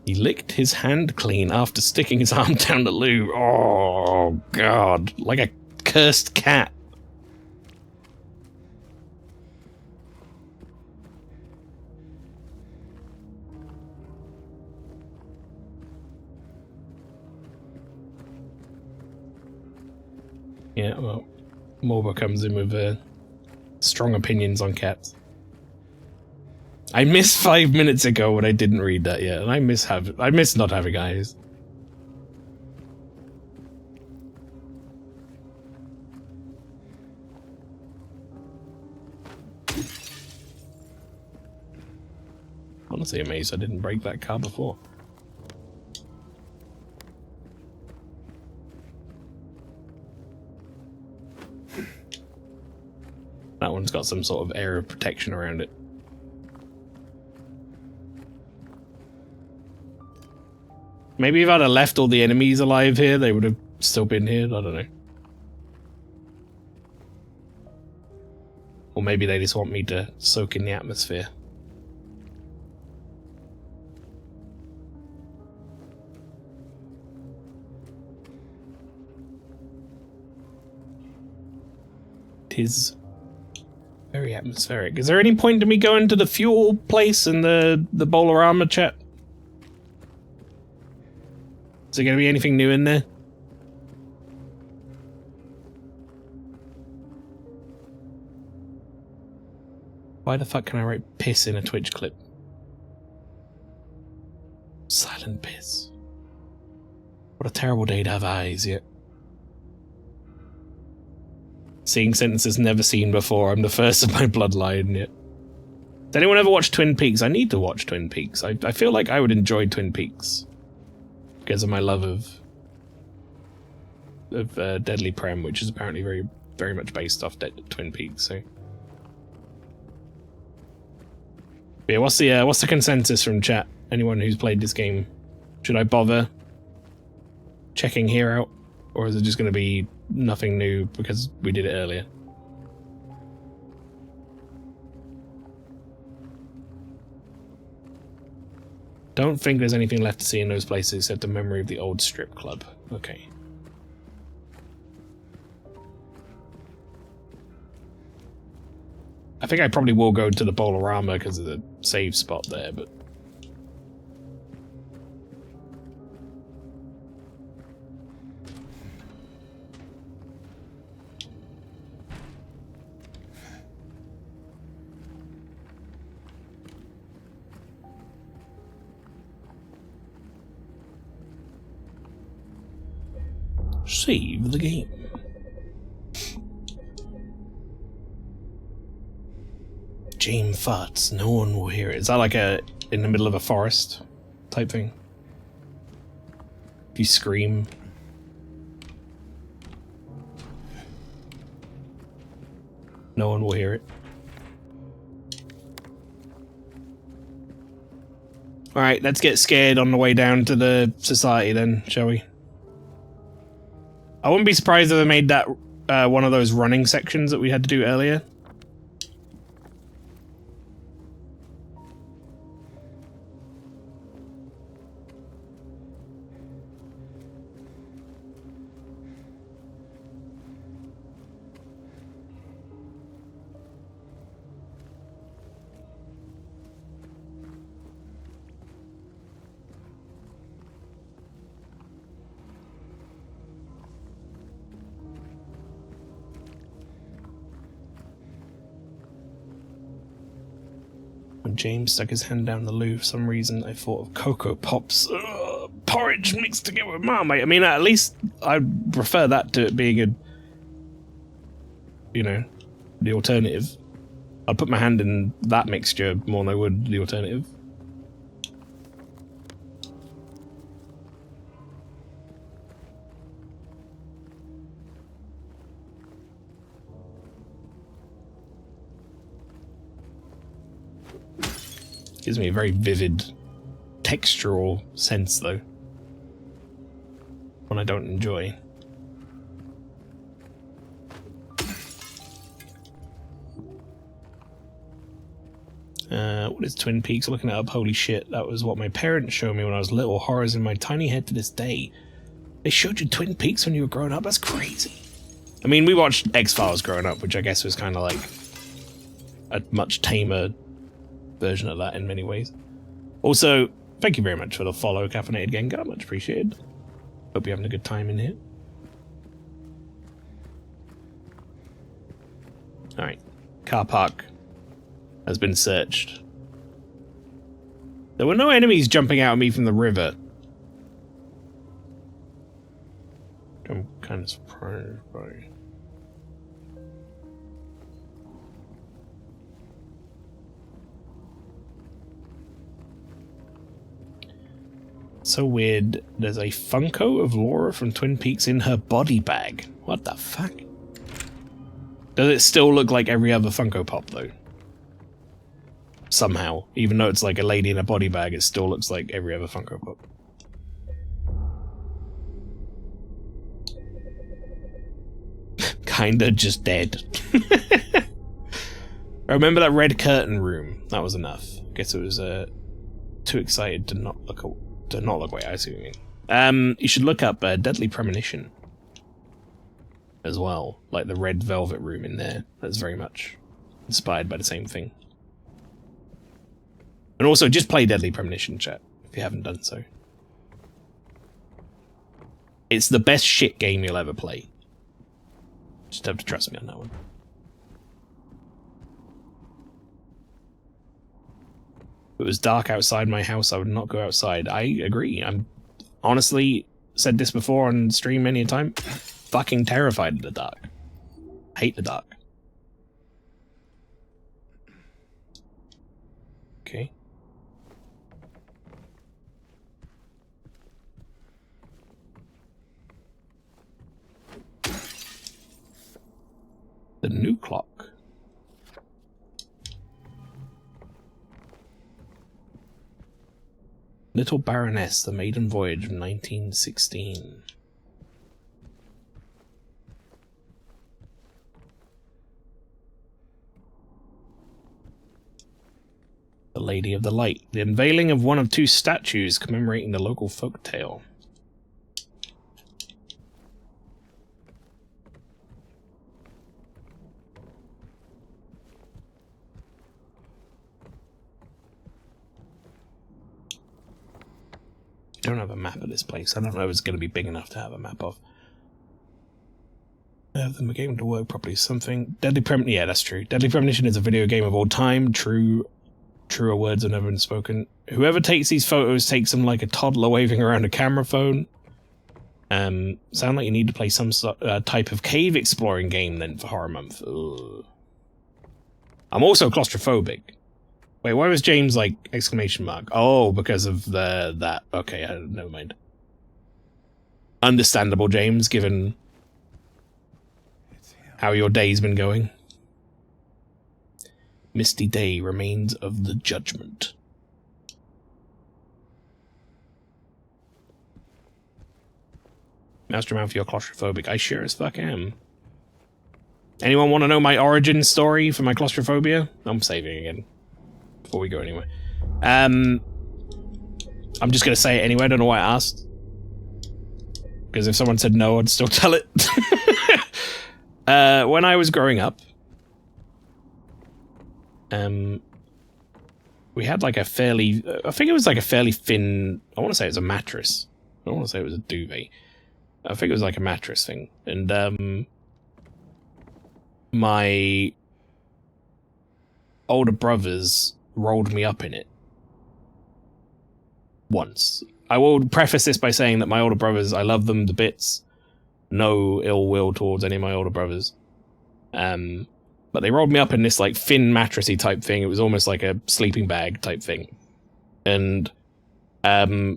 He licked his hand clean after sticking his arm down the loo. Oh, God. Like a cursed cat. Yeah, well, Morba comes in with strong opinions on cats. I missed 5 minutes ago when I didn't read that yet, and I miss not having eyes. Honestly amazed I didn't break that car before. That one's got some sort of air of protection around it. Maybe if I'd have left all the enemies alive here, they would have still been here. I don't know. Or maybe they just want me to soak in the atmosphere. Tis very atmospheric. Is there any point to me going to the fuel place and the Bolarama chat? Is there going to be anything new in there? Why the fuck can I write piss in a Twitch clip? Silent piss. What a terrible day to have eyes, yet. Seeing sentences never seen before. I'm the first of my bloodline yet. Did anyone ever watch Twin Peaks? I need to watch Twin Peaks. I feel like I would enjoy Twin Peaks. Because of my love of Deadly Prem, which is apparently very, very much based off Twin Peaks. So, but yeah, what's the consensus from chat? Anyone who's played this game, should I bother checking here out, or is it just going to be nothing new because we did it earlier? Don't think there's anything left to see in those places except the memory of the old strip club. Okay. I think I probably will go to the Bolarama because of the save spot there, but... Save the game. James farts, no one will hear it. Is that like a in the middle of a forest type thing? If you scream. No one will hear it. Alright, let's get scared on the way down to the society then, shall we? I wouldn't be surprised if they made that one of those running sections that we had to do earlier. When James stuck his hand down the loo, for some reason I thought of Cocoa Pops. Porridge mixed together with Marmite. I mean, at least I prefer that to it being a, you know, the alternative. I'd put my hand in that mixture more than I would the alternative. Gives me a very vivid textural sense, though. One I don't enjoy. What is Twin Peaks? Looking it up, holy shit, that was what my parents showed me when I was little. Horrors in my tiny head to this day. They showed you Twin Peaks when you were growing up? That's crazy. I mean, we watched X-Files growing up, which I guess was kind of like a much tamer version of that in many ways. Also, thank you very much for the follow, Caffeinated Gengar, much appreciated. Hope you're having a good time in here. Alright, car park has been searched. There were no enemies jumping out at me from the river. I'm kind of surprised by. So weird. There's a Funko of Laura from Twin Peaks in her body bag. What the fuck? Does it still look like every other Funko Pop, though? Somehow. Even though it's like a lady in a body bag, it still looks like every other Funko Pop. Kinda just dead. I remember that red curtain room. That was enough. Guess it was too excited to not look away. I see what you mean. You should look up Deadly Premonition as well, like the red velvet room in there. That's very much inspired by the same thing. And also, just play Deadly Premonition, chat, if you haven't done so. It's the best shit game you'll ever play. Just have to trust me on that one. If it was dark outside my house, I would not go outside. I agree. I'm honestly said this before on stream many a time. Fucking terrified of the dark. Hate the dark. Okay. The new clock. Little Baroness, The Maiden Voyage of 1916. The Lady of the Light. The unveiling of one of two statues commemorating the local folk tale. I don't have a map of this place. I don't know if it's going to be big enough to have a map of. The game to work properly. Something. Deadly Premonition. Yeah, that's true. Deadly Premonition is a video game of all time. Truer words have never been spoken. Whoever takes these photos takes them like a toddler waving around a camera phone. Sound like you need to play some type of cave exploring game then for Horror Month. Ugh. I'm also claustrophobic. Wait, why was James like exclamation mark? Oh, because of that. Okay, never mind. Understandable, James, given how your day's been going. Misty day, remains of the judgment. MaelstromALPHA, you're claustrophobic. I sure as fuck am. Anyone want to know my origin story for my claustrophobia? I'm saving again. Before we go anywhere. I'm just going to say it anyway. I don't know why I asked. Because if someone said no, I'd still tell it. When I was growing up, we had like a fairly... I think it was like a fairly thin... I want to say it was a mattress. I don't want to say it was a duvet. I think it was like a mattress thing. And my older brothers rolled me up in it once. I will preface this by saying that my older brothers, I love them to bits. No ill will towards any of my older brothers. But they rolled me up in this like thin mattressy type thing. It was almost like a sleeping bag type thing. And I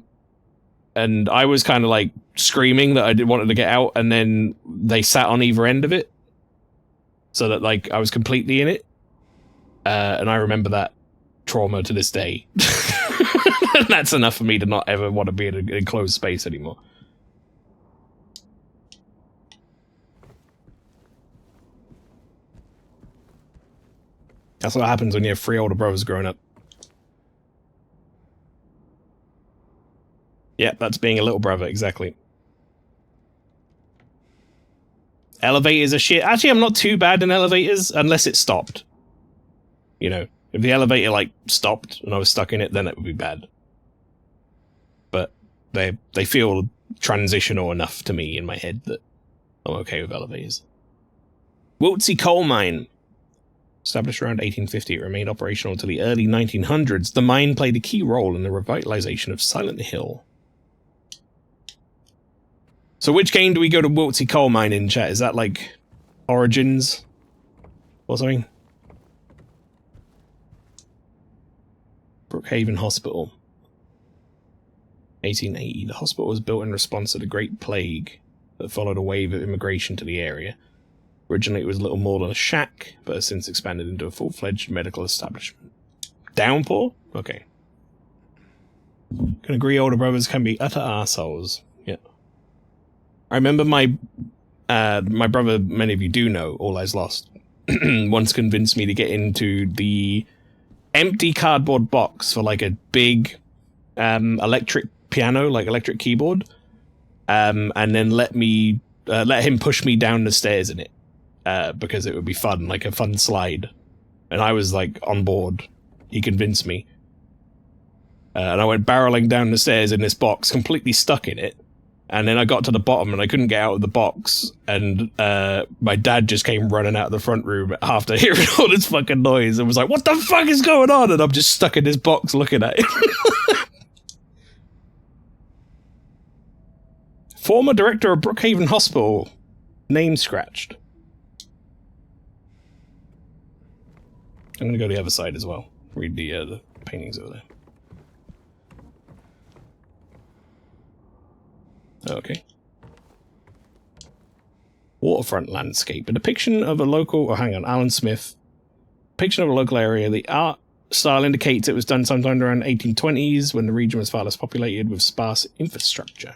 was kind of like screaming that I wanted to get out, and then they sat on either end of it. So that like I was completely in it. And I remember that trauma to this day. That's enough for me to not ever want to be in an enclosed space anymore. That's what happens when you have 3 older brothers growing up. Yep, that's being a little brother, exactly. Elevators are shit. Actually, I'm not too bad in elevators, unless it stopped. You know, if the elevator, like, stopped and I was stuck in it, then it would be bad. But they feel transitional enough to me in my head that I'm okay with elevators. Wiltsey Coal Mine. Established around 1850, it remained operational until the early 1900s. The mine played a key role in the revitalization of Silent Hill. So which game do we go to Wiltsey Coal Mine in, chat? Is that like Origins or something? Brookhaven Hospital. 1880. The hospital was built in response to the Great Plague that followed a wave of immigration to the area. Originally it was little more than a shack, but has since expanded into a full-fledged medical establishment. Downpour? Okay. Can agree older brothers can be utter arseholes. Yeah. I remember my brother, many of you do know, All Eyes Lost, once convinced me to get into the empty cardboard box for like a big electric piano, like electric keyboard, and then let him push me down the stairs in it, because it would be fun, like a fun slide. And I was like on board. He convinced me. And I went barreling down the stairs in this box, completely stuck in it. And then I got to the bottom and I couldn't get out of the box. And my dad just came running out of the front room after hearing all this fucking noise and was like, "What the fuck is going on?" And I'm just stuck in this box looking at it. Former director of Brookhaven Hospital. Name scratched. I'm gonna go to the other side as well. Read the paintings over there. Okay. Waterfront landscape. A depiction of a local... Oh, hang on. Alan Smith. Depiction of a local area. The art style indicates it was done sometime around 1820s when the region was far less populated with sparse infrastructure.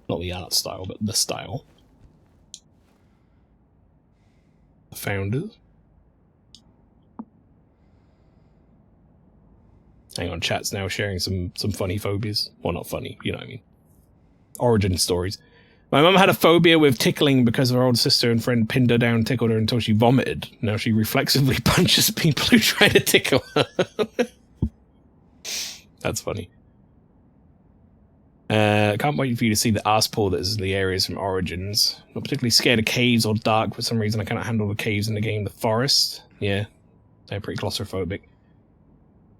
Not the art style, but the style. The founders. Hang on, chat's now sharing some funny phobias. Well, not funny, you know what I mean. Origin stories. My mum had a phobia with tickling because her older sister and friend pinned her down and tickled her until she vomited. Now she reflexively punches people who try to tickle her. That's funny. Can't wait for you to see the arse pool that is the areas from Origins. Not particularly scared of caves or dark. For some reason I cannot handle the caves in the game. The forest. Yeah. They're pretty claustrophobic.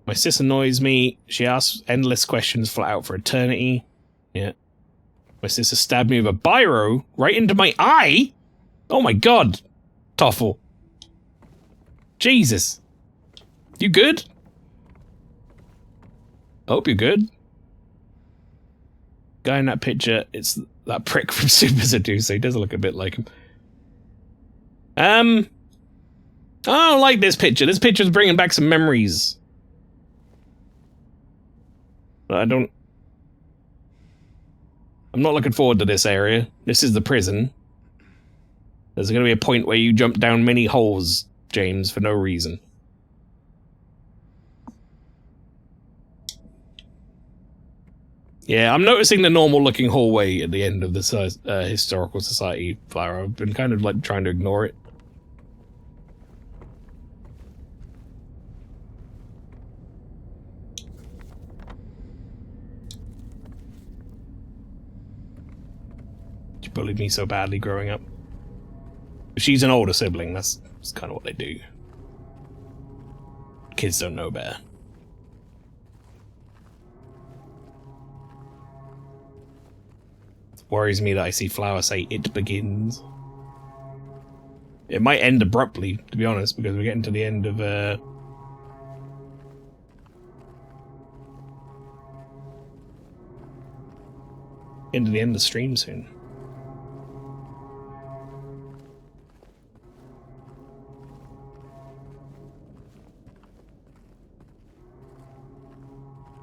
My sis annoys me. She asks endless questions flat out for eternity. Yeah. My sister stabbed me with a biro right into my eye. Oh my god. Toffle. Jesus. You good? I hope you're good. Guy in that picture, it's that prick from Super Seducer. He does look a bit like him. I don't like this picture. This picture's bringing back some memories. But I'm not looking forward to this area. This is the prison. There's going to be a point where you jump down many holes, James, for no reason. Yeah, I'm noticing the normal-looking hallway at the end of this Historical Society flower. I've been kind of, like, trying to ignore it. She bullied me so badly growing up. She's an older sibling, that's kind of what they do. Kids don't know better. Worries me that I see Flower say "it begins." It might end abruptly, to be honest, because we're getting to the end of into the end of the stream soon.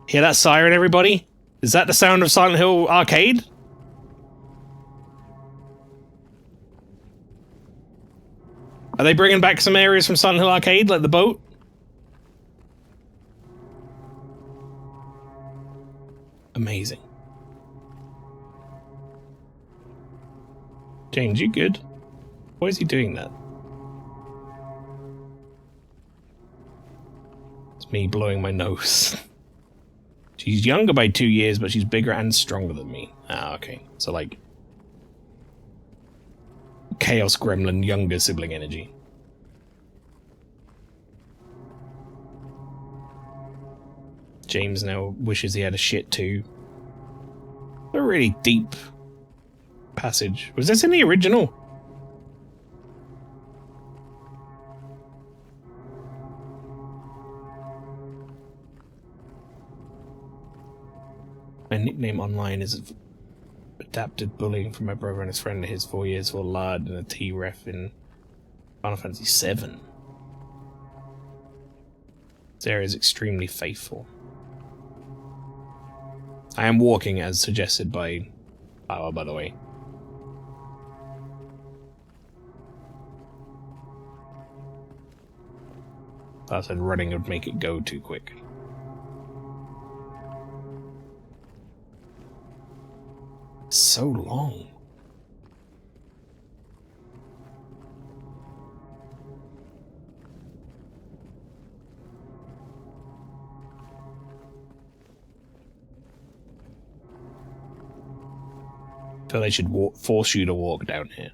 Hear that siren, everybody? Is that the sound of Silent Hill Arcade? Are they bringing back some areas from Silent Hill Arcade, like the boat? Amazing. James, you good? Why is he doing that? It's me blowing my nose. She's younger by 2 years, but she's bigger and stronger than me. Ah, okay. So, like, Chaos Gremlin younger sibling energy. James now wishes he had a shit too. A really deep passage. Was this in the original? My nickname online is adapted bullying from my brother and his friend. His 4 years for lard and a T-ref in Final Fantasy VII. This area is extremely faithful. I am walking as suggested by Power, by the way. I said running would make it go too quick. So long. So they should force you to walk down here.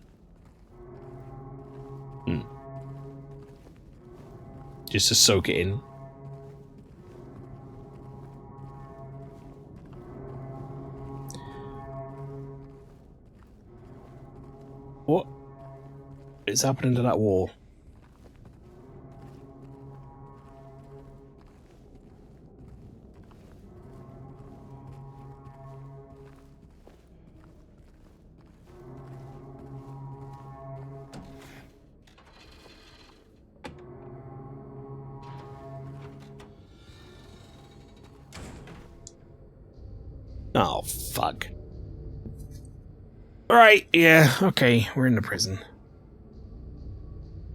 Just to soak it in. What is happening to that wall? Oh, fuck. Alright, yeah, okay, we're in the prison.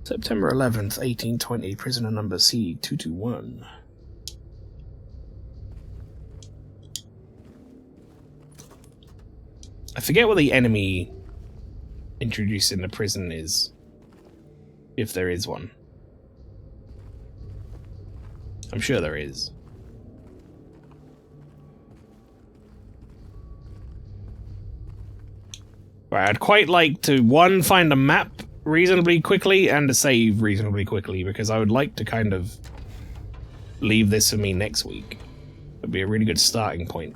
September 11th, 1820, prisoner number C221. I forget what the enemy introduced in the prison is. If there is one. I'm sure there is. Right, I'd quite like to, one, find a map reasonably quickly and to save reasonably quickly, because I would like to kind of leave this for me next week. It'd be a really good starting point.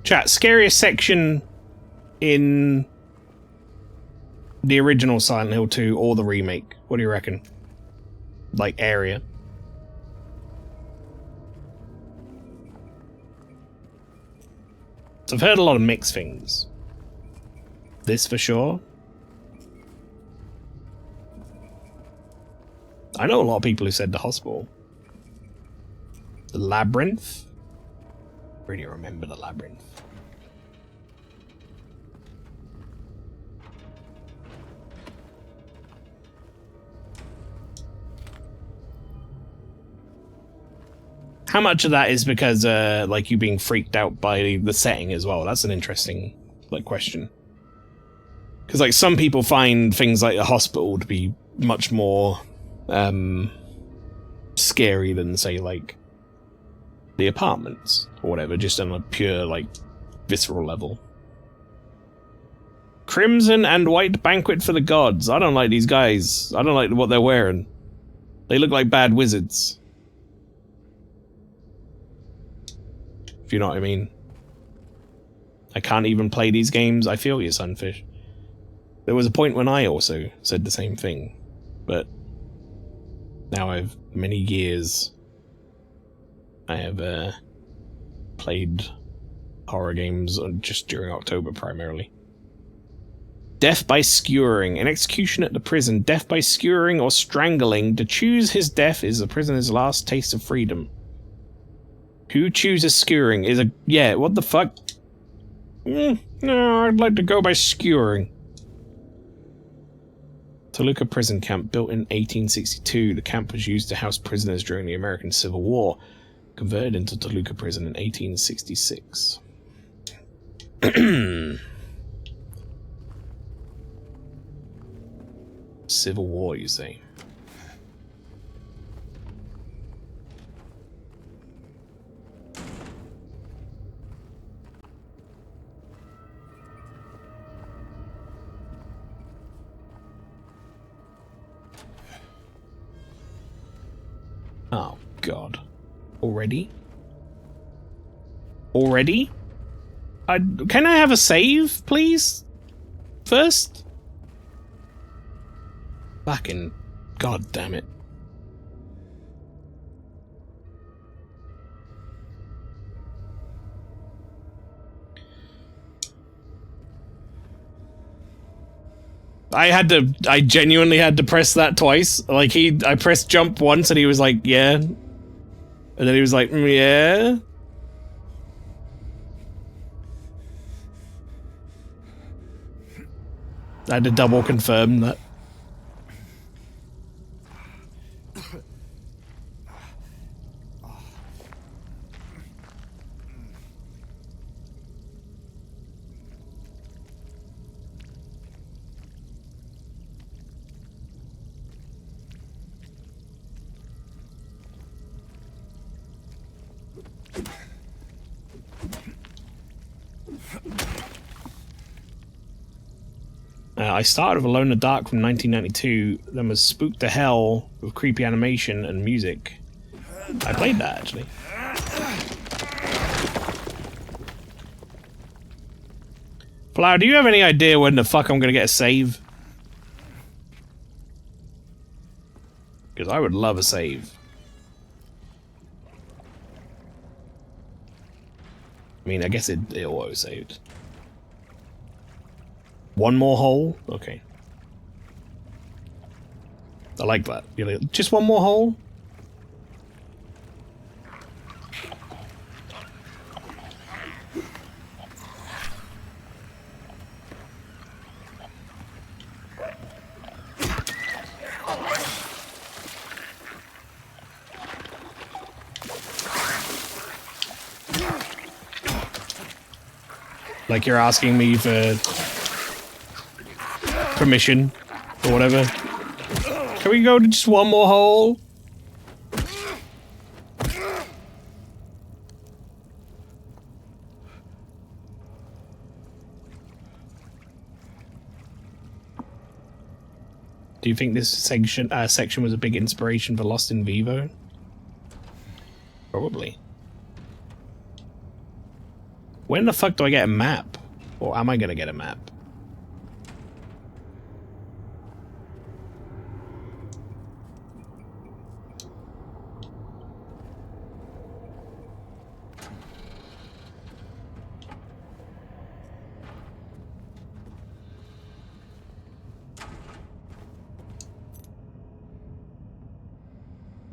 Chat, scariest section in the original Silent Hill 2 or the remake? What do you reckon? Like, area. So I've heard a lot of mixed things. This for sure. I know a lot of people who said the hospital. The labyrinth? I really remember the labyrinth. How much of that is because, like, you being freaked out by the setting as well? That's an interesting, like, question. Because, like, some people find things like the hospital to be much more, scary than, say, like, the apartments or whatever, just on a pure, like, visceral level. Crimson and white banquet for the gods. I don't like these guys. I don't like what they're wearing. They look like bad wizards. If you know what I mean. I can't even play these games. I feel you, Sunfish. There was a point when I also said the same thing. But now I've many years. I have played horror games just during October primarily. Death by skewering. An execution at the prison. Death by skewering or strangling. To choose his death is the prisoner's last taste of freedom. Who chooses skewering? Is a... Yeah, what the fuck? No, I'd like to go by skewering. Toluca prison camp, built in 1862. The camp was used to house prisoners during the American Civil War. Converted into Toluca prison in 1866. Civil War, you say? Oh, God. Already? Already? Can I have a save, please? First? Fucking... God damn it. I genuinely had to press that twice. Like, I pressed jump once and he was like, yeah. And then he was like, yeah. I had to double confirm that. I started with Alone in the Dark from 1992, then was Spooked to Hell with creepy animation and music. I played that, actually. Flower, do you have any idea when the fuck I'm gonna get a save? Because I would love a save. I mean, I guess it auto-saved. One more hole? Okay. I like that. Just one more hole? Like you're asking me for permission or whatever. Can we go to just one more hole? Do you think this section was a big inspiration for Lost in Vivo? Probably. When the fuck do I get a map? Or am I gonna get a map?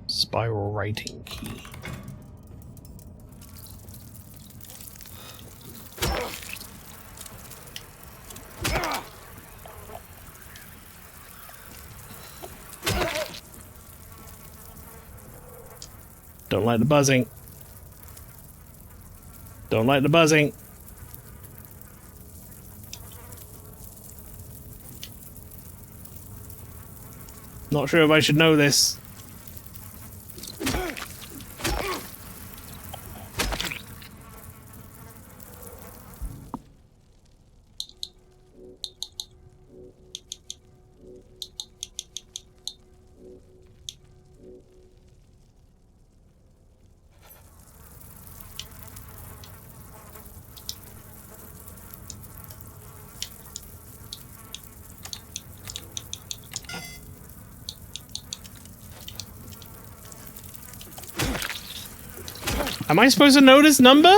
Spiral writing key. Don't like the buzzing. Don't like the buzzing. Not sure if I should know this. Am I supposed to know this number?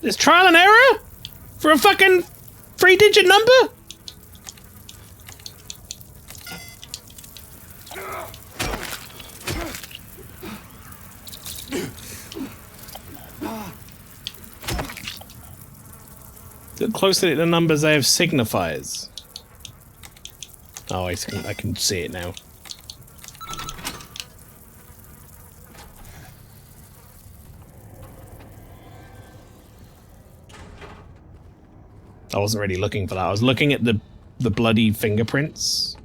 Is trial and error? For a fucking 3-digit number? Look closely at the numbers, they have signifiers. Oh, I can see it now. I wasn't really looking for that. I was looking at the bloody fingerprints.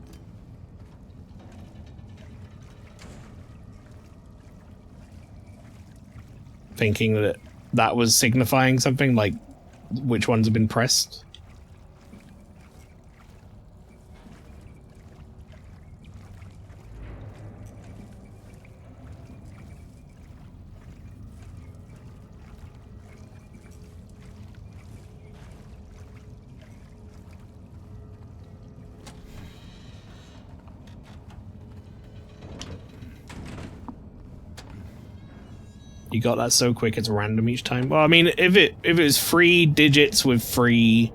Thinking that that was signifying something, like which ones have been pressed. You got that so quick it's random each time. Well, I mean, if it was 3 digits with 3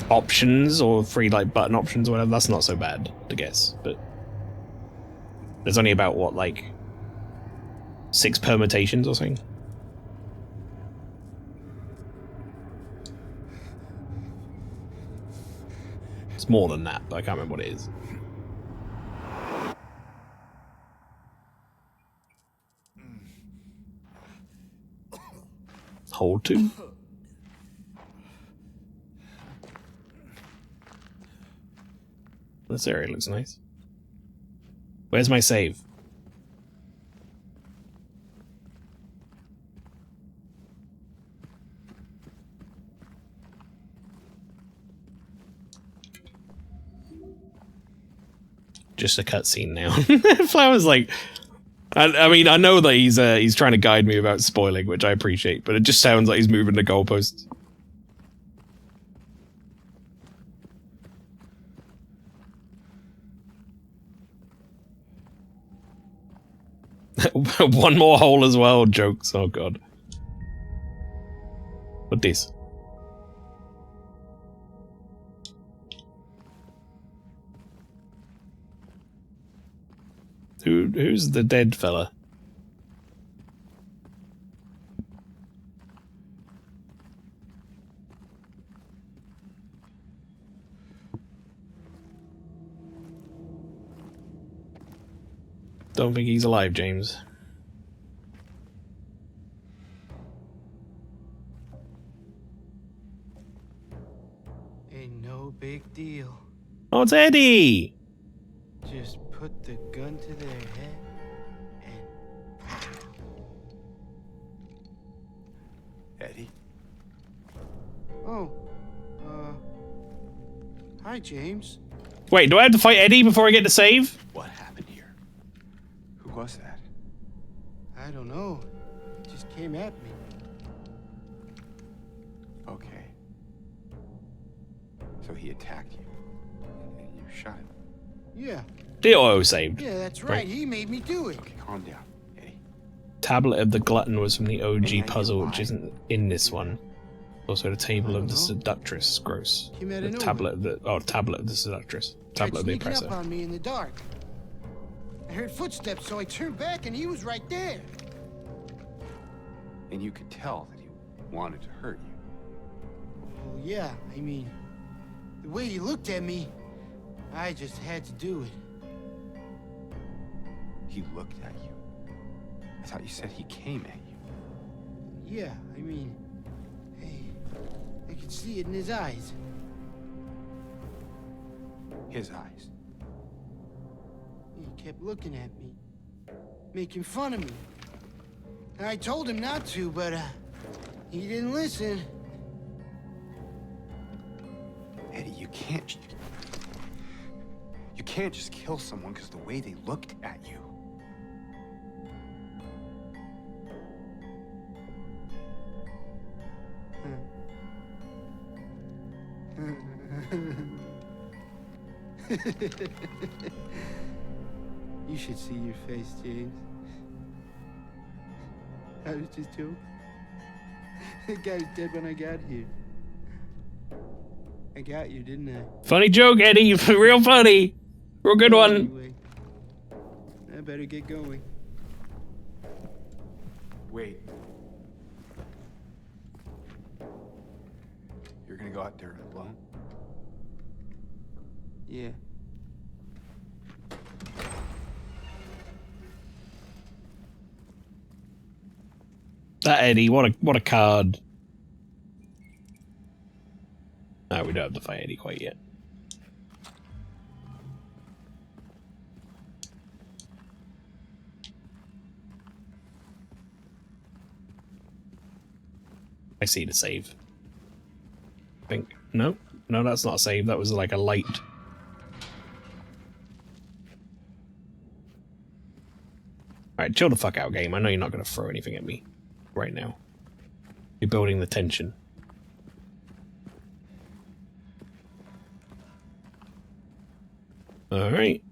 options or 3 like button options or whatever, that's not so bad to guess. But there's only about what, like 6 permutations or something. It's more than that, but I can't remember what it is. Hold 2. This area looks nice. Where's my save? Just a cutscene now. Flower's like, I mean, I know that he's trying to guide me about spoiling, which I appreciate, but it just sounds like he's moving the goalposts. One more hole as well, jokes, oh god. What this? Who's the dead fella? Don't think he's alive, James. Ain't no big deal. Oh, it's Eddie! Just put the gun to their head and pow. Eddie? Oh, hi, James. Wait, do I have to fight Eddie before I get to save? What happened here? Who was that? I don't know. It just came at me. Okay. So he attacked you. And you shot him. Yeah. The auto saved. Yeah, that's right. He made me do it. Okay, calm down, Eddie. Tablet of the Glutton was from the OG puzzle, which isn't in this one. Also, the Table of the Seductress. Gross. The Tablet of the Tablet of the Seductress. Tablet of the Oppressor. Up on me in the dark. I heard footsteps, so I turned back, and he was right there. And you could tell that he wanted to hurt you. Well, yeah. I mean, the way he looked at me, I just had to do it. He looked at you? I thought you said he came at you. Yeah, I mean, hey, I could see it in his eyes. His eyes? He kept looking at me, making fun of me. And I told him not to, but he didn't listen. Eddie, you can't just kill someone because the way they looked at you. You should see your face, James. I was just joking. The guy's dead when I got here. I got you, didn't I? Funny joke, Eddie. Real funny. Real good one. Anyway, I better get going. Wait. You're gonna go out there alone? Yeah. That Eddie, what a card. No, we don't have to fight Eddie quite yet. I see the save. I think. No, that's not a save. That was like a light. Alright, chill the fuck out, game. I know you're not going to throw anything at me right now. You're building the tension. Alright.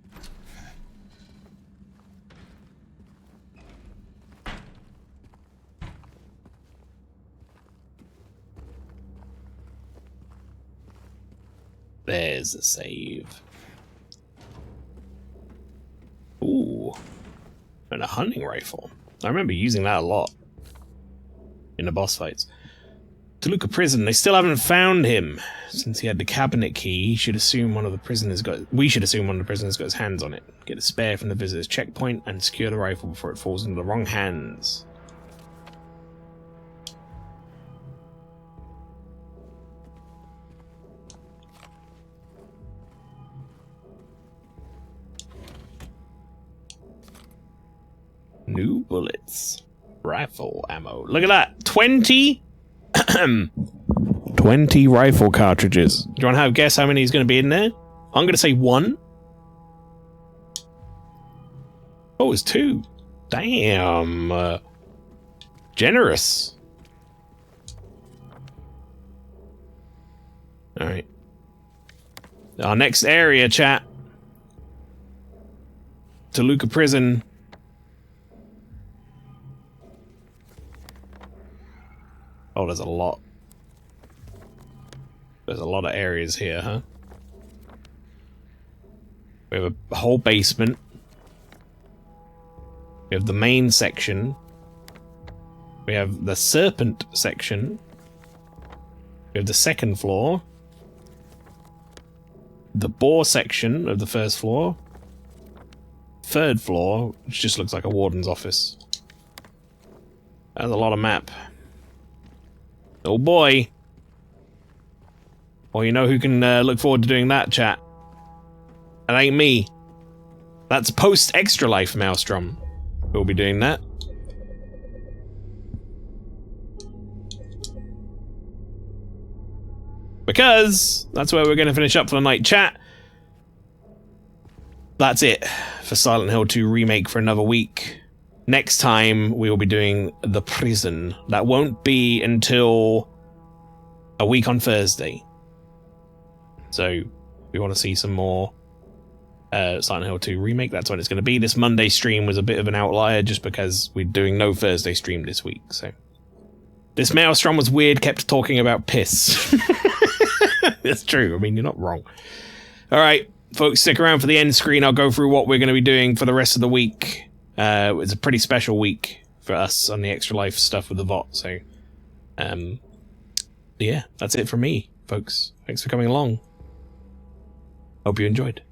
There's a save. Ooh. And a hunting rifle. I remember using that a lot in the boss fights. Toluca prison. They still haven't found him. Since he had the cabinet key, we should assume one of the prisoners got his hands on it. Get a spare from the visitor's checkpoint and secure the rifle before it falls into the wrong hands. New bullets. Rifle ammo. Look at that. 20 20 rifle cartridges. Do you want to have a guess how many is going to be in there? I'm going to say 1. Oh, it's 2. Damn. Generous. Alright. Our next area, chat. Toluca prison. Oh, there's a lot. There's a lot of areas here, huh? We have a whole basement. We have the main section. We have the serpent section. We have the second floor. The boar section of the first floor. Third floor, which just looks like a warden's office. That's a lot of map. Oh boy. Well, you know who can look forward to doing that, chat? It ain't me. That's post Extra Life Maelstrom who'll be doing that. Because that's where we're going to finish up for the night, chat. That's it for Silent Hill 2 Remake for another week. Next time, we will be doing The Prison. That won't be until a week on Thursday. So, we want to see some more Silent Hill 2 Remake. That's when it's going to be. This Monday stream was a bit of an outlier just because we're doing no Thursday stream this week. So, this Maelstrom was weird, kept talking about piss. It's true. I mean, you're not wrong. Alright, folks, stick around for the end screen. I'll go through what we're going to be doing for the rest of the week. It's a pretty special week for us on the Extra Life stuff with the VOT, so yeah, that's it from me, folks. Thanks for coming along. Hope you enjoyed.